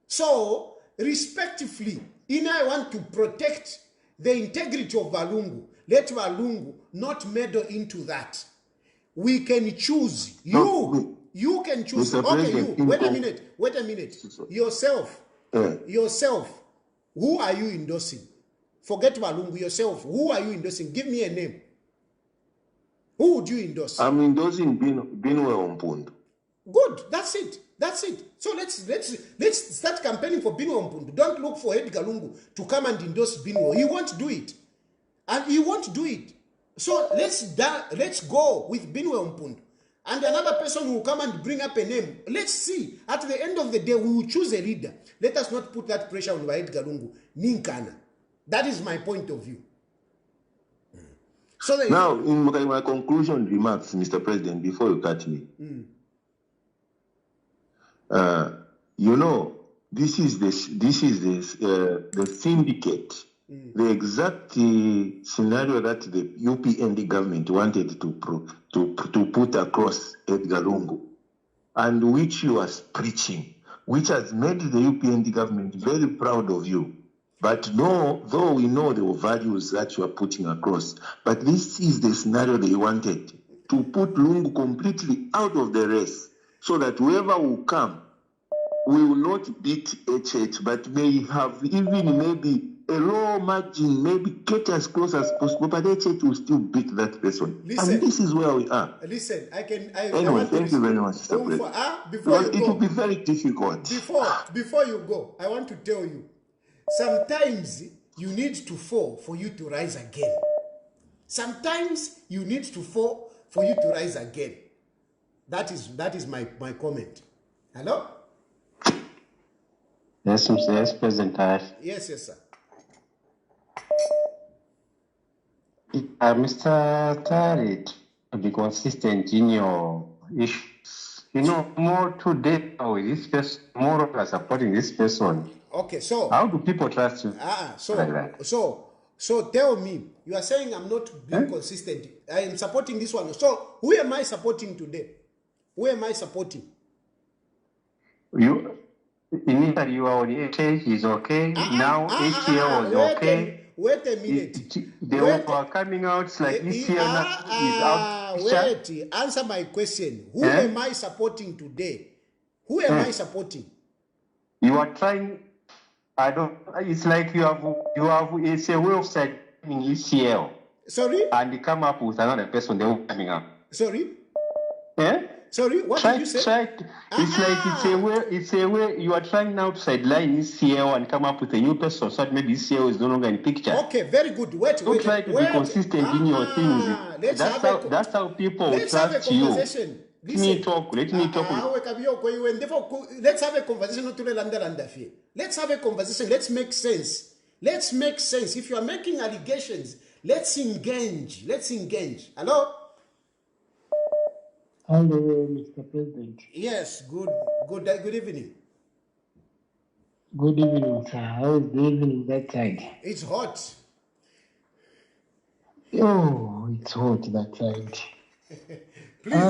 So, respectively, I want to protect the integrity of Lungu. Let Lungu not meddle into that. We can choose. You can choose. Okay, you. Wait a minute. Yourself. Who are you endorsing? Forget Lungu. Yourself. Who are you endorsing? Give me a name. Who would you endorse? I'm endorsing Binwe Ompundu. Good. That's it. So let's start campaigning for Binwe Ompundu. Don't look for Edgar Lungu to come and endorse Binwe. He won't do it. And he won't do it. So let's go with Binwe Ompundu. And another person will come and bring up a name. Let's see. At the end of the day, we will choose a leader. Let us not put that pressure on Edgar Lungu. Ninkana. That is my point of view. So now, in my conclusion remarks, Mr. President, before you cut me, this is the syndicate, the exact scenario that the UPND government wanted to put across Edgar Lungu, and which you are preaching, which has made the UPND government very proud of you. But though we know the values that you are putting across, but this is the scenario they wanted, to put Lungu completely out of the race, so that whoever will come will not beat HH, but may have even maybe a low margin, maybe get as close as possible, but HH will still beat that person. Listen, and this is where we are. Listen, Anyway, thank you very much, Mr. President. It will be very difficult. Before you go, I want to tell you, sometimes you need to fall for you to rise again. Sometimes you need to fall for you to rise again. That is my comment. Hello? Yes, President. Yes, sir. Mr. Tayali, to be consistent in your issues, You know, more today with this person, more of us supporting this person. Okay, so how do people trust you? So tell me, you are saying I'm not being consistent. I am supporting this one. So who am I supporting today? Who am I supporting? You initially you are on HH is okay. Now HL was okay. Wait a minute. They were coming out like this year is out. Wait, answer my question. Who am I supporting today? Who am I supporting? You are trying. I don't. It's like you have. It's a way of saying ECL. Sorry. And you come up with another person. They will coming up. Sorry. Yeah. Sorry. What did you say? It's a way. You are trying now to sideline ECL and come up with a new person, so that maybe ECL is no longer in picture. Okay. Very good. Don't try to be consistent in your things. That's how people trust you. Let me talk. Let's have a conversation. Let's have a conversation. Let's make sense. If you are making allegations, let's engage. Hello? Hello, Mr. President. Yes, good evening. Good evening, sir. How is the evening that side? It's hot. Oh, it's hot that side. Please,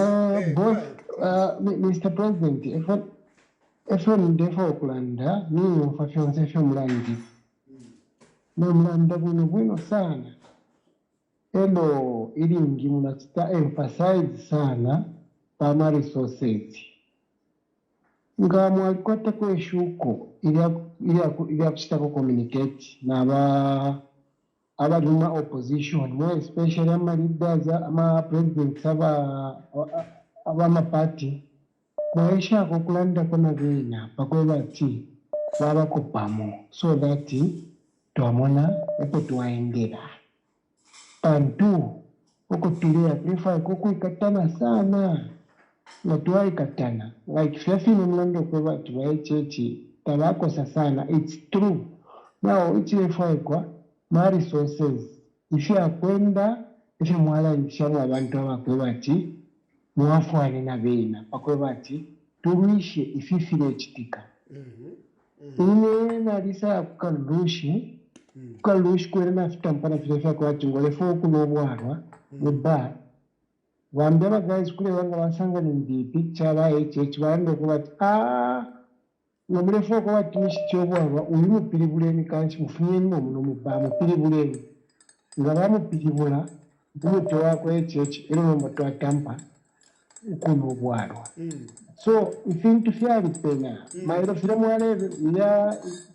Mr. President, if I'm there for Okulanda, me of a fiance from Landi. Namlanda bueno sana. Hello, ilingi mnachita emphasize sana pama resources. Nga mwalikwata kweshuko ili akushitako communicate na abaduma opposition, more especially ama leaders ama presidents abama party baisha kokulanda kona vina pakweba ti baba kupamo so that tuamona epo tuwaendera pantu okutulia prefer kukuikatana sana na tuwaikatana like fefino mlando kweba tuwaichechi tabakosa sana. It's true now ichilefaikwa ma resources ifya kwenda ifya mwala nishamu abantu abakwebati mwafwane na beina pakwebati tumishe ififile chitika ine nalisa kukalushi kwena fitampana filefya kwa chingole foku n'obwarwa muba wambia guys kule wanga wasanga ni picture ba HH bando kubati nomulefo ko watumishi kyobwarwa uyu mupiribuleni kanchi mufunye nno muno muba mupiribuleni nga bamupiribula umuto wako HH ero nomba twatampa kuno obwarwa so ifintu fyali pena mairo fira mwalebe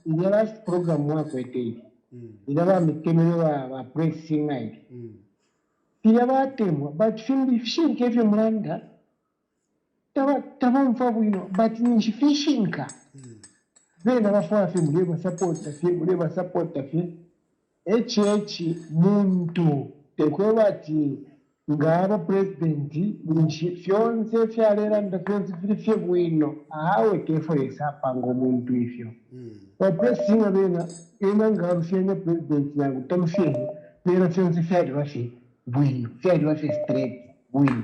ila last program wako eteri ila bamikemere ba pressing night ila batemwa but fimbi fishinka evyo mulanda taba mfabu but nishifishinka vena bafafe muleba support afi HH muntu tekwebati ngaba president nchi fyonse fyalera ndafyonse fye bwino awe kefo yesapango muntu ifyo wa president bena ina ngaba fyene president na gutamfye bena fyonse fyali bafi bwino fyali bafi straight bwino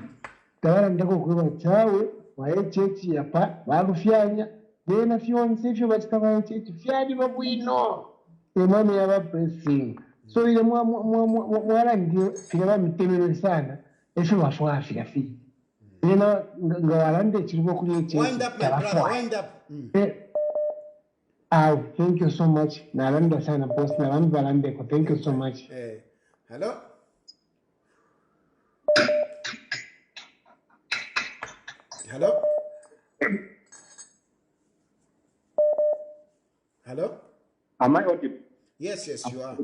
tawala ndako kweba chawe wa HH yapa bagufyanya bena fyonse ifyo batikawa HH fyali babwino emame yaba president so ile mwala ndio fika mitemero sana efe wafuafi afi ina ngawalande chilipo kuli HH wind up my brother, wind up. Thank you so much. Nalanda sana boss, nalanda ko. Thank you so much. Hello? Hello? Hello? Am I audible? Yes, you are.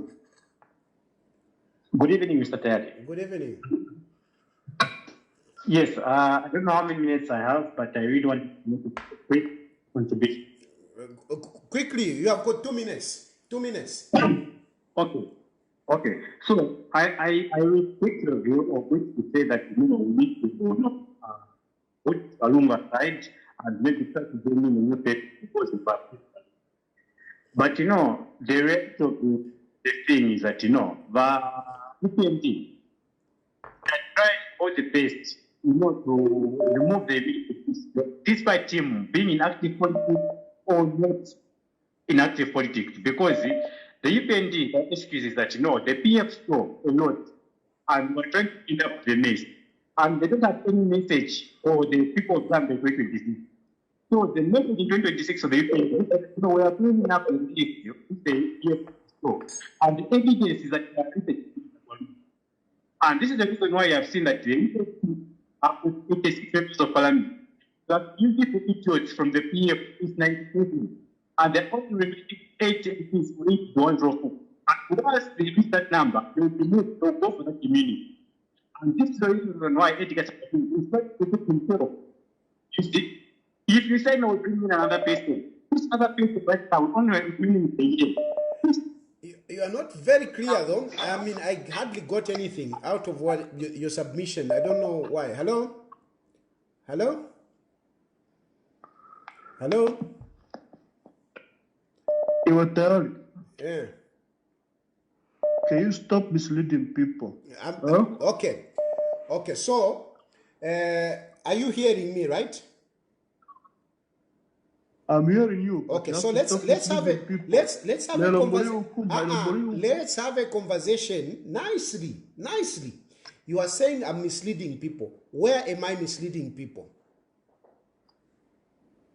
Good evening, Mr. Tayali. Good evening. Yes, I don't know how many minutes I have, but I really want to make a quick contribution. Quickly, you have got 2 minutes. 2 minutes. Okay. So I will quick review of which to say that we need to put Lungu aside and maybe try to bring in a new paper because in fact. But the rest of the thing is that the PMD can try all the best to remove the ability, despite him being in active politics or not in active politics, because the UPND excuse is that the PF saw a lot and we're trying to clean up the mess, and they don't have any message for the people of Zambia 2026. So the message in 2026 of the UPND is that we are cleaning up the issue with the PF saw, and the evidence is that we are researching. And this is the reason why I have seen that the UPND have put 86 members of parliament that usually the idiots from the PF is 1980. And the only remaining 8 MPs will need to withdraw. And once they reach that number, they will be moved to go for that immunity. And this is the reason why Edgar is not to put himself. You see, if you say no, bring in another person, this other person right now will only bring in a year. You are not very clear, though. I mean, I hardly got anything out of what your submission. I don't know why. Hello? Hello? Hello? Tayali, Yeah. can you stop misleading people? Okay. Okay, so, are you hearing me, right? I'm hearing you. Okay, so let's have a conversation nicely. You are saying I'm misleading people. Where am I misleading people?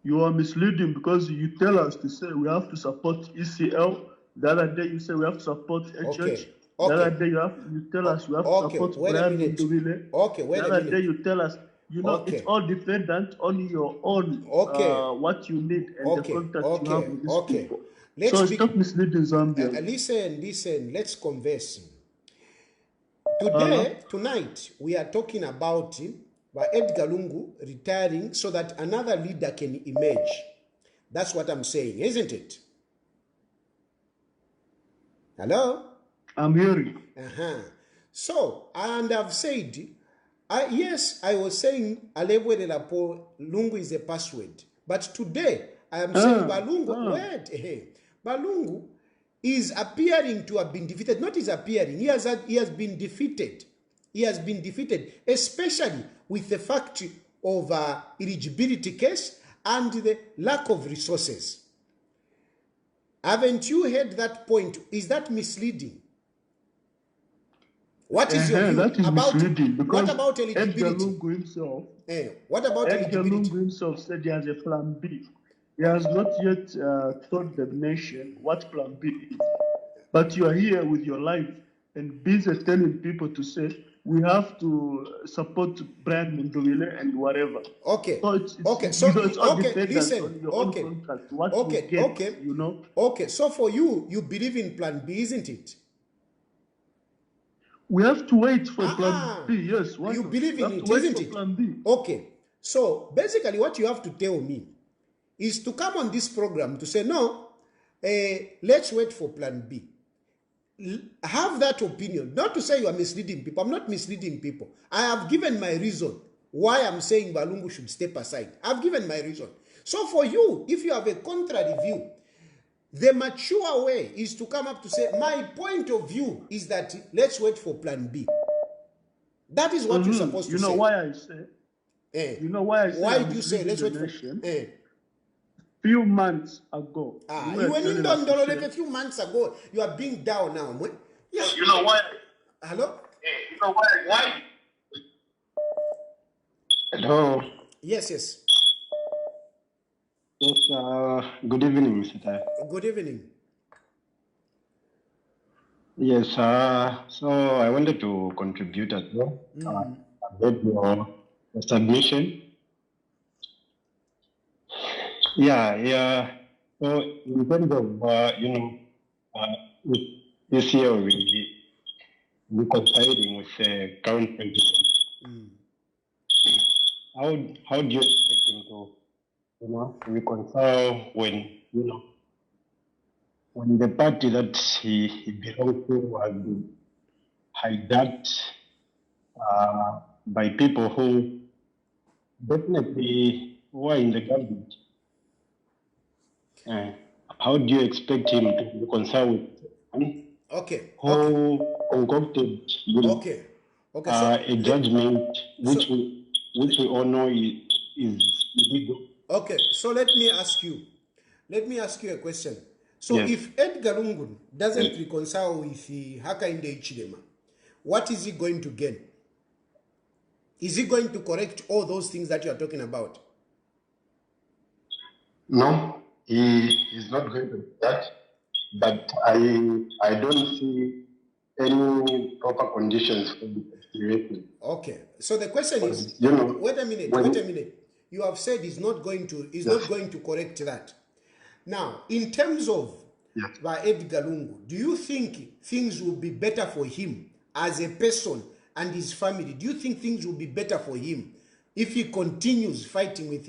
You are misleading because you tell us to say we have to support ECL. The other day you say we have to support HH. Okay. The other day you tell us we have to support Brian Mundubile. Okay, wait the a other minute. day you tell us, it's all dependent on your own, what you need and the contact you have with these people. So stop misleading Zambia. Listen, let's converse. Tonight, we are talking about Edgar Lungu retiring so that another leader can emerge. That's what I'm saying, isn't it? Hello? I'm hearing. So, and I've said, yes, I was saying Alebwe de la Po, Lungu is a password. But today, I am saying Balungu, Balungu is appearing to have been defeated. Not is appearing, he has been defeated. He has been defeated, especially with the fact of eligibility case and the lack of resources. Haven't you heard that point? Is that misleading? What is your view that is about misleading? What about eligibility? Edgar Lungu himself. What about Edgar eligibility? Lungu himself said he has a plan B. He has not yet told the nation what plan B is. But you are here with your life and busy telling people to say we have to support Brian Mundubile and whatever. Okay. So it's all dependent on your own contract. What you get, you know. Okay. So for you believe in plan B, isn't it? We have to wait for plan B. Yes. You believe in it, isn't it? Plan B. Okay. So basically, what you have to tell me is to come on this program to say no. Let's wait for plan B. Have that opinion, not to say you are misleading people. I'm not misleading people. I have given my reason why I'm saying Balungu should step aside. I've given my reason. So for you, if you have a contrary view, the mature way is to come up to say, my point of view is that let's wait for plan B. That is what you're supposed to say. You know why I say? You know why I say? Why do you say let's wait for few months ago. You went in like a few months ago. You are being down now. Yes. You know why? Hello? You know why? Hello. Yes. Yes, good evening, Mr. Tai. Good evening. Yes, so I wanted to contribute as well. About your submission. Yeah. So in terms of, this year we coinciding with the current president. How do you expect him to, reconcile when, when the party that he belongs to has been hijacked by people who definitely were in the government? How do you expect him to reconcile with who concocted a judgment which will which we all know is illegal. Okay, so let me ask you a question. So Yes. if Edgar Lungu doesn't Yes. reconcile with Hakainde Hichilema, what is he going to gain? Is he going to correct all those things that you are talking about? No, he is not going to do that. But I don't see any proper conditions for the situation. Okay, so the question is, You know, wait a minute. You have said he's not going to correct that. Now, in terms of Edgar Lungu, do you think things will be better for him as a person and his family? Do you think things will be better for him if he continues fighting with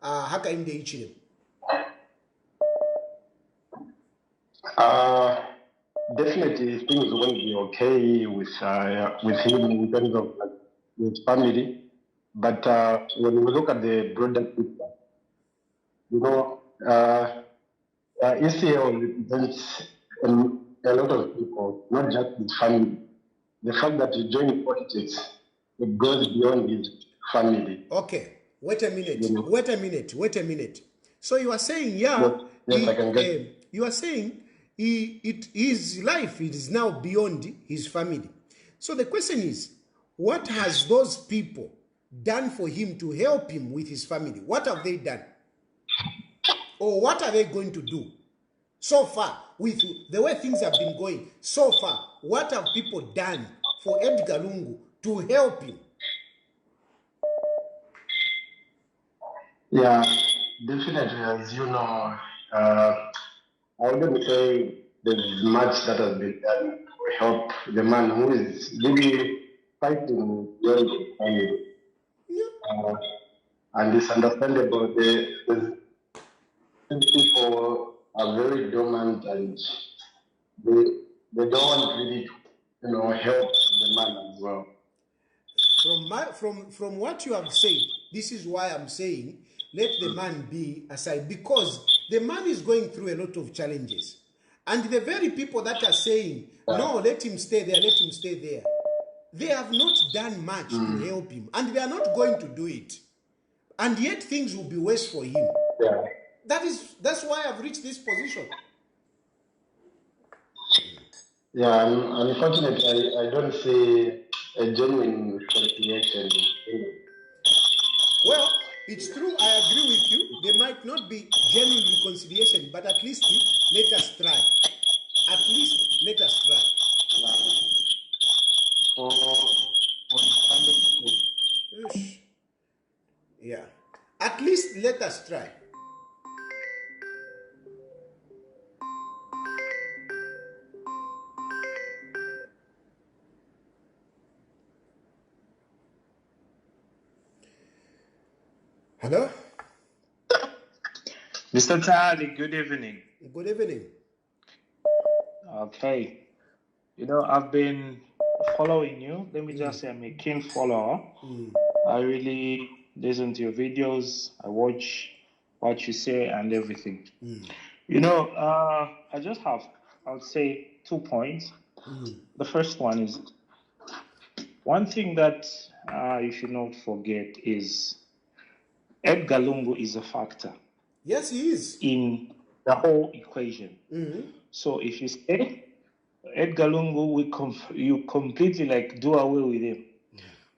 Hakainde Hichilema? Definitely things won't be okay with him in terms of his family. But when we look at the broader picture, you know, ECL represents a lot of people, not just his family. The fact that he joined politics, it goes beyond his family. Okay, wait a minute. So you are saying, Yes, I can get. You are saying his life is now beyond his family. So the question is, what has those people done for him to help him with his family? What have they done? Or what are they going to do? So far, with the way things have been going, so far, what have people done for Edgar Lungu to help him? Yeah, definitely. As you know, I wouldn't say there's much that has been done to help the man who is really fighting beyond his family. And it's understandable. The people are very dormant and they don't want really to, help the man as well. From what you have said, this is why I'm saying let the man be aside, because the man is going through a lot of challenges. And the very people that are saying, no, let him stay there, they have not done much to help him. And they are not going to do it. And yet things will be worse for him. Yeah. That's why I've reached this position. Yeah, unfortunately, I don't see a genuine reconciliation. Well, it's true, I agree with you. There might not be genuine reconciliation, but at least let us try. At least let us try. Yeah. At least let us try. Hello? Mr. Tayali, good evening. Good evening. Okay. I've been following you. Let me just say I'm a keen follower. I really listen to your videos. I watch what you say and everything. I just have, I would say, 2 points. The first one is, one thing that you should not forget is Edgar Lungu is a factor. Yes, he is. In the whole equation. So if you say Edgar Lungu, you completely do away with him.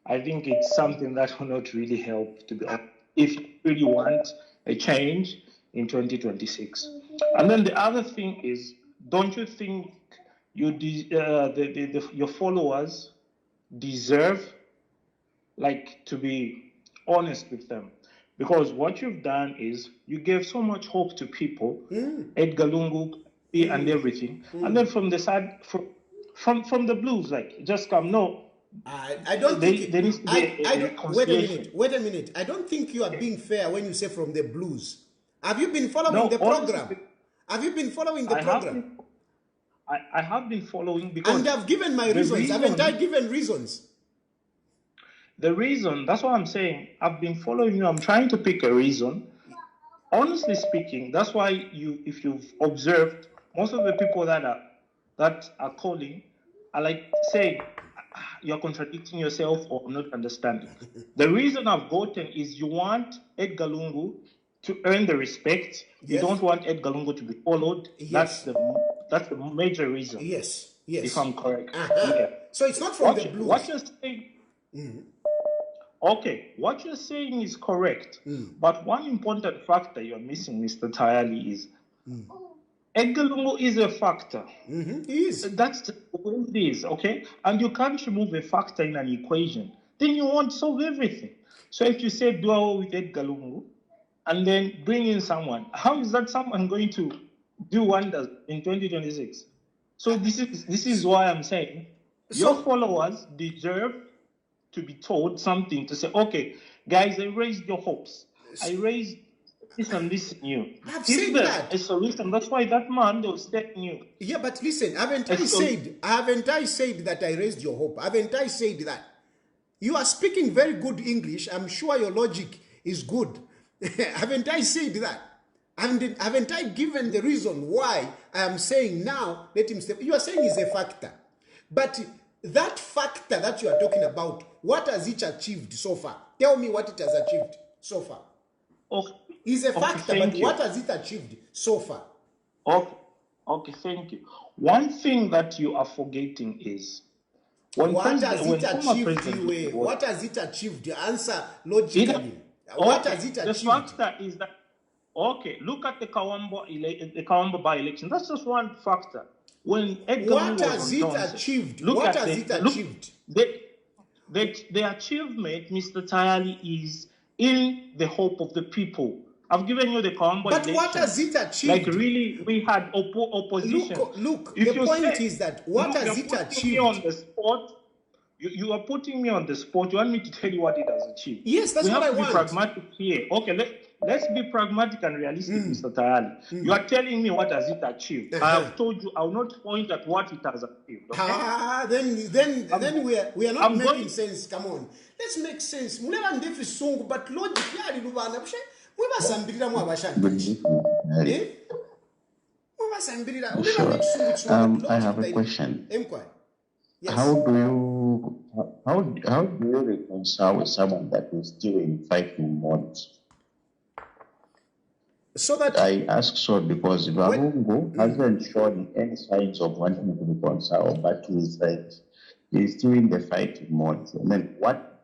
I think it's something that will not really help, to be honest, if you really want a change in 2026. And then the other thing is, don't you think your followers deserve to be honest with them? Because what you've done is you gave so much hope to people, Edgar Lungu and everything, and then from the side, from the blues, just come. No, I don't think there needs to be a reconciliation. Wait a minute. I don't think you are being fair when you say from the blues. Have you been following the program? Have you been following the program? I have been following, because and I've given my reasons. Haven't I given reasons? The reason, that's what I'm saying. I've been following you. I'm trying to pick a reason. Honestly speaking, that's why if you've observed, most of the people that are calling are saying, you're contradicting yourself or I'm not understanding. The reason I've gotten is you want Edgar Lungu to earn the respect. You Yes. don't want Edgar Lungu to be followed. Yes. That's the major reason. Yes. Yes. If I'm correct. Uh-huh. Yeah. So it's not from the blues. What you're saying. Okay, what you're saying is correct. But one important factor you're missing, Mr. Tayali, is Edgar Lungu is a factor. He is. That's the way it is, okay? And you can't remove a factor in an equation. Then you won't solve everything. So if you say do away with Edgar Lungu and then bring in someone, how is that someone going to do wonders in 2026? So this is why I'm saying your followers deserve to be told something, to say, okay, guys, I raised your hopes. I raised this and this in you. I've Give said them that. a solution. That's why that man, they was telling you. Yeah, but listen, haven't I said that I raised your hope? Haven't I said that? You are speaking very good English. I'm sure your logic is good. Haven't I said that? Haven't I given the reason why I am saying now, let him step? You are saying is a factor. But that factor that you are talking about, what has it achieved so far? Tell me what it has achieved so far. It's a factor, but what has it achieved so far? Okay, thank you. One thing that you are forgetting is what has it achieved? Answer logically. What has it achieved? The factor is that, okay, look at the Kawamba by-election. That's just one factor. When Edgar what has it achieved? What has it achieved? The achievement, Mr. Tayali, is in the hope of the people. I've given you the Kawamba election. But what has it achieved? Like really, we had opposition. Look, the point is that what has it achieved? On the spot, you are putting me on the spot. You want me to tell you what it has achieved? Yes, that's what I want. We have to be pragmatic here. Okay, let's be pragmatic and realistic, Mr. Tayali. You are telling me what has it achieved. I have told you I will not point at what it has achieved. Okay? Then we are not making sense. Come on, let's make sense. But logic, I have a question. Yes. How do you reconcile with someone that is still in fighting mode? So that I ask so because Lungu hasn't shown any signs of wanting to reconcile, but he's still in the fighting mode. And then what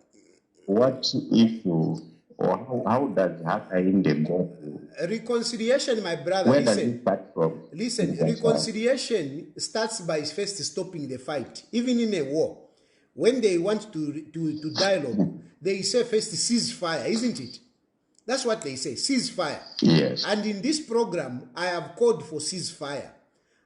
issue or how does Hakainde go to reconciliation, my brother? Where does it start from? Listen, reconciliation starts by first stopping the fight. Even in a war, when they want to dialogue, they say first ceasefire, isn't it? That's what they say, ceasefire. Yes. And in this program, I have called for ceasefire.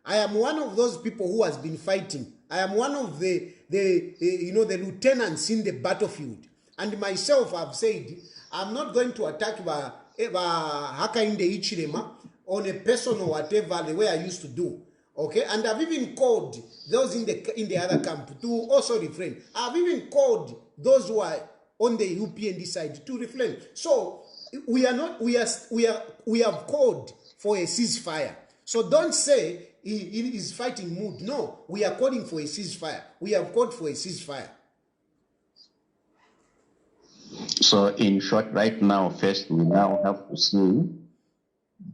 I am one of those people who has been fighting. I am one of the lieutenants in the battlefield. And myself, I've said, I'm not going to attack Hakainde Hichilema on a personal whatever, the way I used to do. Okay? And I've even called those in the other camp to also refrain. I've even called those who are on the UPND side to refrain. So we have called for a ceasefire. So don't say he is fighting mood. No, we are calling for a ceasefire. We have called for a ceasefire. So in short, right now, first we now have to see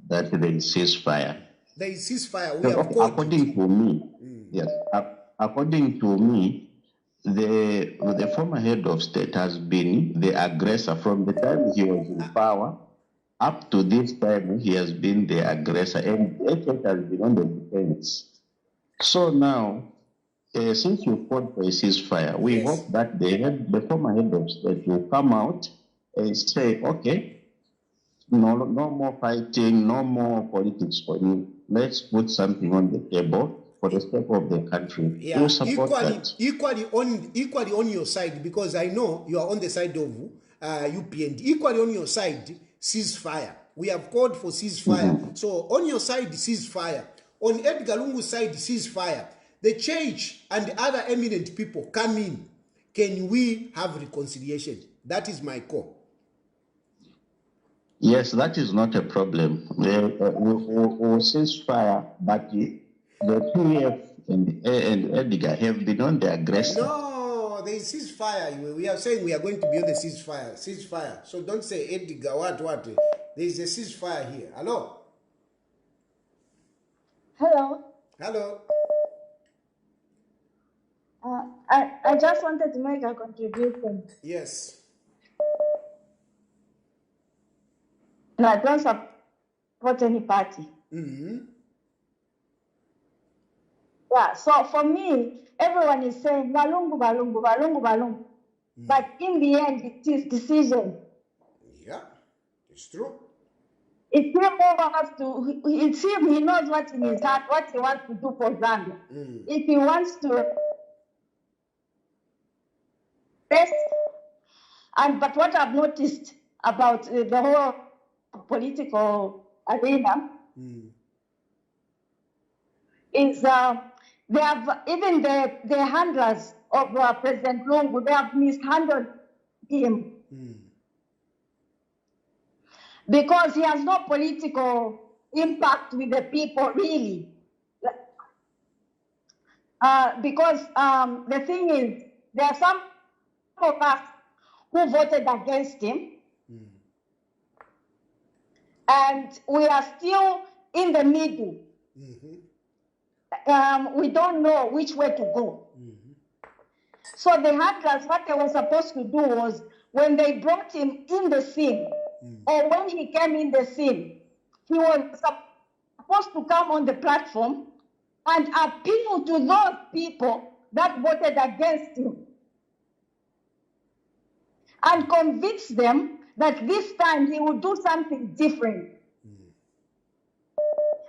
that there is ceasefire. There is ceasefire. According to me, yes. According to me, the former head of state has been the aggressor from the time he was in power up to this time. He has been the aggressor, and HH has been on the defense. So now, since you called for a ceasefire, we hope that the former head of state will come out and say, okay, no more fighting, no more politics for you. Let's put something on the table for the sake of the country. Yeah, you support that. Equally on your side, because I know you are on the side of UPND. Equally on your side, ceasefire. We have called for ceasefire. So on your side, ceasefire. On Edgar Lungu's side, ceasefire. The church and other eminent people come in. Can we have reconciliation? That is my call. Yes, that is not a problem. We'll ceasefire, but the PF and Edgar have been on the aggressor. No, there is ceasefire. We are saying we are going to be on the ceasefire. So don't say Edgar, what? There is a ceasefire here. Hello? Hello. Hello. I just wanted to make a contribution. Yes. No, I don't support any party. Mm-hmm. Yeah, so for me, everyone is saying Balungu, Balungu, Balungu, Balungu. But in the end, it is decision. Yeah, it's true. It's him who has to, it's him, he knows what's in his heart, what he wants to do for Zambia. If he wants to best, but what I've noticed about the whole political arena is they have, even the handlers of President Lungu, they have mishandled him. Because he has no political impact with the people, really. Because the thing is, there are some of us who voted against him, and we are still in the middle. We don't know which way to go. So the handlers, what they were supposed to do was, when they brought him in the scene, or when he came in the scene, he was supposed to come on the platform and appeal to those people that voted against him and convince them that this time he would do something different.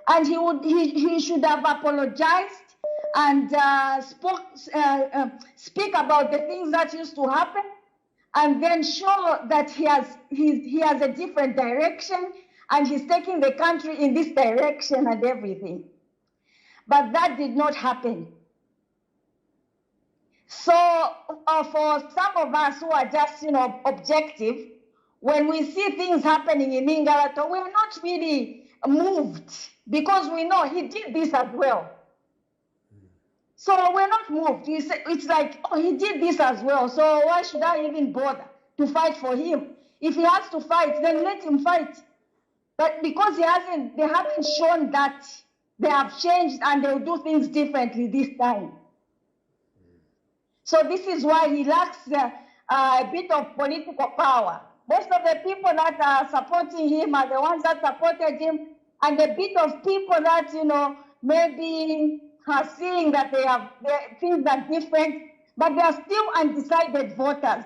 And he should have apologized and speak about the things that used to happen, and then show that he has a different direction and he's taking the country in this direction and everything. But that did not happen. So for some of us who are just, objective, when we see things happening in Ingalato, we're not really moved because we know he did this as well. So we're not moved. It's like, oh, he did this as well, so why should I even bother to fight for him? If he has to fight, then let him fight. But because they haven't shown that they have changed and they'll do things differently this time. So this is why he lacks a bit of political power. Most of the people that are supporting him are the ones that supported him, and a bit of people that, maybe are seeing that things are different, but they are still undecided voters.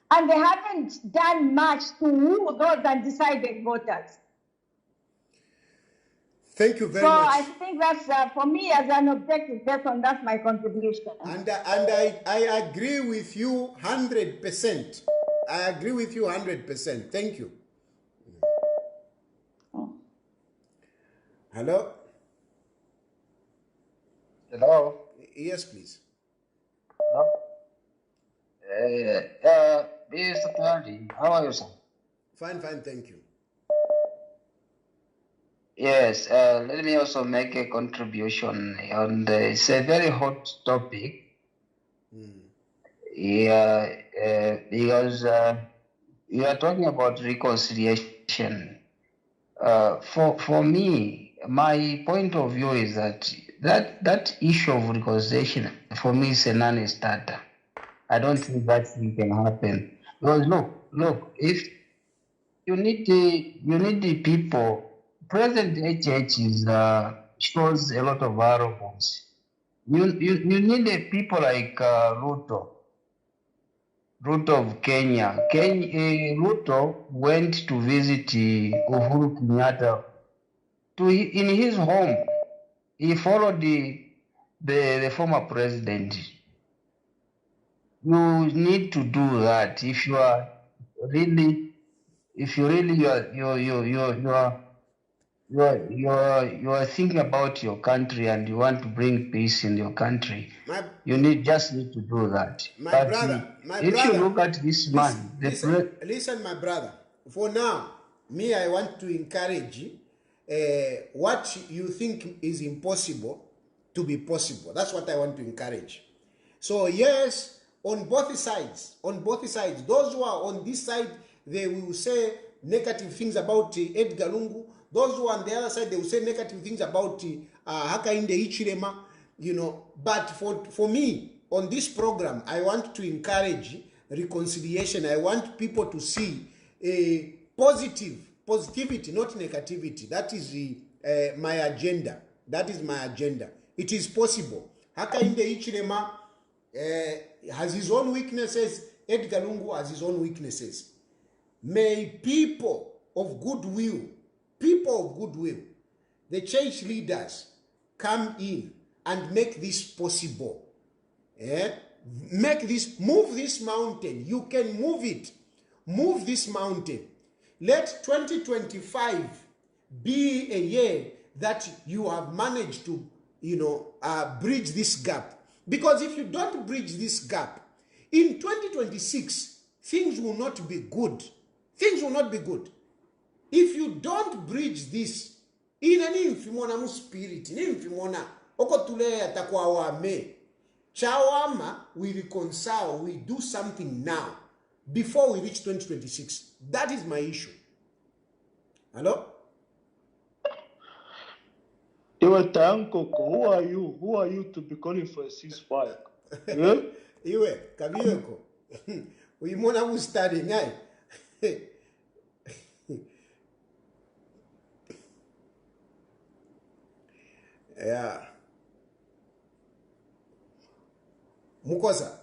And they haven't done much to woo those undecided voters. Thank you very so much. I think that's, for me as an objective person, that's my contribution. And I agree with you 100%. I agree with you 100%. Thank you. Hello? Hello? Yes, please. Hello? Mr. Tayali, how are you, sir? Fine, thank you. Yes, let me also make a contribution on it's a very hot topic. Yeah, because you are talking about reconciliation. For me, my point of view is that issue of reconciliation for me is a non-starter. I don't think that thing can happen because look, if you need the people. President HH shows a lot of arrogance. You need a people like Ruto of Kenya. Ruto went to visit Uhuru Kenyatta in his home. He followed the former president. You need to do that if you are really you are thinking about your country and you want to bring peace in your country. You just need to do that. If you look at this man, listen, my brother. For now, I want to encourage what you think is impossible to be possible. That's what I want to encourage. So yes, on both sides, those who are on this side, they will say negative things about Edgar Lungu. Those who are on the other side, they will say negative things about Hakainde Hichilema, you know. But for me, on this program, I want to encourage reconciliation. I want people to see a positivity, not negativity. That is my agenda. That is my agenda. It is possible. Hakainde Hichilema has his own weaknesses. Edgar Lungu has his own weaknesses. May people of goodwill, the church leaders, come in and make this possible. Move this mountain. You can move it. Move this mountain. Let 2025 be a year that you have managed to, bridge this gap. Because if you don't bridge this gap, in 2026, things will not be good. Things will not be good. If you don't bridge this, in any infimona spirit, in infimona, okotule atakwa wame, chawama, we reconcile, we do something now, before we reach 2026. That is my issue. Hello? Who are you? Who are you to be calling for a ceasefire? Yeah? Iwe, kabiyeko. Uyimona mu study ngai. Yeah. Mukosa.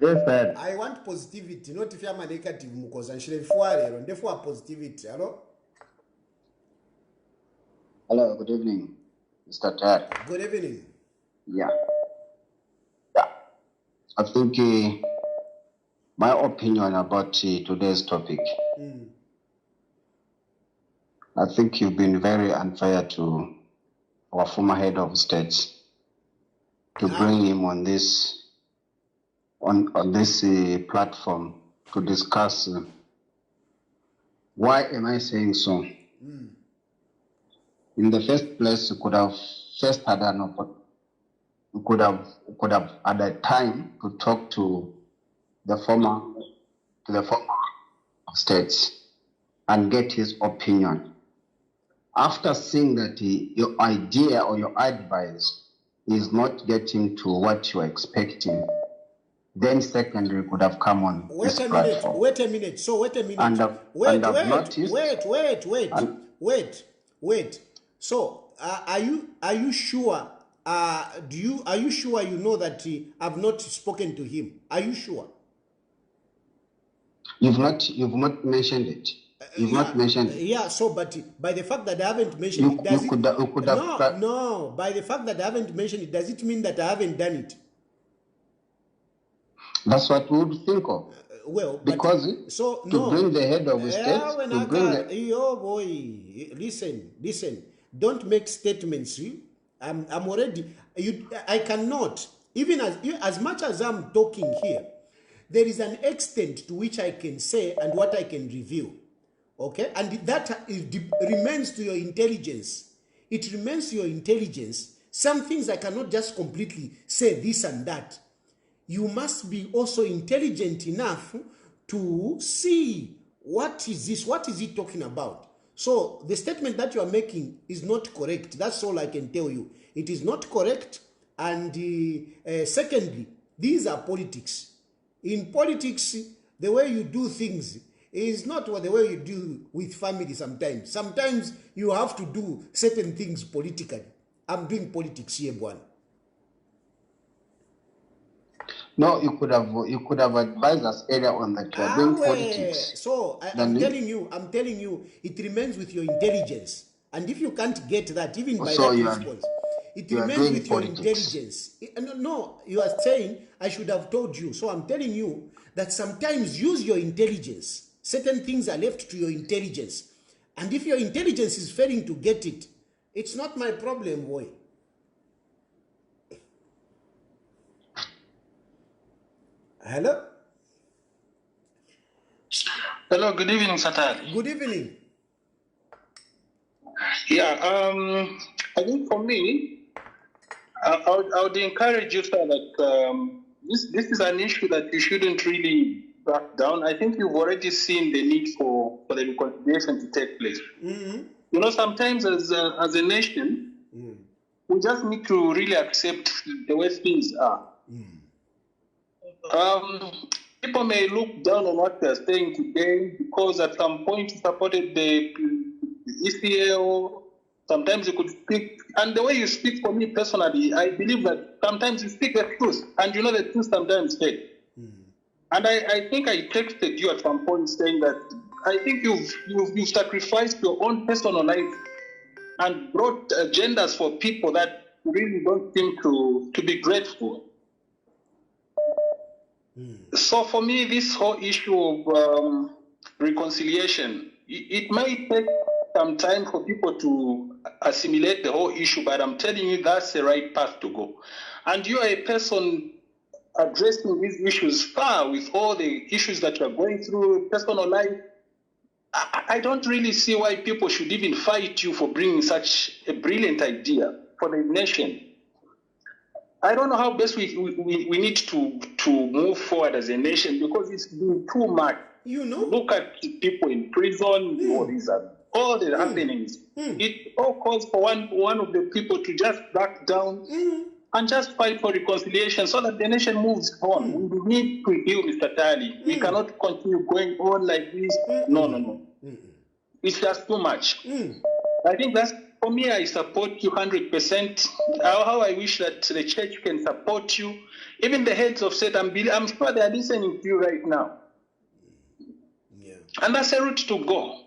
Yes, sir. I want positivity, not if I'm negative. Mukosa, nshile therefore positivity. Hello? Hello, good evening, Mr. Tayali. Good evening. Yeah. I think my opinion about today's topic, I think you've been very unfair to our former head of state to bring him on this platform to discuss. Why am I saying so? In the first place, you could have had a time to talk to the former states and get his opinion. After seeing that your idea or your advice is not getting to what you're expecting, then secondly could have come on this platform. Wait a minute. So wait a minute. Wait. So are you sure? Are you sure you know that I've not spoken to him? Are you sure? You've not mentioned it. You've not mentioned it. Yeah. So, but by the fact that I haven't mentioned it, by the fact that I haven't mentioned it, does it mean that I haven't done it? That's what we would think of. Well, because bring the head of the state, listen. Don't make statements. I'm already. I cannot. Even as much as I'm talking here, there is an extent to which I can say and what I can reveal. Okay, and that remains to your intelligence. It remains to your intelligence. Some things I cannot just completely say this and that. You must be also intelligent enough to see what is this, what is he talking about. So the statement that you are making is not correct. That's all I can tell you. It is not correct. And secondly, these are politics. In politics, the way you do things is not the way you do with family sometimes. Sometimes you have to do certain things politically. I'm doing politics here, Bwana. No, you could have advised us earlier on that you are doing politics. So I'm telling you, it remains with your intelligence. And if you can't get that, even by that response, it remains with your intelligence. No, you are saying I should have told you. So I'm telling you that sometimes use your intelligence. Certain things are left to your intelligence. And if your intelligence is failing to get it, it's not my problem, boy. Hello? Hello, good evening, Satari. Good evening. Yeah, I think for me, I would encourage you, sir, that this is an issue that you shouldn't really back down. I think you've already seen the need for the reconciliation to take place. You know, sometimes as a nation, we just need to really accept the way things are. People may look down on what they're saying today because at some point you supported the ECL. Sometimes you could speak, and the way you speak, for me personally, I believe that sometimes you speak the truth, and you know the truth sometimes hurts. And I think I texted you at some point saying that I think you've sacrificed your own personal life and brought agendas for people that really don't seem to be grateful. So for me, this whole issue of reconciliation, it may take some time for people to assimilate the whole issue, but I'm telling you that's the right path to go. And you are a person addressing these issues far with all the issues that you're going through, personal life. I don't really see why people should even fight you for bringing such a brilliant idea for the nation. I don't know how best we need to move forward as a nation, because it's been too much. You know, look at people in prison, all the happenings. It all calls for one of the people to just back down and just fight for reconciliation so that the nation moves on. We need to heal, Mr. Tayali. We cannot continue going on like this. No. It's just too much. I think that's, for me, I support you 100%. How I wish that the church can support you. Even the heads of state, I'm sure they are listening to you right now. And that's a route to go.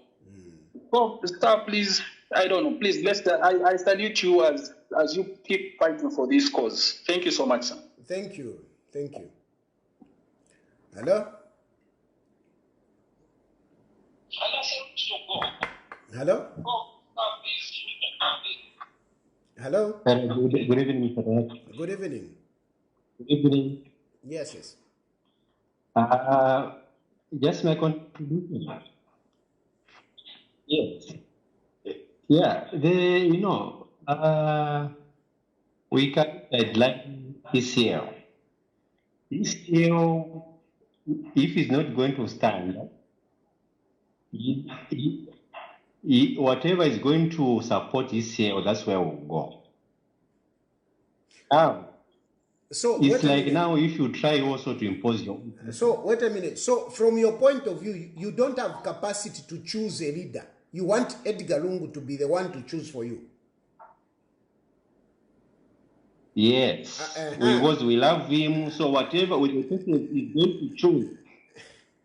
So, sir, please, I don't know, please, I salute you as you keep fighting for this cause. Thank you so much, sir. Thank you. Hello? Hello? Hello? Good evening, Mr. Good evening. Good evening. Yes. Just my contribution. Yes. Yeah, we can headline ECL. ECL, if it's not going to stand, whatever is going to support ECL, that's where we'll go. So it's like now if you try also to impose your own. So wait a minute. So from your point of view, you don't have capacity to choose a leader. You want Edgar Lungu to be the one to choose for you. Yes, because we love him. So whatever the person is going to choose,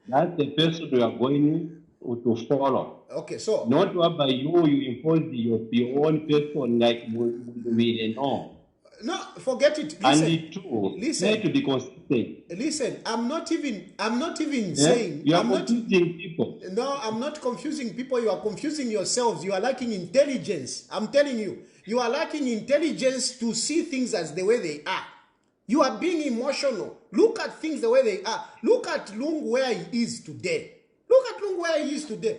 that's the person we are going to follow. Okay, so not by you impose your own person like we know. No, forget it. Listen, listen. To be consistent. Listen, I'm not even saying you are confusing people. No, I'm not confusing people. You are confusing yourselves. You are lacking intelligence. I'm telling you, you are lacking intelligence to see things as the way they are. You are being emotional. Look at things the way they are. Look at Lungu where he is today. Look at Lungu where he is today.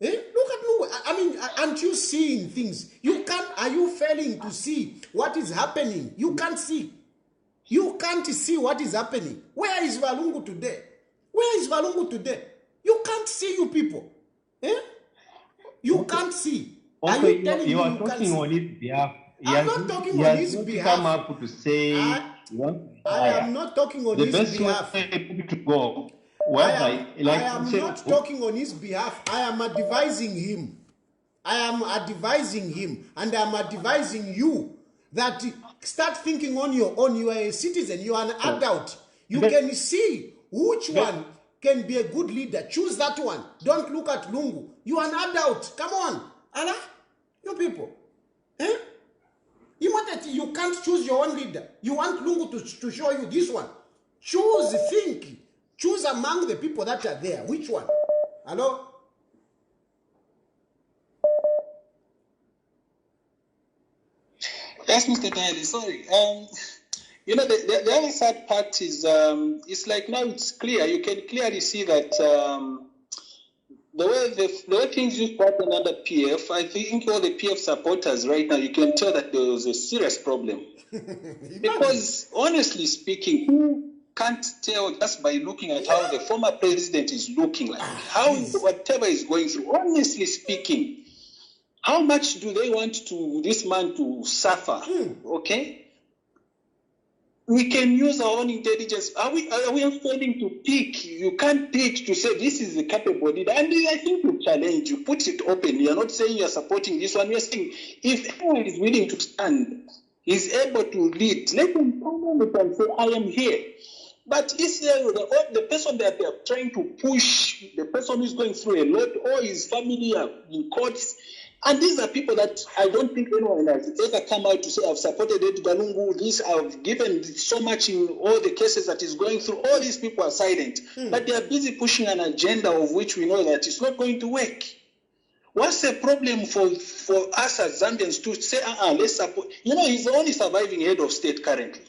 Look at Lungu. I mean, aren't you seeing things? Are you failing to see what is happening? You can't see. You can't see what is happening. Where is Valungu today? Where is Valungu today? You can't see, you people. You can't see. Okay, are you telling me you are talking on his behalf? I'm not talking on his behalf. Come up to say I am not talking on his behalf. To go. I am not talking on his behalf. I am advising him. And I am advising you that start thinking on your own. You are a citizen. You are an adult. You can see which one can be a good leader. Choose that one. Don't look at Lungu. You are an adult. Come on. Allah, you people. You can't choose your own leader. You want Lungu to show you this one. Choose, think. Choose among the people that are there. Which one? Hello? Yes, Mr. Tayali, sorry. You know, the other sad part is, it's like now it's clear. You can clearly see that the way things used to happen under PF, I think all the PF supporters right now, you can tell that there was a serious problem. Because honestly speaking, who can't tell just by looking at how the former president is looking like, how whatever is going through, honestly speaking, how much do they want this man to suffer? Okay? We can use our own intelligence. Are we failing to pick? You can't pick to say this is the capable leader. And I think you challenge, you put it open. You're not saying you're supporting this one. You're saying if anyone is willing to stand, is able to lead, let them come on and say, I am here. But is the person that they are trying to push, the person who's going through a lot, or his family are in courts. And these are people that I don't think anyone has ever come out to say, I've supported Edgar Lungu, this, I've given so much in all the cases that he's going through. All these people are silent. But they are busy pushing an agenda of which we know that it's not going to work. What's the problem for us as Zambians to say, let's support? You know, he's the only surviving head of state currently.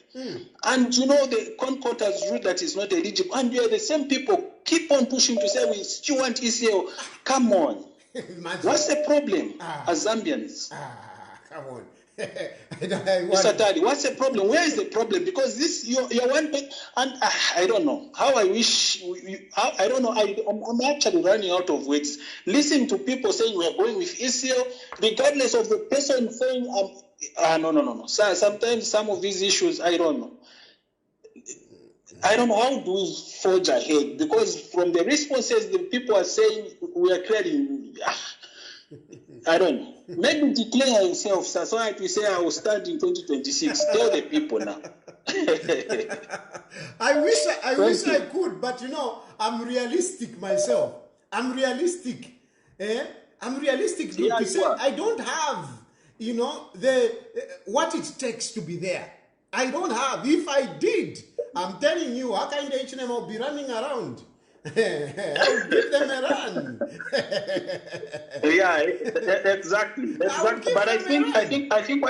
And you know, the Concord has ruled that he's not eligible. And you are the same people keep on pushing to say, we still want ECL. Come on. What's the problem as Zambians? Come on. Mr. Tayali, what's the problem? Where is the problem? Because this, you're one bit, and I don't know how I wish, I don't know, I'm actually running out of words. Listen to people saying we are going with ECL, regardless of the person saying, no. So sometimes some of these issues, I don't know. I don't know how do we forge ahead, because from the responses, the people are saying we are clearing. I don't know. Maybe declare yourself, sir, so that we say I will start in 2026. Tell the people now. I wish I could, but you know, I'm realistic myself. I'm realistic. I'm realistic to say I don't have, you know, what it takes to be there. I don't have. If I did, I'm telling you, Hakainde Hichilema will be running around. I'll give them a run. Yeah, exactly. But I think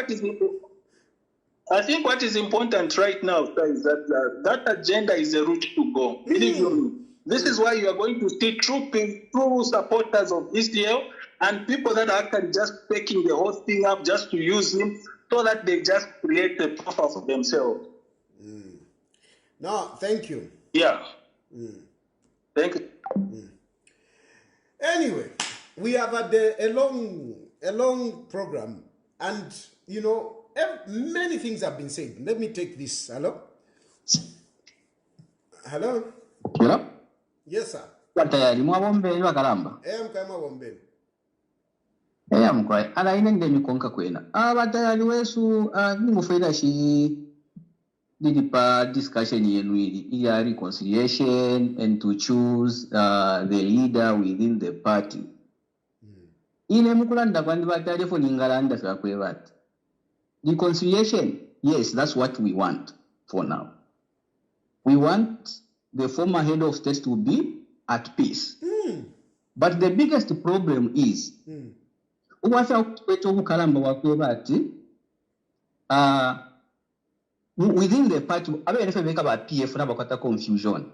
what is important right now is that agenda is the route to go. Believe me. This is why you are going to see true supporters of ECL and people that are actually just taking the whole thing up just to use him, so that they just create a profile for themselves. No, thank you. Yeah. Thank you. Anyway, we have had a long program, and you know, many things have been said. Let me take this. Hello? Hello? Hello? Yes, sir. Tayali mwabombe bakalamba. Mkama bombe. Mkwai ala inende mikonka kwena. Batayali wesu nimufeda shi did discussion ya reconciliation and to choose the leader within the party. Ine mukulanda kwandi batali for ningalanda sakwe bat. Reconciliation, yes, that's what we want for now. We want the former head of state to be at peace. But the biggest problem is within the party, I make about PF na confusion.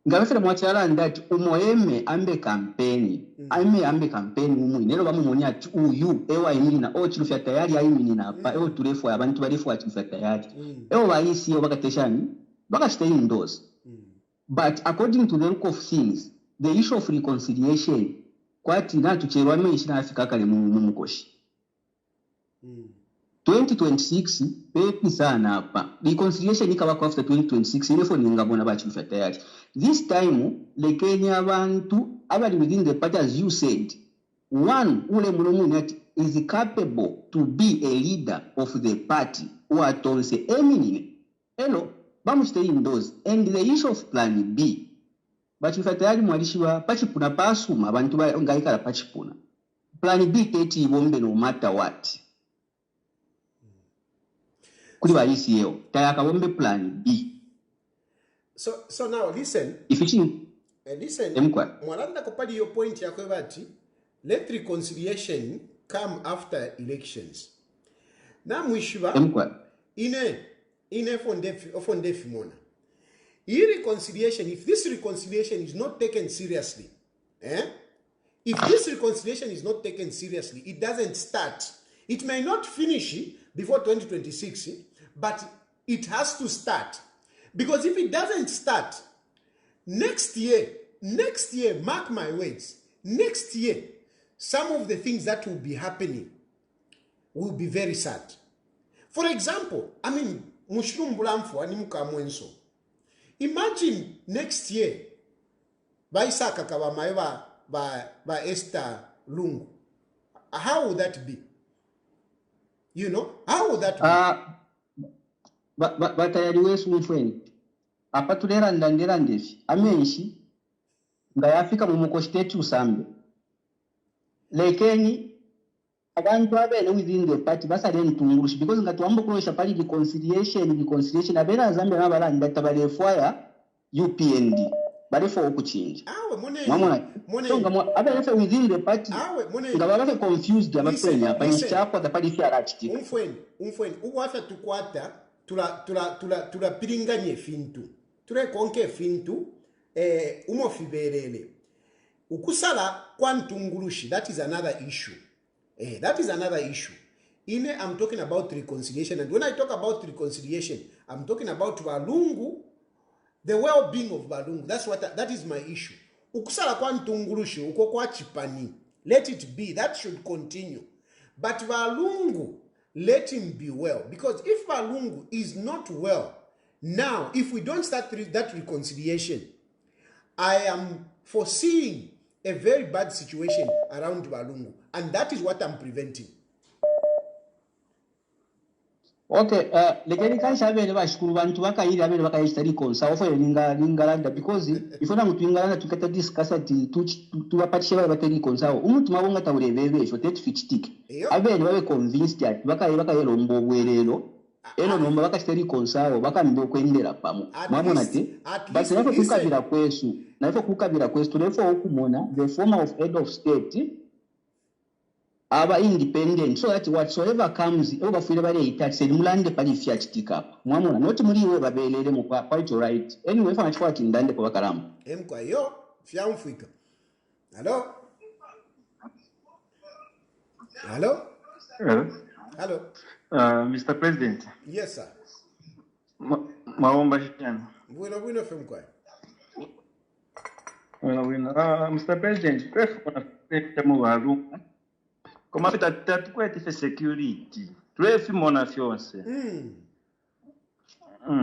Ngafera mwachala that umoeme ambe campaign, ambe campaign nero bamumonya ati uyu ewa imina o Chilufya Tayali ayimini na pa o turefu abantu barefu wa Chilufya Tayali. Ewa bayisi bakateshani baka stay indoors. But according to the look of things, the issue of reconciliation kwati na tucherwa meishina afika kale mumukoshi. 2026 pepi sana hapa. Reconciliation ikaba after 2026 ilefo ningabona ba Chilufya Tayali. This time the Kenya abantu abali within the party, as you said, one ule munomu is capable to be a leader of the party who atonse eminine. Hello, bamu stay indoors. And the issue of plan B, but Chilufya Tayali mwalishiwa pachipuna pasuma abantu ngaikala pachipuna. Plan B teti ibombe no matter what. Kuli ba ECL tayaka bombe plan B. So now listen. Listen. Mwalanda kupadi your point ya kwebati. Let reconciliation come after elections. Na mwishiba ine fondefi mona. Reconciliation, if this reconciliation is not taken seriously, if this reconciliation is not taken seriously, it doesn't start. It may not finish before 2026, but it has to start. Because if it doesn't start, next year, mark my words, next year, some of the things that will be happening will be very sad. For example, I mean, imagine next year, Baisaka Kawamaiwa by Esther Lungu. How would that be? You know, how would that be? But I always my friend. Apatulera ndandera ndefi. Amenshi ngayafika mu mukostetu Zambia. Lekeni abantu abene within the party basale ntungurusha because ngatuamba kulosha pali reconciliation abena Zambia nabalanda tabale fire UPND bale for okuchinja. Mwamona abene within the party ngababa confused abafenya panichapa tapali fiarachiti. Umfweni ukwata tukwata tula piringanye fintu ture konke fintu umofiberele ukusala kwantungulushi. That is another issue. That is another issue. I'm talking about reconciliation, and when I talk about reconciliation, I'm talking about Balungu, the well-being of Balungu. That is my issue. Ukusala kwantungulushi uko kwa chipani, let it be. That should continue. But Balungu, let him be well. Because if Balungu is not well, now, if we don't start that reconciliation, I am foreseeing a very bad situation around Balungu. And that is what I'm preventing. Okay, legally can have a school one to Waka historical, South Lingalanda, because if I'm to England to get a discuss at the to a particular battery so Umutmanga Tawre, so take fixed. I've been very convinced that Waka Lombo Werelo, Elo Waka historical, Waka Mbokwendera Pamo, Mamonate, but never Kukabira question, never Kukabira question, therefore Kumona, the former of head of state. Our independent, so that whatsoever comes over for everybody, that's a Mulande Palifia stick up. Mamma, not Muri over Bele, quite right. Anyway, for much work in Dande Pavakaram. Yo, Fiam Fika. Hello? Hello? Hello? Mr. President. Yes, sir. Maomba Shian. Bueno, from Quay. Mr. President, prefer como a fita tatukwete fe security tulefi mona fyonse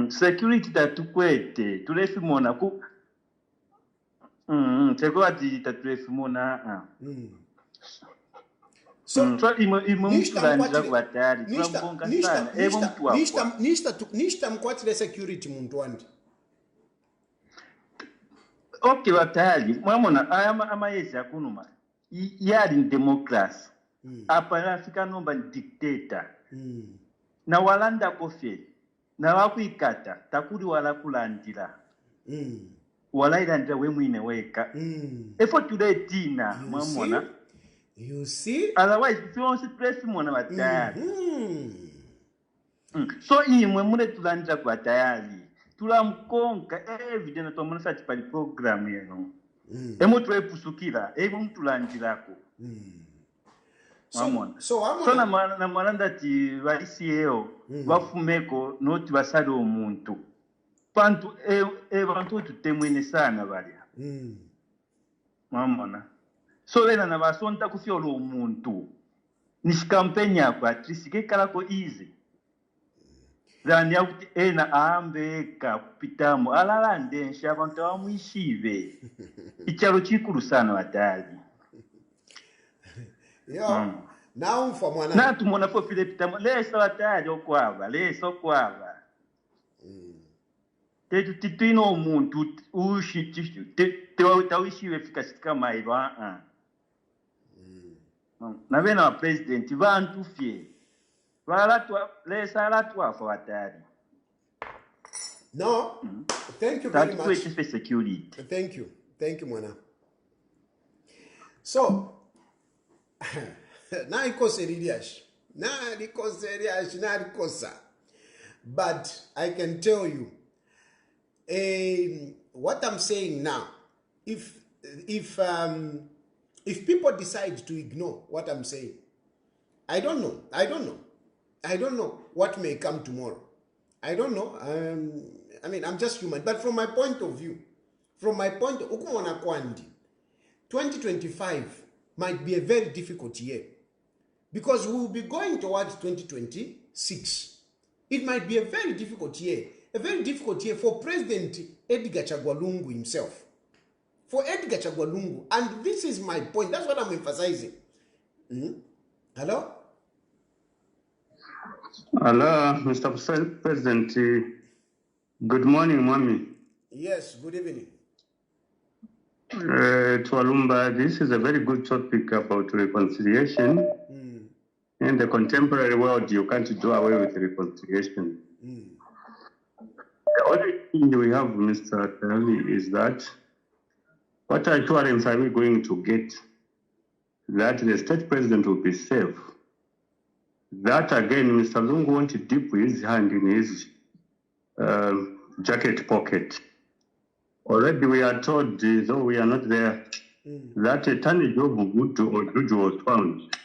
security tatukwete tulefi mona ku teko ati tatulefi mona so imumtulanira kubatali tulambonga sana ebo mtu nishta mkwatile security muntu wandi. Okay, batali mwamona amayezi akunuma yali democracy apa Afrika nomba dictator na walanda kofe na wakuikata takuri wala kulandira wala ilandira we mwine weka effort today tina mwamona you see otherwise if you want to press mwana batali so imwe mune tulandira kwa tayali tulamkonka evident tomona sati pali program yeno emo twepusukira emo mtulandirako so na maranda ti vaisieo vafumeko noti vasali omuntu pantu vantu tutemwene sana valia mamona so vena na vasonta kufiola omuntu nishikampeni yako atlisi kekalako easy zani yakuti ena aambeka kupitamo alalandensha abantu bamwishive ichalo chikulu sana vatali. Yo, now for mwana. Na tumona fo Philip lesa watali okwava, lesa okwava. Tituino omuntu ushi tawishiwe fika sitika mailo na vena wa president vantu fye. Valatwa lesa alatwa fo watali. No, thank you very much. Security. Thank you mwana. So but I can tell you what I'm saying now, if if people decide to ignore what I'm saying, I don't know. I don't know what may come tomorrow. I don't know. I mean, I'm just human. But from my point of view, 2025 might be a very difficult year because we will be going towards 2026. It might be a very difficult year for President Edgar Lungu himself. For Edgar Lungu, and this is my point. That's what I'm emphasizing. Hello? Hello, Mr. President. Good morning, Mommy. Yes, good evening. Tualumba, this is a very good topic about reconciliation. In the contemporary world, you can't do away with reconciliation. The only thing we have, Mr. Tayali, is that what assurance are we going to get that the state president will be safe? That again, Mr. Lungu wants to dip his hand in his jacket pocket. Already we are told, though we are not there, that a tonnage of Bugutu or Juju was found.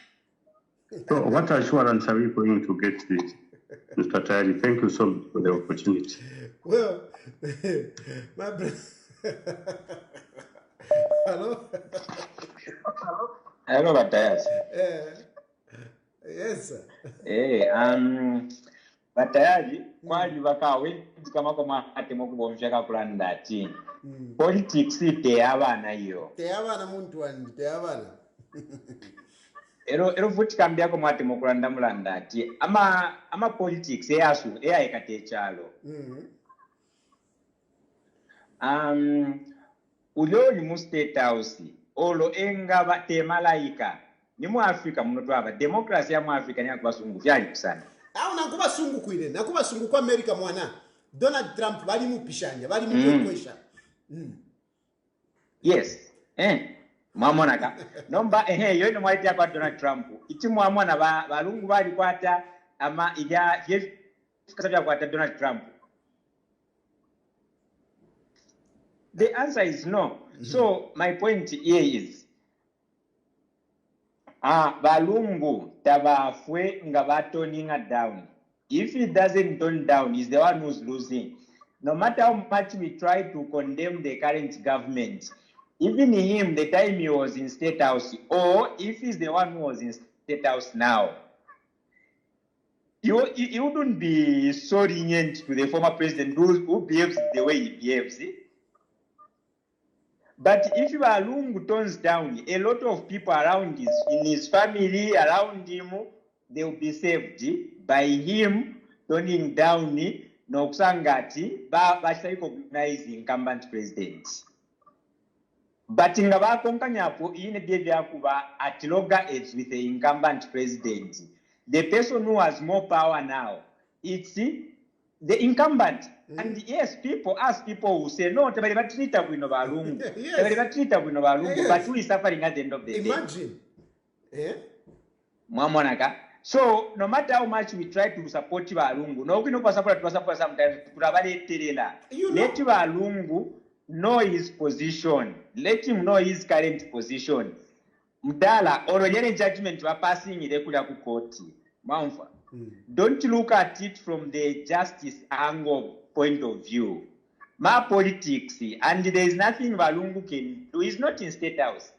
So what assurance are we going to get this, Mr. Tayali? Thank you so much for the opportunity. Well, my brother. Hello? Hello, Batayas. Yes, sir. Batayali, kwali bakawe kama koma atemo kubomshaka kulanda ati. Politics te abana yo. Te abana muntu wandi, te abana. Ero futi kambia ko mwate mukulanda mulanda ati ama politics eyasu eyayekate chalo. Uloli mu state house olo enga bate malaika ni mu Africa muno twaba democracy ya mu Africa ni akubasungu vyali kusana. Nakuba sungu kwile, nakuba sungu kwa America mwana. Donald Trump bali mu pishanya, bali mu kwesha. Yes. Mwamonaka. Nomba yo ino mwaiti ya kwa Donald Trump. Iti mwamona balungu bali kwata ama ija kasabia kwata Donald Trump. The answer is no. So my point here is balungu tabafwe nga toning down. If he doesn't tone down, he's the one who's losing. No matter how much we try to condemn the current government, even him, the time he was in State House, or if he's the one who was in State House now, he wouldn't be so lenient to the former president who behaves the way he behaves. But if Lungu tones down, a lot of people around in his family, around him, they will be saved by him toning down Nokusangati, Bashai recognize incumbent presidents. But in Gabakonkanyapo, in a Deviakuba, at loggerheads with the incumbent president, the person who has more power now, it's the incumbent. And yes, people ask people who say, no, but who is suffering at the end of the day? Imagine. Mwamonaka. So, no matter how much we try to support Lungu, no, we don't support sometimes. Let Lungu know his position. Let him know his current position. Mdala, or any judgment we are passing in the court. Don't look at it from the justice angle point of view. My politics, and there is nothing Lungu can do. He's not in State House.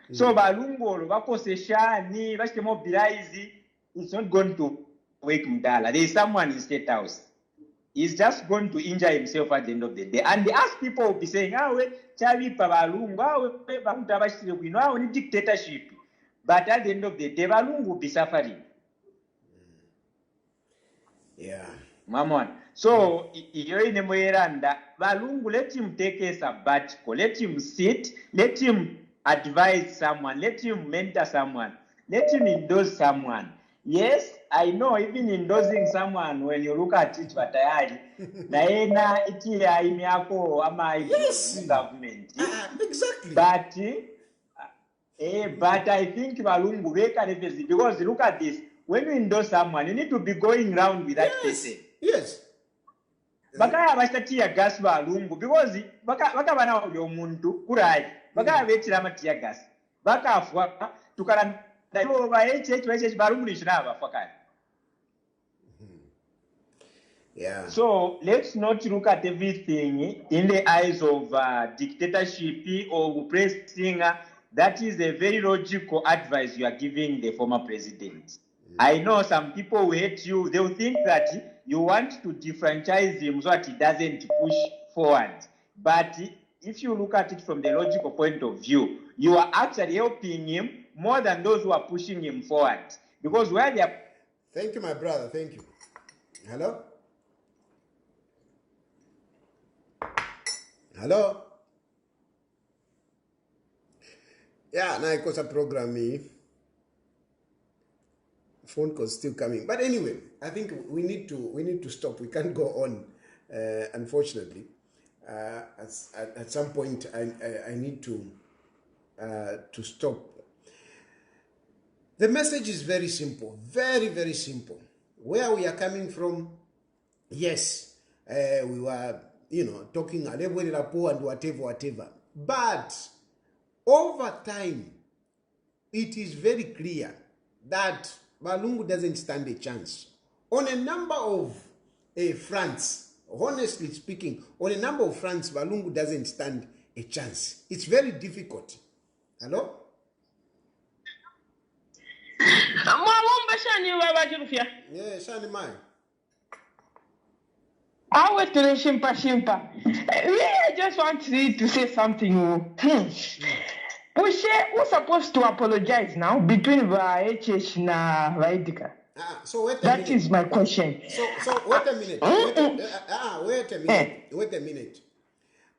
So Balungu, Bakoseshani, Bashke mobilize, it's not going to wake Mdala. There is someone in State House. He's just going to injure himself at the end of the day. And as people will be saying, we need dictatorship. But at the end of the day, Balungu will be suffering. Yeah. Mamon. So, Balungu, let him take a sabbatical. Let him sit. Let him advise someone. Let him mentor someone. Let him endorse someone. Yes, I know, even endorsing someone, when you look at it, Batayali, naena iti ya imiako ama government. Exactly. But I think Balungu because look at this. When you endorse someone, you need to be going around with that person. Yes. bakaya bachita gas balungu because bakabana uyo muntu kurai bakaya betira matia gas bakafwa tukala ndalo ba HH balungu nishinaba fakani. Yeah. So let's not look at everything in the eyes of dictatorship or oppressing. That is a very logical advice you are giving the former president. I know some people will hate you. They will think that you want to defranchise him so that he doesn't push forward. But if you look at it from the logical point of view, you are actually helping him more than those who are pushing him forward. Because where they are... Thank you, my brother. Thank you. Hello? Hello? Yeah, now because a program phone call still coming. But anyway, I think we need to stop. We can't go on, unfortunately. At some point, I need to stop. The message is very simple, very, very simple. Where we are coming from, yes, we were, talking a level rapport and whatever. But over time, it is very clear that Balungu doesn't stand a chance. On a number of fronts, honestly speaking, on a number of fronts, Balungu doesn't stand a chance. It's very difficult. Hello? Yeah, Shani Mai. I went to the Shimpa. I just want to say something. Who's supposed to apologize now between HH and Edgar? So wait a minute. That is my question. So wait a minute. Wait a minute.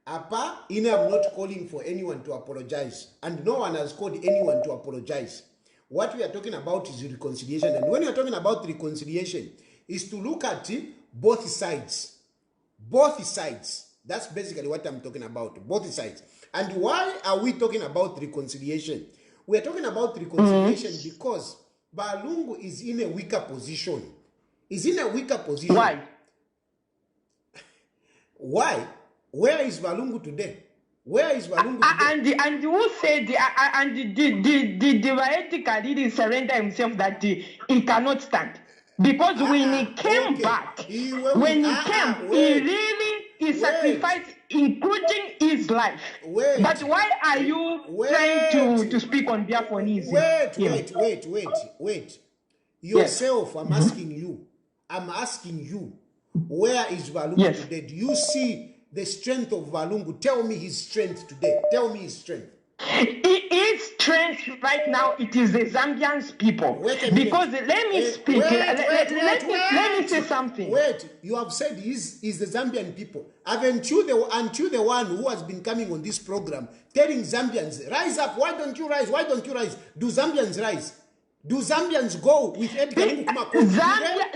Apa, I'm not calling for anyone to apologize, and no one has called anyone to apologize. What we are talking about is reconciliation, and when you are talking about reconciliation, is to look at both sides. Both sides. That's basically what I'm talking about. Both sides. And why are we talking about reconciliation? We are talking about reconciliation because Balungu is in a weaker position. Why? Why? Where is Balungu today? And who said did Edgar really surrender himself that he cannot stand? Because when he came back, he really sacrificed, including his life. But why are you trying to speak on behalf of his? Wait. Yourself, I'm asking you. Where is Balungu today? Do you see the strength of Balungu? Tell me his strength today. Tell me his strength. His strength right now, it is the Zambians people. Because let me speak. Let me say something. Wait, you have said he's the Zambian people. Aren't you the one who has been coming on this program telling Zambians, rise up, why don't you rise? Do Zambians rise? Do Zambians go with Edgar Lungu? Zambia,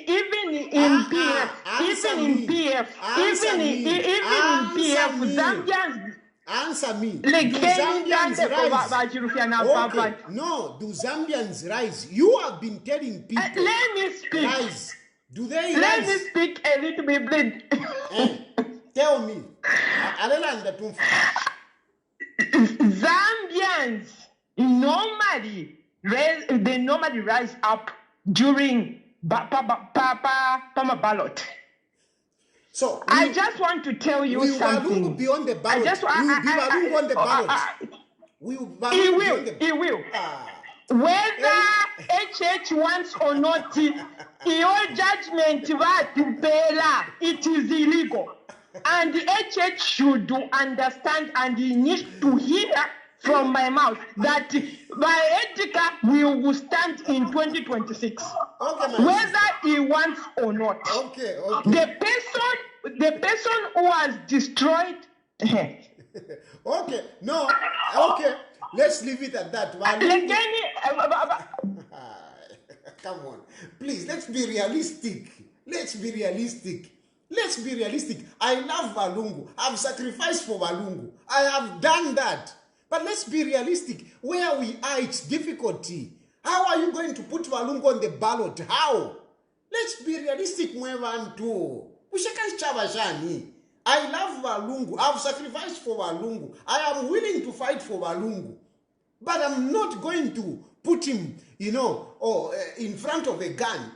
even in PF, Zambians. Answer me. Do Zambians rise? Okay. No, do Zambians rise? You have been telling people. Let me speak. Rise. Do they rise? Let me speak a little bit. Tell me. Zambians normally rise up during Pama ballot. So I just want to tell you something. Will be on the ballot. Will on the ballot. He will. Whether HH wants or not, your judgment it is illegal. And the HH should understand, and he needs to hear from my mouth that by Edgar will stand in 2026, whether he wants or not. Okay. The person who has destroyed. Let's leave it at that. Come on, please. Let's be realistic. I love Balungu. I've sacrificed for Balungu. I have done that. But let's be realistic. Where we are, it's difficulty. How are you going to put Balungu on the ballot? How? Let's be realistic, mwevantu. I love Lungu. I've sacrificed for Lungu. I am willing to fight for Lungu. But I'm not going to put him, in front of a gun.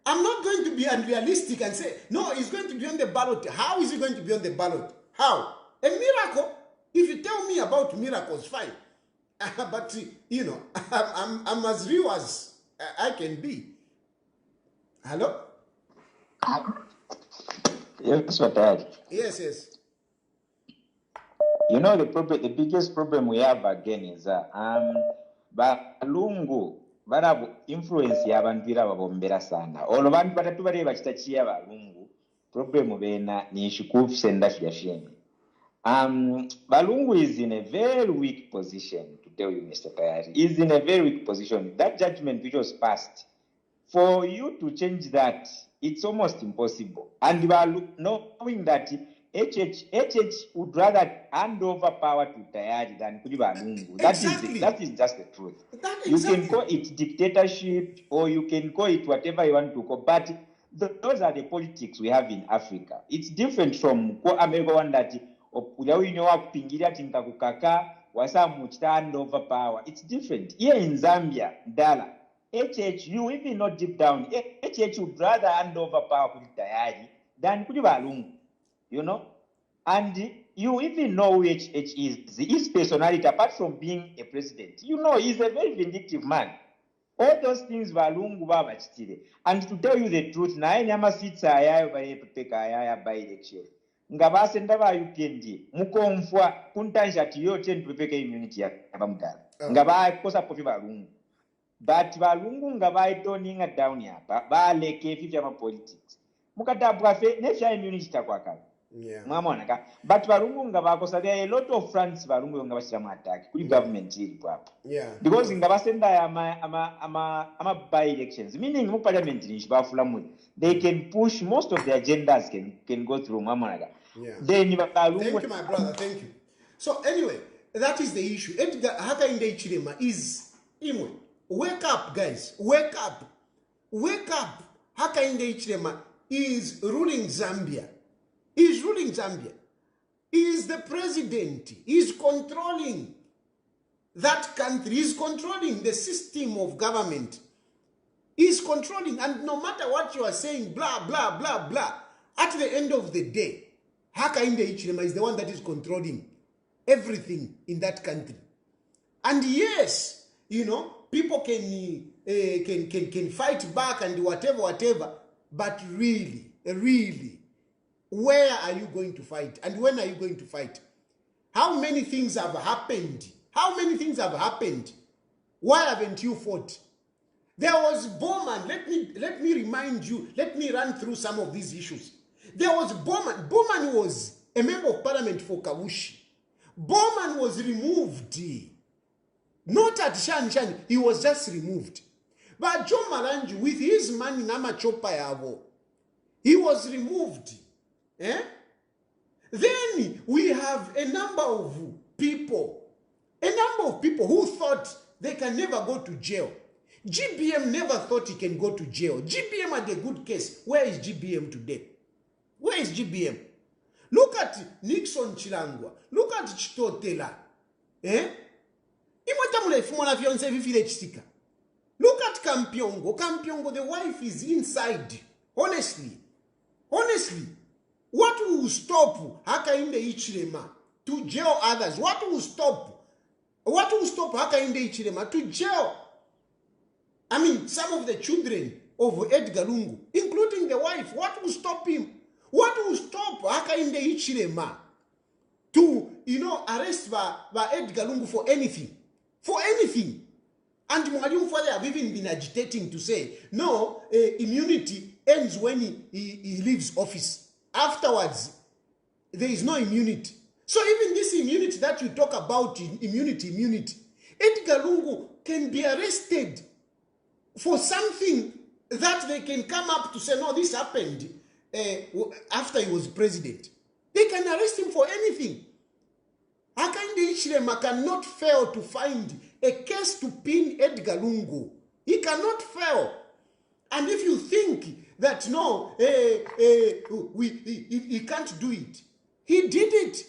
I'm not going to be unrealistic and say, no, he's going to be on the ballot. How is he going to be on the ballot? How? A miracle? If you tell me about miracles, fine. But, I'm as real as I can be. Hello? Yes, Dad. Yes. The biggest problem we have again is Balungu barabu influence y'abantu babombera sana. Olo bantu batatu bari bakitachiya Balungu problem bena ni shikufisenda fyafyeni. Balungu is in a very weak position, to tell you, Mr. Tayali. Is in a very weak position. That judgment which was passed, for you to change that, it's almost impossible. And you are knowing that HH would rather hand over power to Tayali than Balungu. That is just the truth. You can call it dictatorship or you can call it whatever you want to call, but those are the politics we have in Africa. It's different from America one that hand over power. It's different. Here in Zambia, Dala, HH, you even not deep down, HH would rather hand over power to Tayali than Balungu, And you even know who HH is. His personality, apart from being a president, he's a very vindictive man. All those things Balungu baba chitire. And to tell you the truth, na nyama sitsa ayayo by election. Ngabase ndaba UPND mukomfwa kuntanja tiyote ntupeke immunity ya bamudala. Ngaba kosa pofi Balungu. But Balungu ngaba itoninga down yapa ba leke fifya ma politics. Mukatabwa fe nefya immunity takwaka. Yeah. But Balungu ngaba kosa there are a lot of fronts Balungu ngaba shama attack kuri government hili hapo. Yeah. Because ngaba senda ya ama by elections, meaning mu parliament ni shibafula mu. They can push most of the agendas can go through Mamonaga. Yeah. Thank you, my brother. Thank you. So anyway, that is the issue. Edgar Hakainde Hichilema is wake up, guys. Wake up. Wake up. Hakainde Hichilema is ruling Zambia. He's ruling Zambia. He is the president. He's controlling that country. He's controlling the system of government. He's controlling, and no matter what you are saying, blah, blah, blah, blah, at the end of the day, Hakainde Hichilema is the one that is controlling everything in that country. And yes, people can fight back and whatever, but really, where are you going to fight? And when are you going to fight? How many things have happened? Why haven't you fought? There was Bowman. Let me remind you. Let me run through some of these issues. There was Bowman. Bowman was a member of parliament for Kawushi. Bowman was removed. Not at Shan. He was just removed. But John Malanju, with his money, Namachopa Yavo, he was removed. Then we have a number of people who thought they can never go to jail. GBM never thought he can go to jail. GBM had a good case. Where is GBM today? Where is GBM? Look at Nixon Chilangwa. Look at Chitotela. Look at Kampiongo. Kampiongo, the wife is inside. Honestly. What will stop Hakainde Hichilema to jail others? What will stop Hakainde Hichilema to jail? I mean, some of the children of Edgar Lungu, including the wife. What will stop him? What will stop Hakainde Hichilema to, arrest by Edgar Lungu for anything? For anything. And Mwalimu Father have even been agitating to say, no, immunity ends when he leaves office. Afterwards, there is no immunity. So even this immunity that you talk about, immunity, Edgar Lungu can be arrested for something that they can come up to say, no, this happened after he was president. They can arrest him for anything. Hakainde Hichilema cannot fail to find a case to pin Edgar Lungu. He cannot fail. And if you think that no, he can't do it, he did it.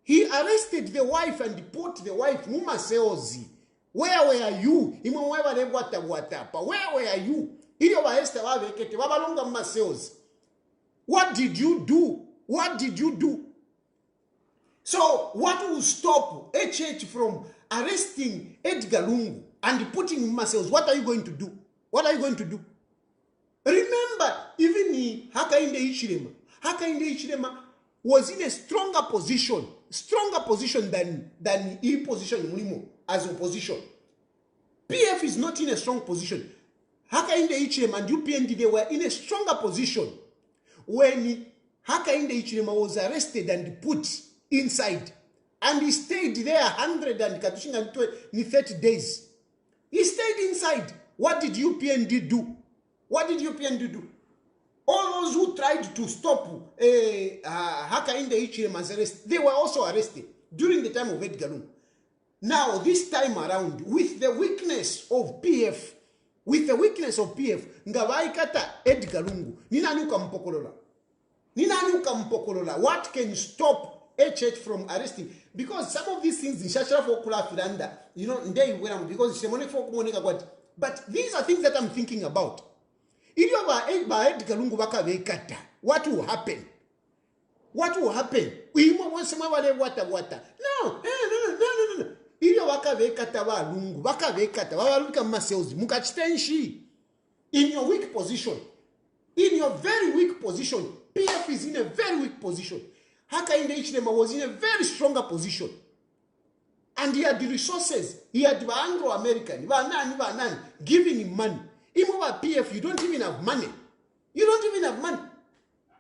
He arrested the wife and put the wife muma seozi. Where were you? Where were you? What did you do? What did you do? So what will stop HH from arresting Edgar Lungu and putting him cells? What are you going to do? What are you going to do? Remember, even Hakainde Hichilema was in a stronger position than he positioned Mulimo as opposition. PF is not in a strong position. Hakainde Hichilema and UPND, they were in a stronger position when Hakainde Hichilema was arrested and put inside, and he stayed there 130 days. He stayed inside. What did UPND do? What did UPND do? All those who tried to stop Hakainde Hichilema's arrest, they were also arrested during the time of Edgar Lungu. Now, this time around, with the weakness of PF, Ngavaikata Edgar Lungu, Ninanuka Mpokolola, what can stop HH from arresting? Because some of these things in Shashara for Kula Filanda, you know, because but these are things that I'm thinking about. What will happen? What will happen? No. In your weak position, in your very weak position, PF is in a very weak position. Hakainde Hichilema was in a very stronger position. And he had the resources. He had the Anglo-American, giving him money. Even over PF, you don't even have money. You don't even have money.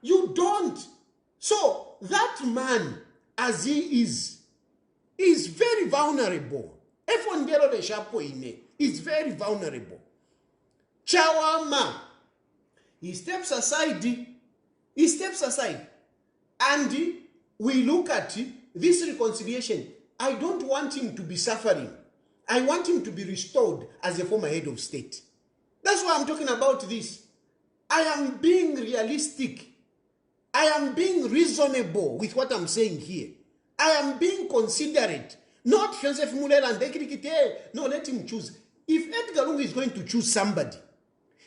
You don't. So that man, as he is very vulnerable. Efondero de Chapo is very vulnerable. Chawama, he steps aside. And we look at this reconciliation. I don't want him to be suffering. I want him to be restored as a former head of state. That's why I'm talking about this. I am being realistic. I am being reasonable with what I'm saying here. I am being considerate. Not Joseph Muller and Dekirikite. No, let him choose. If Edgar Lungu is going to choose somebody,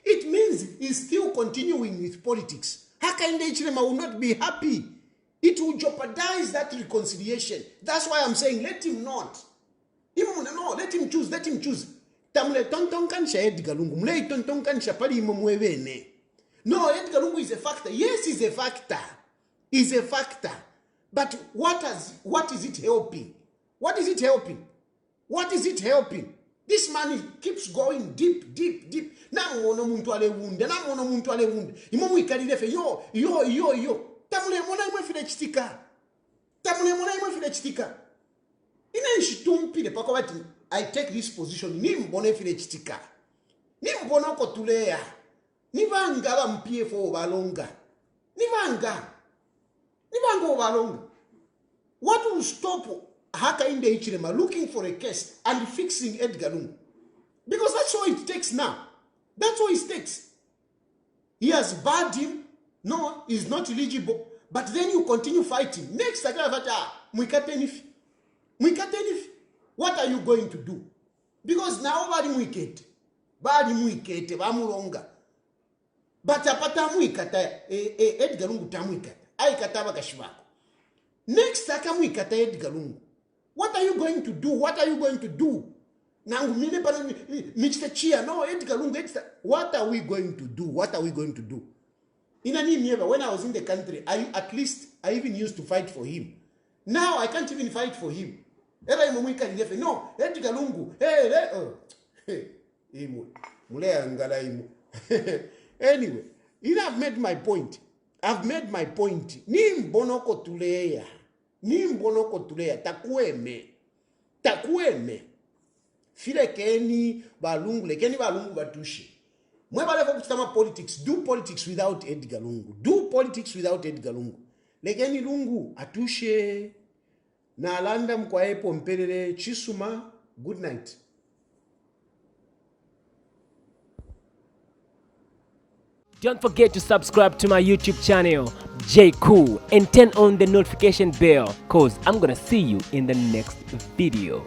it means he's still continuing with politics. Hakainde Hichilema will not be happy. It will jeopardize that reconciliation. That's why I'm saying let him not. No, let him choose. Let him choose. Tamle tonton kansha Edgar Lungu. Mle tonton kansha pali imamwevene. No, Edgar Lungu is a factor. Yes, he's a factor. He's a factor. But what is it helping? What is it helping? What is it helping? This man keeps going deep. Namono muntu alewunde. Imamu ikalirefe yo. Tamule mona imafile chitika. Ina nshitumpile pako wati I take this position. Ni mbone file chitika. Ni mbono kotulea. Nivanga wa MPF obalonga. Nivanga obalonga. What will stop Hakainde Hichilema looking for a case and fixing Edgar Lungu? Because that's all it takes now. That's all it takes. He has barred him. No, he's not eligible. But then you continue fighting. Next, Mwikatenifi. What are you going to do? Because now bari mwikete bamulonga. But apata mwikata Edgar Lungu tamwikata. Aikata bakashibako. Next akamwikata Edgar Lungu. What are you going to do? What are you going to do? Nangu mine para michita chia. No, Edgar Lungu. What are we going to do? What are we going to do? When I was in the country, I even used to fight for him. Now I can't even fight for him. No, Edgar Lungu. Anyway, I've made my point. Nimbonoko tuleya. Takueme. File keni balungu batushi. Politics. Do politics without Edgar Lungu. Lekeni Lungu atushe na alanda mkwaepo mpelele chisuma. Good night. Don't forget to subscribe to my YouTube channel, J Cool, and turn on the notification bell, cause I'm gonna see you in the next video.